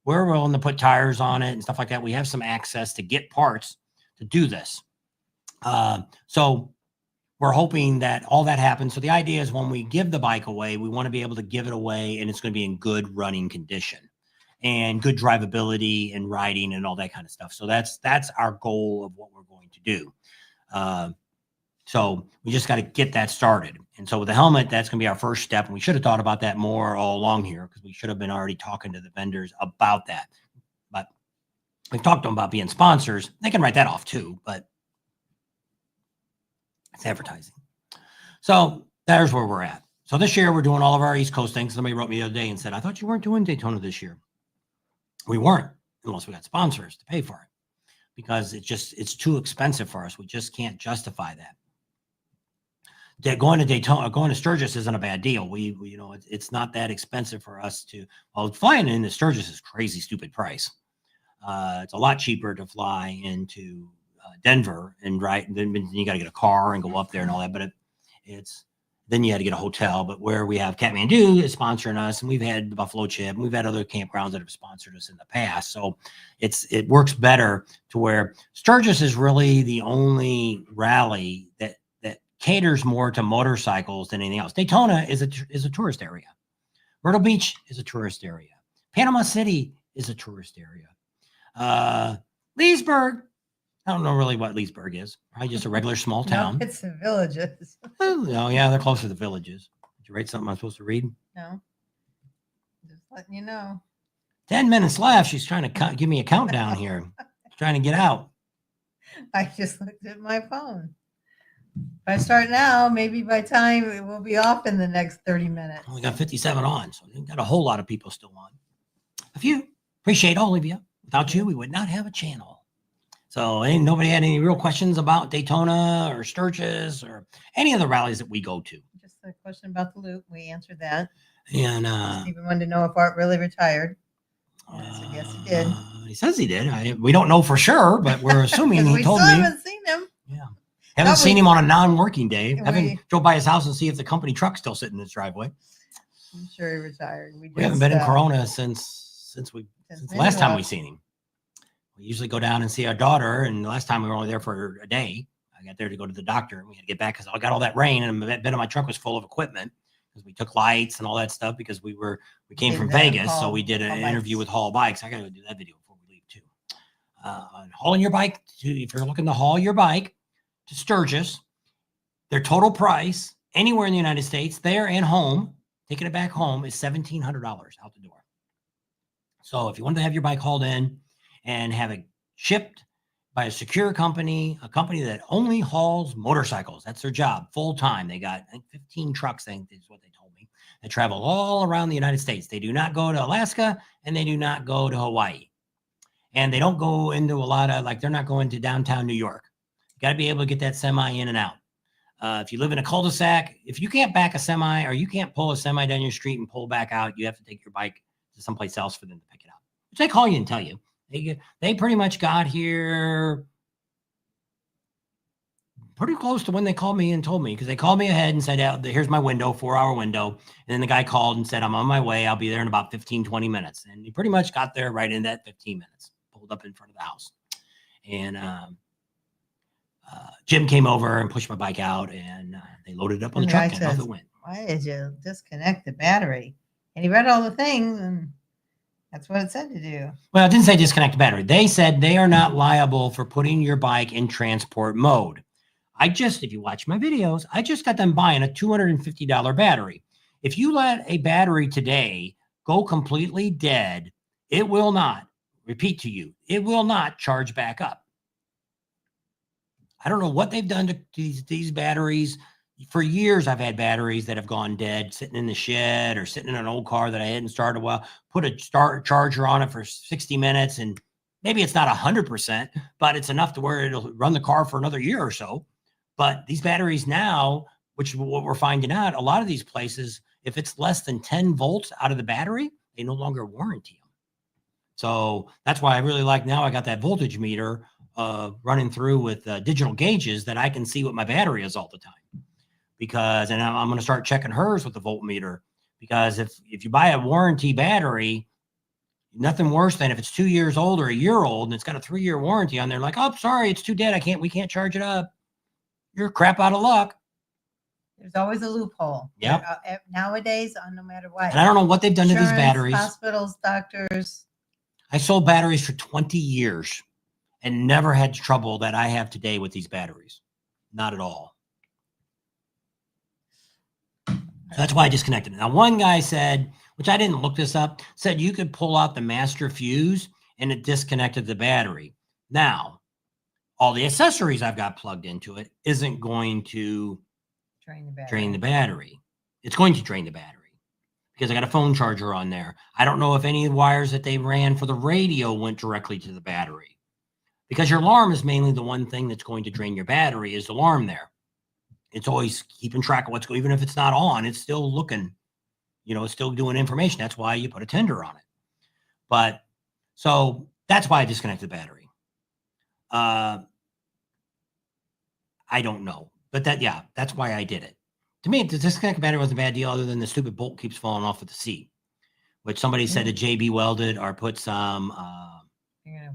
we're willing to put tires on it and stuff like that. We have some access to get parts to do this. So we're hoping that all that happens. So the idea is when we give the bike away, we want to be able to give it away and it's going to be in good running condition and good drivability and riding and all that kind of stuff. So that's our goal of what we're going to do. So we just got to get that started. And so with the helmet, that's going to be our first step. And we should have thought about that more all along here, because we should have been already talking to the vendors about that. But we've talked to them about being sponsors. They can write that off too, but it's advertising. So there's where we're at. So this year we're doing all of our East Coast things. Somebody wrote me the other day and said, I thought you weren't doing Daytona this year. We weren't, unless we got sponsors to pay for it, because it's too expensive for us. We just can't justify that. Going to Daytona, going to Sturgis isn't a bad deal. It's not that expensive for us to, flying into Sturgis is crazy, stupid price. It's a lot cheaper to fly into Denver and then you got to get a car and go up there and all that. But then you had to get a hotel. But where we have Kathmandu is sponsoring us, and we've had Buffalo Chip, and we've had other campgrounds that have sponsored us in the past. So it works better to where Sturgis is really the only rally that caters more to motorcycles than anything else. Daytona is a tourist area. Myrtle Beach is a tourist area. Panama City is a tourist area. Leesburg, I don't know really what Leesburg is. Probably just a regular small town. No, it's the villages. Oh, yeah, they're close to the villages. Did you write something I'm supposed to read? No. Just letting you know. 10 minutes left. She's trying to give me a countdown here. She's trying to get out. I just looked at my phone. If I start now, maybe by time it will be off in the next 30 minutes. We got 57 on, so we've got a whole lot of people still on. A few. Appreciate all of you. Without you, we would not have a channel. So nobody had any real questions about Daytona or Sturgis or any of the rallies that we go to. Just a question about the loop. We answered that. And Stephen wanted to know if Art really retired. I said, yes, he did. He says he did. We don't know for sure, but we're assuming he told me. We still haven't seen him. Yeah. Haven't seen him on a non-working day. We- Haven't drove by his house and see if the company truck's still sitting in his driveway. I'm sure he retired. We haven't been in Corona since the last time we seen him. We usually go down and see our daughter, and the last time we were only there for a day. I got there to go to the doctor, and we had to get back because I got all that rain, and a bit of my truck was full of equipment because we took lights and all that stuff because we came from Vegas, so we did an interview with Haul Bikes. I got to do that video before we leave too. Hauling your bike, if you're looking to haul your bike to Sturgis, their total price anywhere in the United States, there and home, taking it back home, is $1,700 out the door. So if you want to have your bike hauled in and have it shipped by a secure company, a company that only hauls motorcycles, that's their job, full time. They got, I think, 15 trucks, I think is what they told me, that travel all around the United States. They do not go to Alaska, and they do not go to Hawaii. And they don't go into a lot of, like, they're not going to downtown New York. You got to be able to get that semi in and out. If you live in a cul-de-sac, if you can't back a semi or you can't pull a semi down your street and pull back out, you have to take your bike to someplace else for them to pick it up, which they call you and tell you. They pretty much got here pretty close to when they called me and told me, because they called me ahead and said, here's my window, 4-hour window. And then the guy called and said, I'm on my way. I'll be there in about 15, 20 minutes. And he pretty much got there right in that 15 minutes, pulled up in front of the house. And Jim came over and pushed my bike out, and they loaded it up on the truck, and off it went. Why did you disconnect the battery? And he read all the things, and that's what it said to do. Well, it didn't say disconnect the battery. They said they are not liable for putting your bike in transport mode. If you watch my videos, I just got them buying a $250 battery. If you let a battery today go completely dead, it will not, repeat to you, it will not charge back up. I don't know what they've done to these batteries. For years, I've had batteries that have gone dead, sitting in the shed or sitting in an old car that I hadn't started well. Put a charger on it for 60 minutes, and maybe it's not 100%, but it's enough to where it'll run the car for another year or so. But these batteries now, which is what we're finding out, a lot of these places, if it's less than 10 volts out of the battery, they no longer warranty them. So that's why I really like, now I got that voltage meter running through with digital gauges that I can see what my battery is all the time. Because, and I'm going to start checking hers with the voltmeter, because if you buy a warranty battery, nothing worse than if it's 2 years old or a year old and it's got a 3-year warranty on there, like, oh, sorry, it's too dead. We can't charge it up. You're crap out of luck. There's always a loophole. Yep. Nowadays, no matter what. And I don't know what they've done to these batteries. Hospitals, doctors. I sold batteries for 20 years and never had trouble that I have today with these batteries. Not at all. So that's why I disconnected it. Now, one guy said, which I didn't look this up, said you could pull out the master fuse and it disconnected the battery. Now, all the accessories I've got plugged into it isn't going to drain the battery. It's going to drain the battery because I got a phone charger on there. I don't know if any of the wires that they ran for the radio went directly to the battery, because your alarm is mainly the one thing that's going to drain your battery, is the alarm there. It's always keeping track of what's going, even if it's not on, it's still looking, it's still doing information. That's why you put a tender on it. But so that's why I disconnected the battery. I don't know, but that's why I did it. To me, the disconnect battery wasn't a bad deal, other than the stupid bolt keeps falling off of the seat, which somebody said to JB welded or put some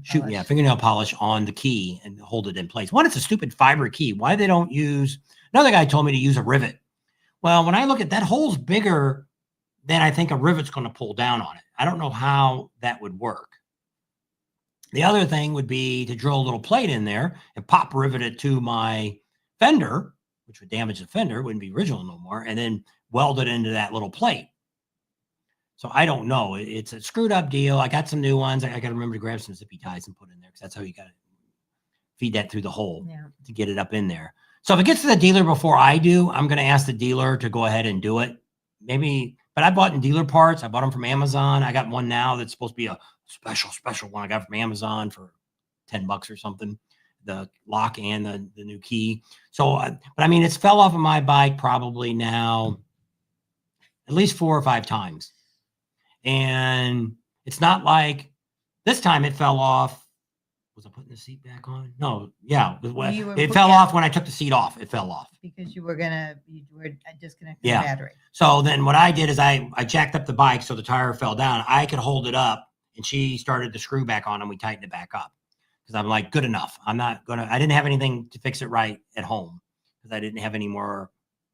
fingernail polish on the key and hold it in place. One, it's a stupid fiber key. Why they don't use, another guy told me to use a rivet. Well, when I look at that, hole's bigger than I think a rivet's going to pull down on it. I don't know how that would work. The other thing would be to drill a little plate in there and pop rivet it to my fender, which would damage the fender, wouldn't be original no more, and then weld it into that little plate. So I don't know. It's a screwed up deal. I got some new ones. I got to remember to grab some zippy ties and put in there, because that's how you got to feed that through the hole to get it up in there. So if it gets to the dealer before I do, I'm going to ask the dealer to go ahead and do it. Maybe, but I bought in dealer parts. I bought them from Amazon. I got one now that's supposed to be a special one I got from Amazon for $10 or something, the lock and the new key. So, but I mean, it's fell off of my bike probably now at least 4 or 5 times. And it's not like this time it fell off Was I putting the seat back on? No. Yeah. You were It fell yeah. off when I took the seat off. It fell off. Because you were disconnecting Yeah. the battery. So then what I did is I jacked up the bike so the tire fell down. I could hold it up, and she started the screw back on, and we tightened it back up. Because I'm like, good enough. I didn't have anything to fix it right at home because I didn't have any more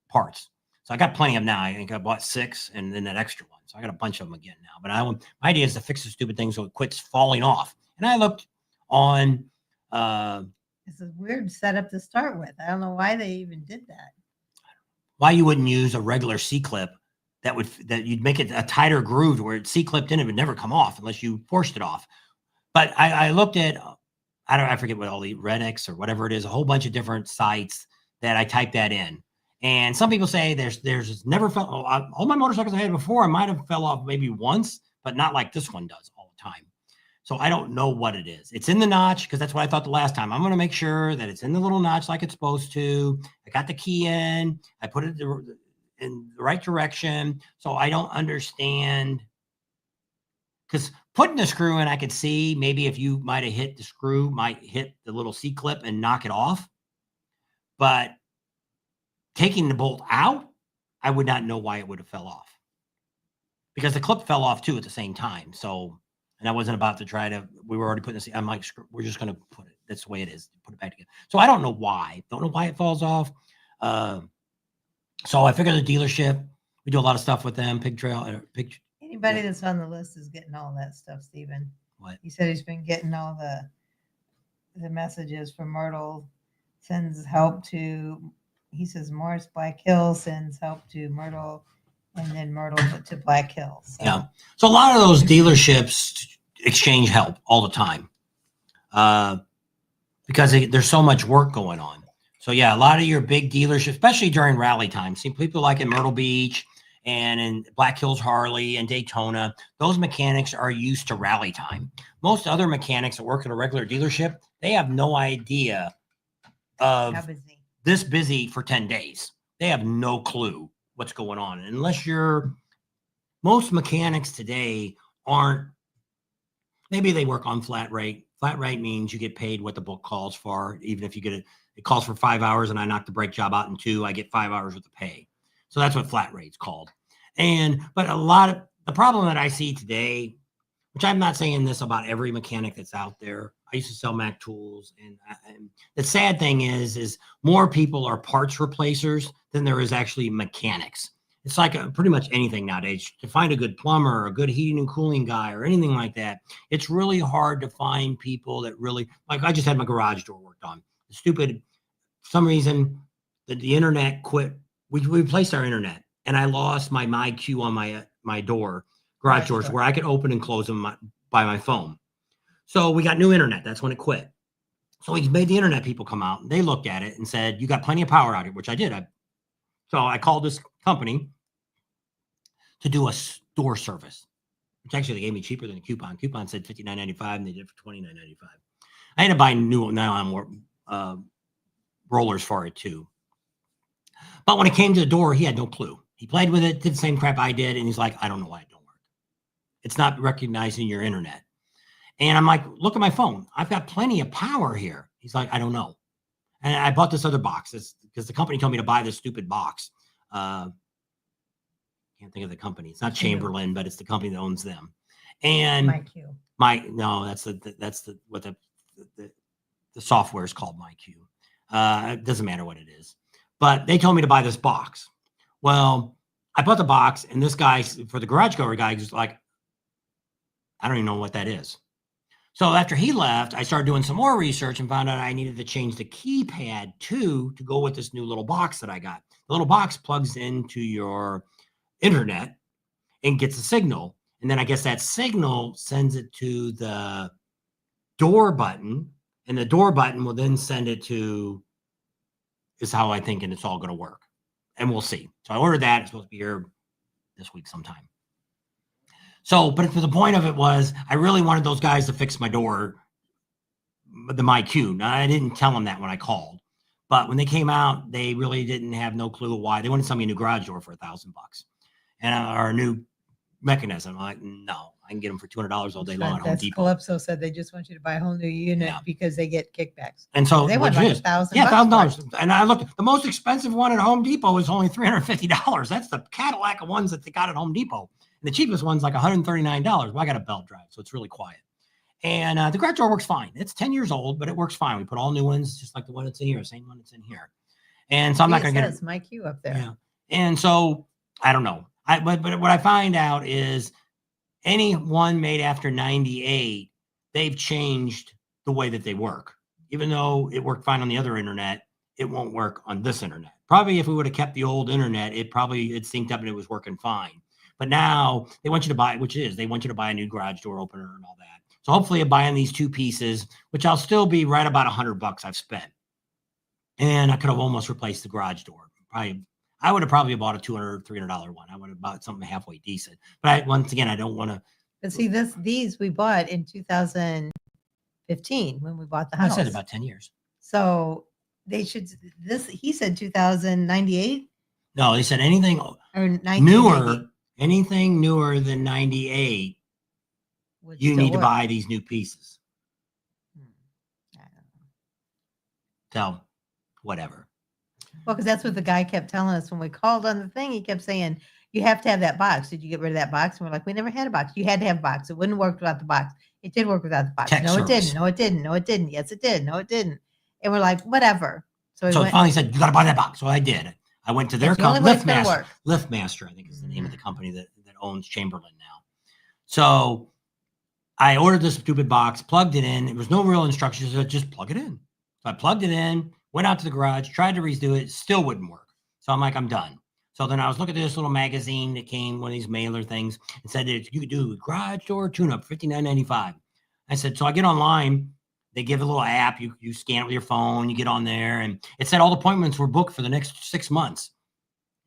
parts. So I got plenty of them now. I think I bought 6 and then that extra one. So I got a bunch of them again now. But my idea is to fix the stupid thing so it quits falling off. And I looked on. It's a weird setup to start with. I don't know why they even did that. Why you wouldn't use a regular C-clip that you'd make it a tighter groove where it's C-clipped in, it would never come off unless you forced it off. But I looked at, I forget what all the Redx or whatever it is, a whole bunch of different sites that I typed that in. And some people say there's never fell. All my motorcycles I had before, I might have fell off maybe once, but not like this one does all the time. So I don't know what it is. It's in the notch because that's what I thought the last time. I'm going to make sure that it's in the little notch like it's supposed to. I got the key in. I put it in the right direction. So I don't understand. Because putting the screw in, I could see maybe if you might have hit the screw, might hit the little C-clip and knock it off. But taking the bolt out, I would not know why it would have fell off. Because the clip fell off too at the same time. So, and I wasn't about to we were already putting this, I'm like, we're just going to put it, that's the way it is, put it back together. So I don't know why. Don't know why it falls off. So I figured the dealership, we do a lot of stuff with them, Anybody that's on the list is getting all that stuff, Stephen. What? He said he's been getting all the messages from Myrtle, sends help to, he says Morris Black Hill sends help to Myrtle, and then Myrtle to Black Hill. So. Yeah. So a lot of those dealerships exchange help all the time because there's so much work going on. So yeah, a lot of your big dealerships, especially during rally time, see people like in Myrtle Beach and in Black Hills Harley and Daytona, those mechanics are used to rally time. Most other mechanics that work at a regular dealership, they have no idea of this busy for 10 days. They have no clue what's going on. And unless most mechanics today aren't, maybe they work on flat rate. Flat rate means you get paid what the book calls for. Even if you get it calls for 5 hours and I knock the brake job out in 2, I get 5 hours worth of pay. So that's what flat rate's called. But a lot of the problem that I see today, which I'm not saying this about every mechanic that's out there. I used to sell Mac tools, and the sad thing is more people are parts replacers than there is actually mechanics. It's like pretty much anything nowadays. To find a good plumber, a good heating and cooling guy, or anything like that, it's really hard to find people that really, like I just had my garage door worked on. For some reason, the internet quit. We replaced our internet, and I lost my MyQ on my garage doors where I could open and close them by my phone. So we got new internet. That's when it quit. So we made the internet people come out. And they looked at it and said, you got plenty of power out here, which I did. So I called this company to do a store service, which actually they gave me cheaper than a coupon. Coupon said $59.95 and they did it for $29.95. I had to buy new nylon rollers for it too. But when it came to the door, he had no clue. He played with it, did the same crap I did. And he's like, I don't know why it don't work. It's not recognizing your internet. And I'm like, look at my phone. I've got plenty of power here. He's like, I don't know. And I bought this other box because the company told me to buy this stupid box. Can't think of the company. It's not Chamberlain, but it's the company that owns them. And that's what the software is called, MyQ. It doesn't matter what it is. But they told me to buy this box. Well, I bought the box, and this guy, for the garage door guy, was like, I don't even know what that is. So after he left, I started doing some more research and found out I needed to change the keypad to go with this new little box that I got. The little box plugs into your internet and gets a signal. And then I guess that signal sends it to the door button, and the door button will then send it to, is how I think, and it's all going to work. And we'll see. So I ordered that. It's supposed to be here this week sometime. So, but the point of it was, I really wanted those guys to fix my door, the MyQ. Now, I didn't tell them that when I called, but when they came out, they really didn't have no clue why. They wanted to sell me a new garage door for $1,000 and or a new mechanism. I'm like, no, I can get them for $200 all day long at Home That's Depot. Calypso said they just want you to buy a whole new unit because they get kickbacks. And so they want which like is $1,000. yeah, $1,000. And I looked, the most expensive one at Home Depot is only $350. That's the Cadillac of ones that they got at Home Depot. And the cheapest one's like $139. Well, I got a belt drive, so it's really quiet. And the garage door works fine. It's 10 years old, but it works fine. We put all new ones, just like the one that's in here, same one that's in here. And so I'm not going to get it. My cue up there. Yeah. And so I don't know. But what I find out is any one made after 98, they've changed the way that they work. Even though it worked fine on the other internet, it won't work on this internet. Probably if we would have kept the old internet, it synced up and it was working fine. But now they want you to buy, they want you to buy a new garage door opener and all that. So hopefully I'm buying these two pieces, which I'll still be right about $100 I've spent. And I could have almost replaced the garage door. I would have probably bought a $200, $300 one. I would have bought something halfway decent. But once again, I don't want to. But see, these we bought in 2015 when we bought the house. I said about 10 years. So they should, he said 2098? No, they said anything anything newer than 98, you need to buy these new pieces. I don't know. So, whatever. Well, because that's what the guy kept telling us when we called on the thing. He kept saying, you have to have that box. Did you get rid of that box? And we're like, we never had a box. You had to have a box. It wouldn't work without the box. It did work without the box. Tech no, service. It didn't. No, it didn't. No, it didn't. Yes, it did. No, it didn't. And we're like, whatever. So it finally said, you got to buy that box. So I did. I went to their company, LiftMaster, I think is the name of the company that owns Chamberlain now. So I ordered this stupid box, plugged it in. There was no real instructions. So just plug it in. So I plugged it in, went out to the garage, tried to redo it, still wouldn't work. So I'm like, I'm done. So then I was looking at this little magazine that came, one of these mailer things, and said that you could do garage door tune-up, $59.95. I said, so I get online. They give a little app. You scan it with your phone. You get on there, and it said all the appointments were booked for the next 6 months.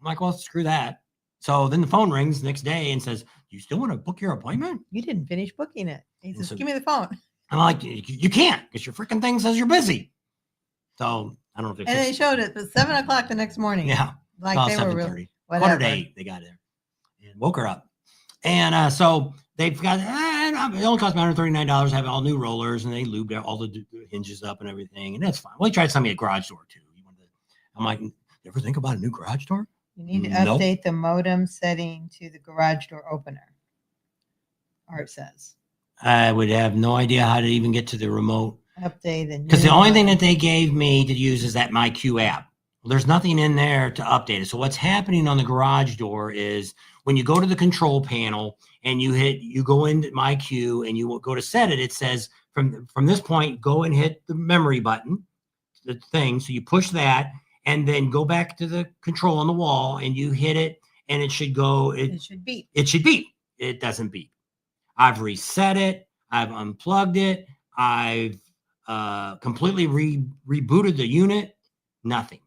I'm like, well, screw that. So then the phone rings the next day and says, do you still want to book your appointment? You didn't finish booking it. He says, give me the phone. I'm like, you can't because your freaking thing says you're busy. So I don't know if they showed it at 7 o'clock the next morning. Yeah. Like they were really, quarter to 8, they got there and woke her up. And so they've got, it only cost me $139 to have all new rollers, and they lubed all the hinges up and everything. And that's fine. Well, he tried to sell me a garage door too. I'm like, you ever think about a new garage door? You need to update the modem setting to the garage door opener. Or it says. I would have no idea how to even get to the remote. Update because the only thing that they gave me to use is that MyQ app. Well, there's nothing in there to update it. So what's happening on the garage door is when you go to the control panel and you go into MyQ and you go to set it, it says from this point, go and hit the memory button, the thing. So you push that and then go back to the control on the wall and you hit it and it should go. It should beep. It should beep. It doesn't beep. I've reset it. I've unplugged it. I've completely rebooted the unit. Nothing.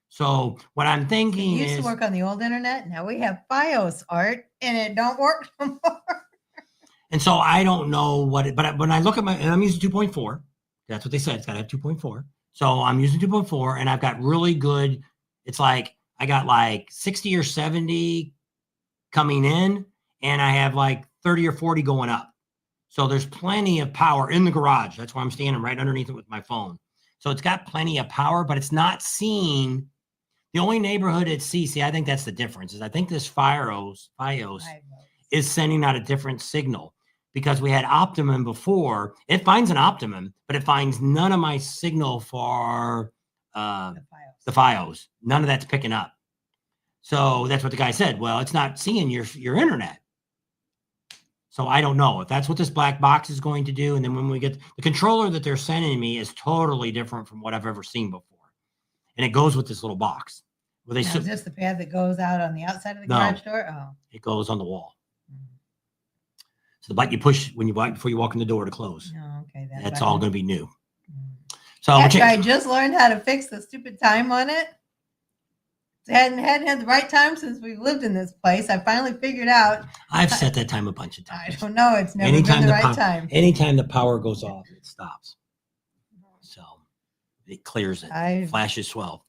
So what I'm thinking is, it used to work on the old internet. Now we have FiOS, Art, and it don't work no more. And so I don't know but when I look at and I'm using 2.4, that's what they said. It's got to have 2.4. So I'm using 2.4 and I've got really good. It's like, I got like 60 or 70 coming in and I have like 30 or 40 going up. So there's plenty of power in the garage. That's why I'm standing right underneath it with my phone. So it's got plenty of power, but it's not seeing. The only neighborhood it sees, see, I think that's the difference, is I think this FiOS is sending out a different signal because we had Optimum before. It finds an Optimum, but it finds none of my signal for the FiOS. None of that's picking up. So that's what the guy said. Well, it's not seeing your internet. So I don't know if that's what this black box is going to do. And then when we get the controller that they're sending me is totally different from what I've ever seen before. And it goes with this little box. Well, is this the pad that goes out on the outside of the garage door? Oh, it goes on the wall. So the button you push before you walk in the door to close. Oh, okay. That's all going to be new. So after I just learned how to fix the stupid time on it, hadn't had the right time since we've lived in this place. I finally figured out. I've set that time a bunch of times. I don't know. It's never been the right time. Anytime the power goes off, it stops. So it clears it. Flashes 12.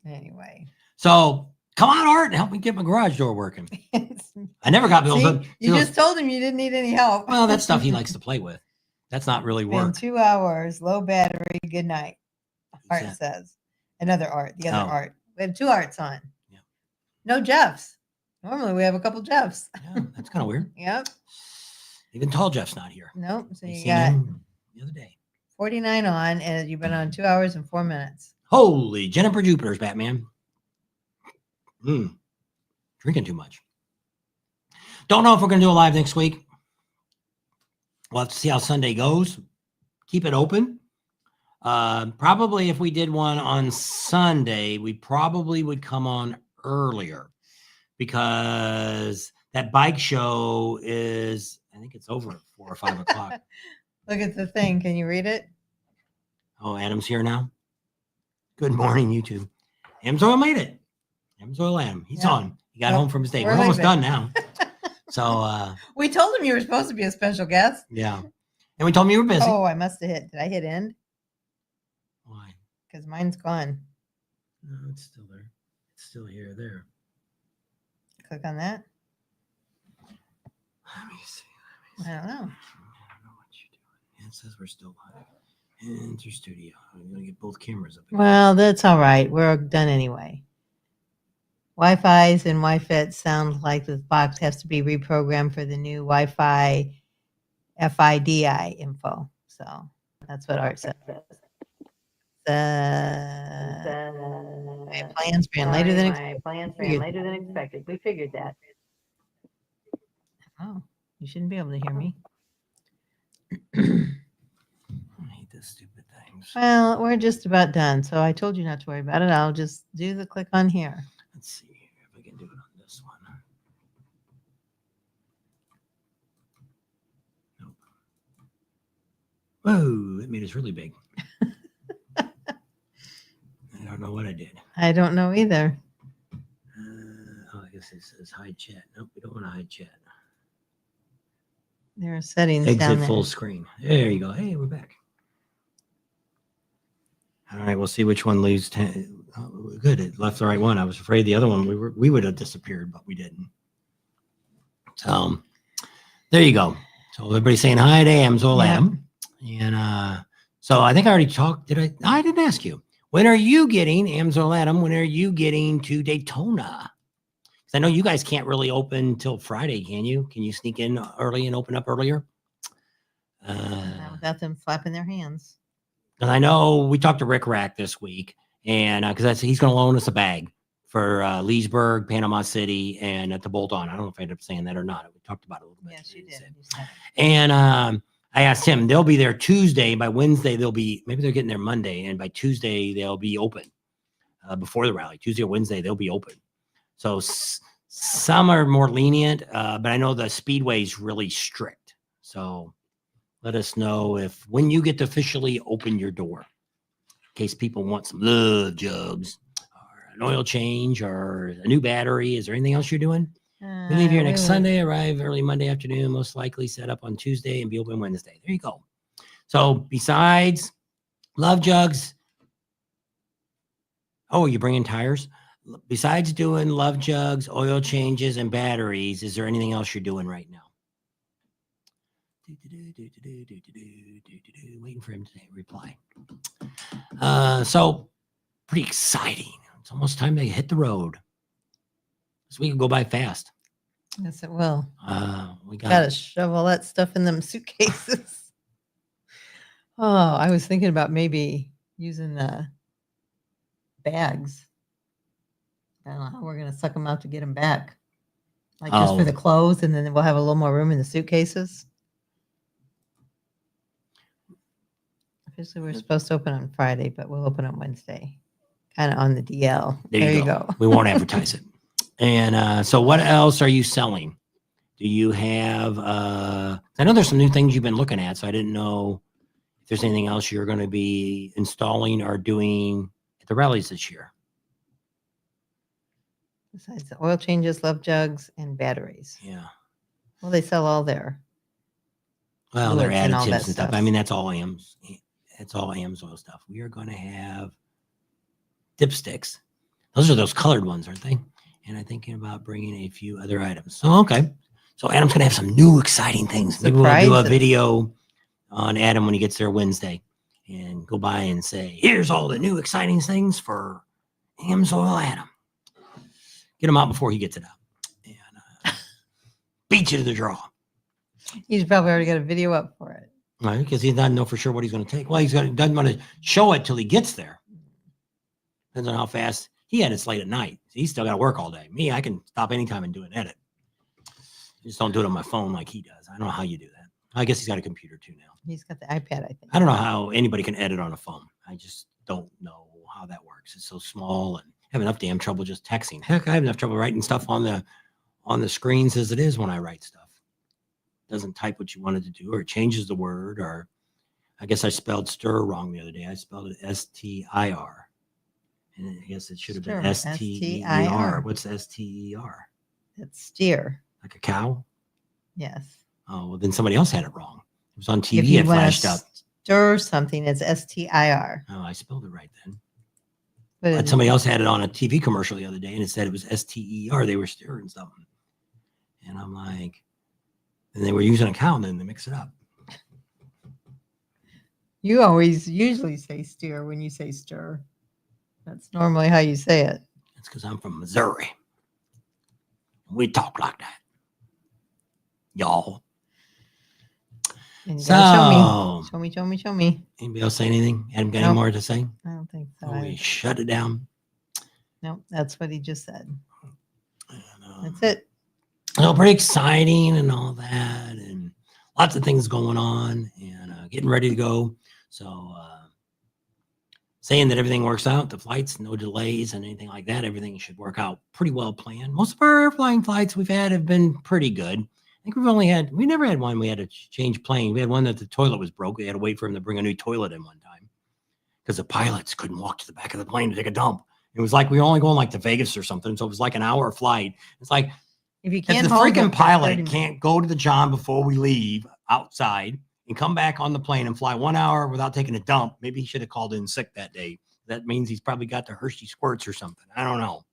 Anyway. So Come on, Art, and help me get my garage door working. I never got Bill. See, you just told him you didn't need any help. Well, that's stuff he likes to play with. That's not really Been work. 2 hours, low battery, good night. Art that? says. Another Art, the other Oh. Art. We have 2 Arts on. Yeah. No Jeffs. Normally we have a couple Jeffs. Yeah, that's kind of weird. Yep. Even tall Jeff's not here. Nope. So I you seen got him the other day. 49 on, and you've been on 2 hours and 4 minutes. Holy Jennifer Jupiter's Batman. Drinking too much. Don't know if we're going to do a live next week. We'll have to see how Sunday goes. Keep it open. Probably if we did one on Sunday, we probably would come on earlier because that bike show is, I think it's over at 4 or 5 o'clock. Look at the thing. Can you read it? Oh, Adam's here now. Good morning, YouTube. Adam's Oil made it. Adam's Oil Adam. He's on. He got home from his day. We're almost done now. So we told him you were supposed to be a special guest. yeah. And we told him you were busy. Oh, I must have hit. Did I hit end? Why? Because mine's gone. No, it's still there. It's still here. There. Click on that. Let me see. I don't know. I don't know what you're doing. It says we're still live. Enter studio. I'm gonna get both cameras up. Well, that's all right. We're done anyway. Wi-Fi's and Wi-Fi sound like the box has to be reprogrammed for the new Wi-Fi FIDI info. So that's what Art says. My plans ran later than expected. We figured that. Oh, you shouldn't be able to hear me. I hate this stupid things. Well, we're just about done. So I told you not to worry about it. I'll just do the click on here. Let's see if I can do it on this one. Nope. Whoa, that made us really big. I don't know what I did. I don't know either. I guess it says hide chat. Nope, we don't want to hide chat. There are settings down Exit there. full screen. There you go. Hey, we're back. All right, we'll see which one leaves 10. Oh, good, it left the right one. I was afraid the other one we would have disappeared, but we didn't. So there you go. So everybody's saying hi to Amzol Adam. And so I think I already talked. I didn't ask you. When are you getting, Amzol Adam, when are you getting to Daytona? Because I know you guys can't really open till Friday, can you? Can you sneak in early and open up earlier? Not without them flapping their hands. And I know we talked to Rick Rack this week, and because he's going to loan us a bag for Leesburg, Panama City, and at the Bolt On. I don't know if I ended up saying that or not. We talked about it a little bit. Yes, you did. And I asked him, they'll be there Tuesday. By Wednesday, maybe they're getting there Monday, and by Tuesday, they'll be open before the rally. Tuesday or Wednesday, they'll be open. So some are more lenient, but I know the Speedway's really strict. So let us know when you get to officially open your door, in case people want some love jugs or an oil change or a new battery. Is there anything else you're doing? We leave here next Sunday, arrive early Monday afternoon, most likely set up on Tuesday and be open Wednesday. There you go. So besides love jugs, oh, you bringing tires? Besides doing love jugs, oil changes, and batteries, is there anything else you're doing right now? Waiting for him to reply. So pretty exciting. It's almost time to hit the road. This week will go by fast. Yes, it will. We Got to shove all that stuff in them suitcases. Oh, I was thinking about maybe using the bags. I don't know how we're going to suck them out to get them back. Like just for the clothes, and then we'll have a little more room in the suitcases. Officially, we're supposed to open on Friday, but we'll open on Wednesday. Kind of on the DL. There you go. We won't advertise it. And so what else are you selling? Do you have, I know there's some new things you've been looking at, so I didn't know if there's anything else you're going to be installing or doing at the rallies this year. Besides the oil changes, love jugs, and batteries. Yeah. Well, they sell all there. Well, they're and all additives that and stuff. stuff. I mean, that's all AMS. It's all AMS oil stuff. We are going to have dipsticks. Those are those colored ones, aren't they? and I'm thinking about bringing a few other items. So, okay. So Adam's going to have some new exciting things. Maybe we'll do a Surprises. video on Adam when he gets there Wednesday and go by and say, here's all the new exciting things for Amsoil Adam. Get him out before he gets it out. And beat you to the draw. He's probably already got a video up for it. Right, because he doesn't know for sure what he's going to take. Well, doesn't want to show it till he gets there. Depends on how fast he had it late at night. He's still got to work all day. Me, I can stop anytime and do an edit. Just don't do it on my phone like he does. I don't know how you do that. I guess he's got a computer too now. He's got the iPad, I think. I don't know how anybody can edit on a phone. I just don't know how that works. It's so small, and I have enough damn trouble just texting. Heck, I have enough trouble writing stuff on the screens as it is when I write stuff. It doesn't type what you wanted to do, or it changes the word, or I guess I spelled stir wrong the other day. I spelled it S-T-I-R. And I guess it should have been S-T-E-R. What's S-T-E-R? It's steer. Like a cow? Yes. Oh, well, then somebody else had it wrong. It was on If TV. you It wanna flashed up. Stir something, it's S-T-I-R. Oh, I spelled it right then. But But somebody else had it on a TV commercial the other day, and it said it was S-T-E-R. They were stirring something. And I'm like, and they were using a cow, and then they mix it up. you always usually say steer when you say stir. That's normally how you say it. It's because I'm from Missouri. We talk like that. Y'all. And you gotta So, show me. anybody else say anything? Adam got any Nope. more to say? I don't think so. Oh, we shut it down. No, that's what he just said. And, That's it. So pretty exciting and all that, and lots of things going on, and getting ready to go. So saying that everything works out, the flights, no delays and anything like that, everything should work out pretty well planned. Most of our airplane flights we've had have been pretty good. I think we never had one we had to change plane. We had one that the toilet was broke. We had to wait for him to bring a new toilet in one time because the pilots couldn't walk to the back of the plane to take a dump. It was like we were only going like to Vegas or something, so it was like an hour flight. It's like, If you if can't the hold freaking it for 30 pilot minutes- can't go to the John before we leave outside and come back on the plane and fly 1 hour without taking a dump, maybe he should have called in sick that day. That means he's probably got the Hershey squirts or something. I don't know.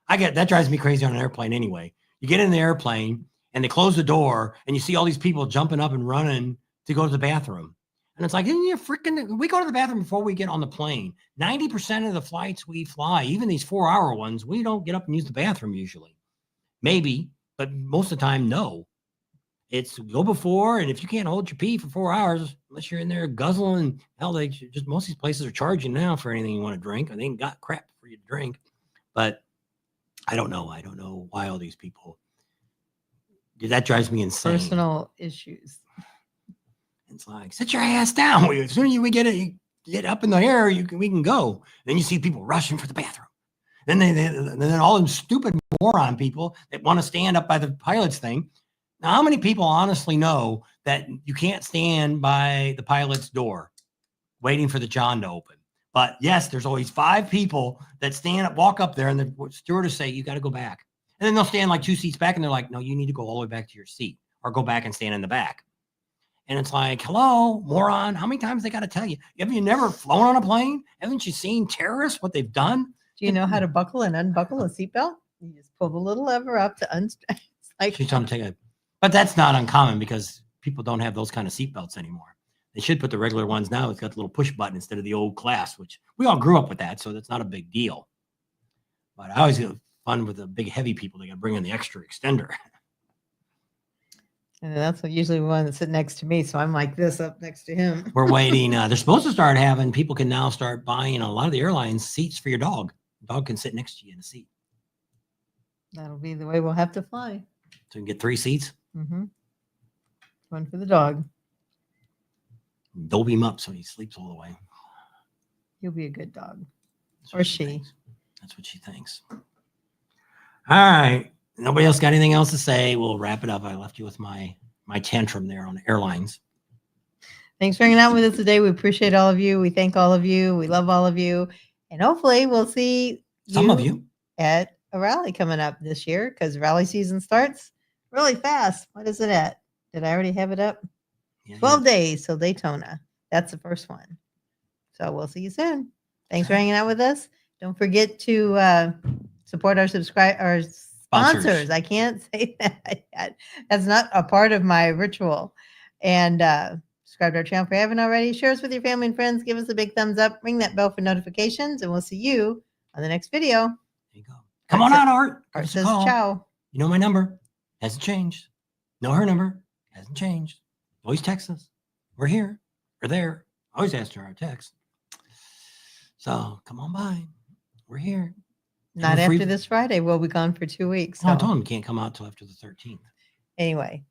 That drives me crazy on an airplane anyway. You get in the airplane and they close the door and you see all these people jumping up and running to go to the bathroom. And it's like, isn't you freaking, we go to the bathroom before we get on the plane. 90% of the flights we fly, even these 4-hour ones, we don't get up and use the bathroom usually. Maybe, but most of the time, no. It's go before, and if you can't hold your pee for 4 hours, unless you're in there guzzling, hell, they just, most of these places are charging now for anything you want to drink. They ain't got crap for you to drink. But I don't know. I don't know why all these people, that drives me insane. Personal issues. It's like, sit your ass down. As soon as we get up in the air, we can go. Then you see people rushing for the bathroom. Then then all them stupid moron people that want to stand up by the pilot's thing. Now, how many people honestly know that you can't stand by the pilot's door waiting for the John to open? But yes, there's always 5 people that stand up, walk up there, and the stewardess say, you got to go back. And then they'll stand like 2 seats back, and they're like, no, you need to go all the way back to your seat or go back and stand in the back. And it's like, hello, moron. How many times they got to tell you? Have you never flown on a plane? Haven't you seen terrorists, what they've done? Do you know how to buckle and unbuckle a seatbelt? You just pull the little lever up to unstrap. Like, She's trying to take a, but that's not uncommon because people don't have those kind of seatbelts anymore. They should put the regular ones now. It's got the little push button instead of the old class, which we all grew up with that. So that's not a big deal. But I always get fun with the big heavy people. They got to bring in the extra extender. and that's usually the one that's sitting next to me. So I'm like this up next to him. We're waiting. They're supposed to start having, people can now start buying a lot of the airlines seats for your dog. The dog can sit next to you in a seat. That'll be the way we'll have to fly. So you can get 3 seats. Mm-hmm. One for the dog. Dope him up so he sleeps all the way. He'll be a good dog. That's Or what she. thinks. That's what she thinks. All right. Nobody else got anything else to say? We'll wrap it up. I left you with my tantrum there on airlines. Thanks for hanging out with us today. We appreciate all of you. We thank all of you. We love all of you. And hopefully we'll see Some of you. at a rally coming up this year because rally season starts really fast. What is it at? Did I already have it up? Yeah, 12 days till Daytona. That's the first one. So we'll see you soon. Thanks for hanging out with us. Don't forget to support our sponsors. I can't say that yet. That's not a part of my ritual. And subscribe to our channel if you haven't already. Share us with your family and friends. Give us a big thumbs up. Ring that bell for notifications, and we'll see you on the next video. There you go. Come on out, Art. Art says ciao. You know my number. Hasn't changed. Know her number. Hasn't changed. Always text us. We're here. We're there. Always ask her our text. So come on by. We're here. Not after this Friday. We'll be gone for 2 weeks. So. I told him you can't come out till after the 13th. Anyway.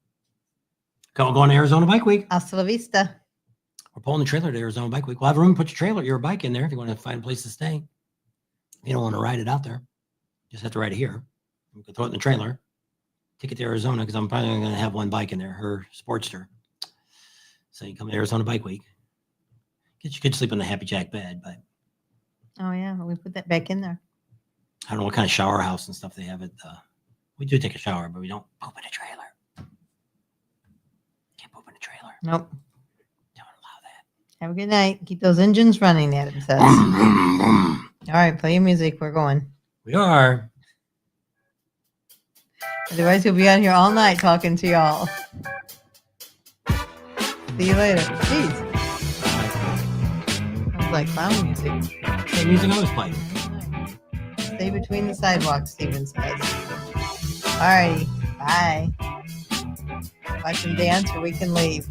Going to Arizona Bike Week. Hasta la vista. We're pulling the trailer to Arizona Bike Week. We'll have room to put your bike in there if you want to find a place to stay. If you don't want to ride it out there, just have to ride it here. You can throw it in the trailer. Take it to Arizona because I'm probably going to have one bike in there, her Sportster. So you come to Arizona Bike Week. You could sleep in the Happy Jack bed, but. Oh, yeah. We put that back in there. I don't know what kind of shower house and stuff they have. We do take a shower, but we don't poop in a trailer. Can't poop in a trailer. Nope. Don't allow that. Have a good night. Keep those engines running, Adam says. All right, play your music. We're going. We are. Otherwise, he'll be out here all night talking to y'all. See you later. Jeez. Sounds like clown music. Same music I was playing. Stay between the sidewalks, Steven says. All righty. Bye. Watch them dance or we can leave.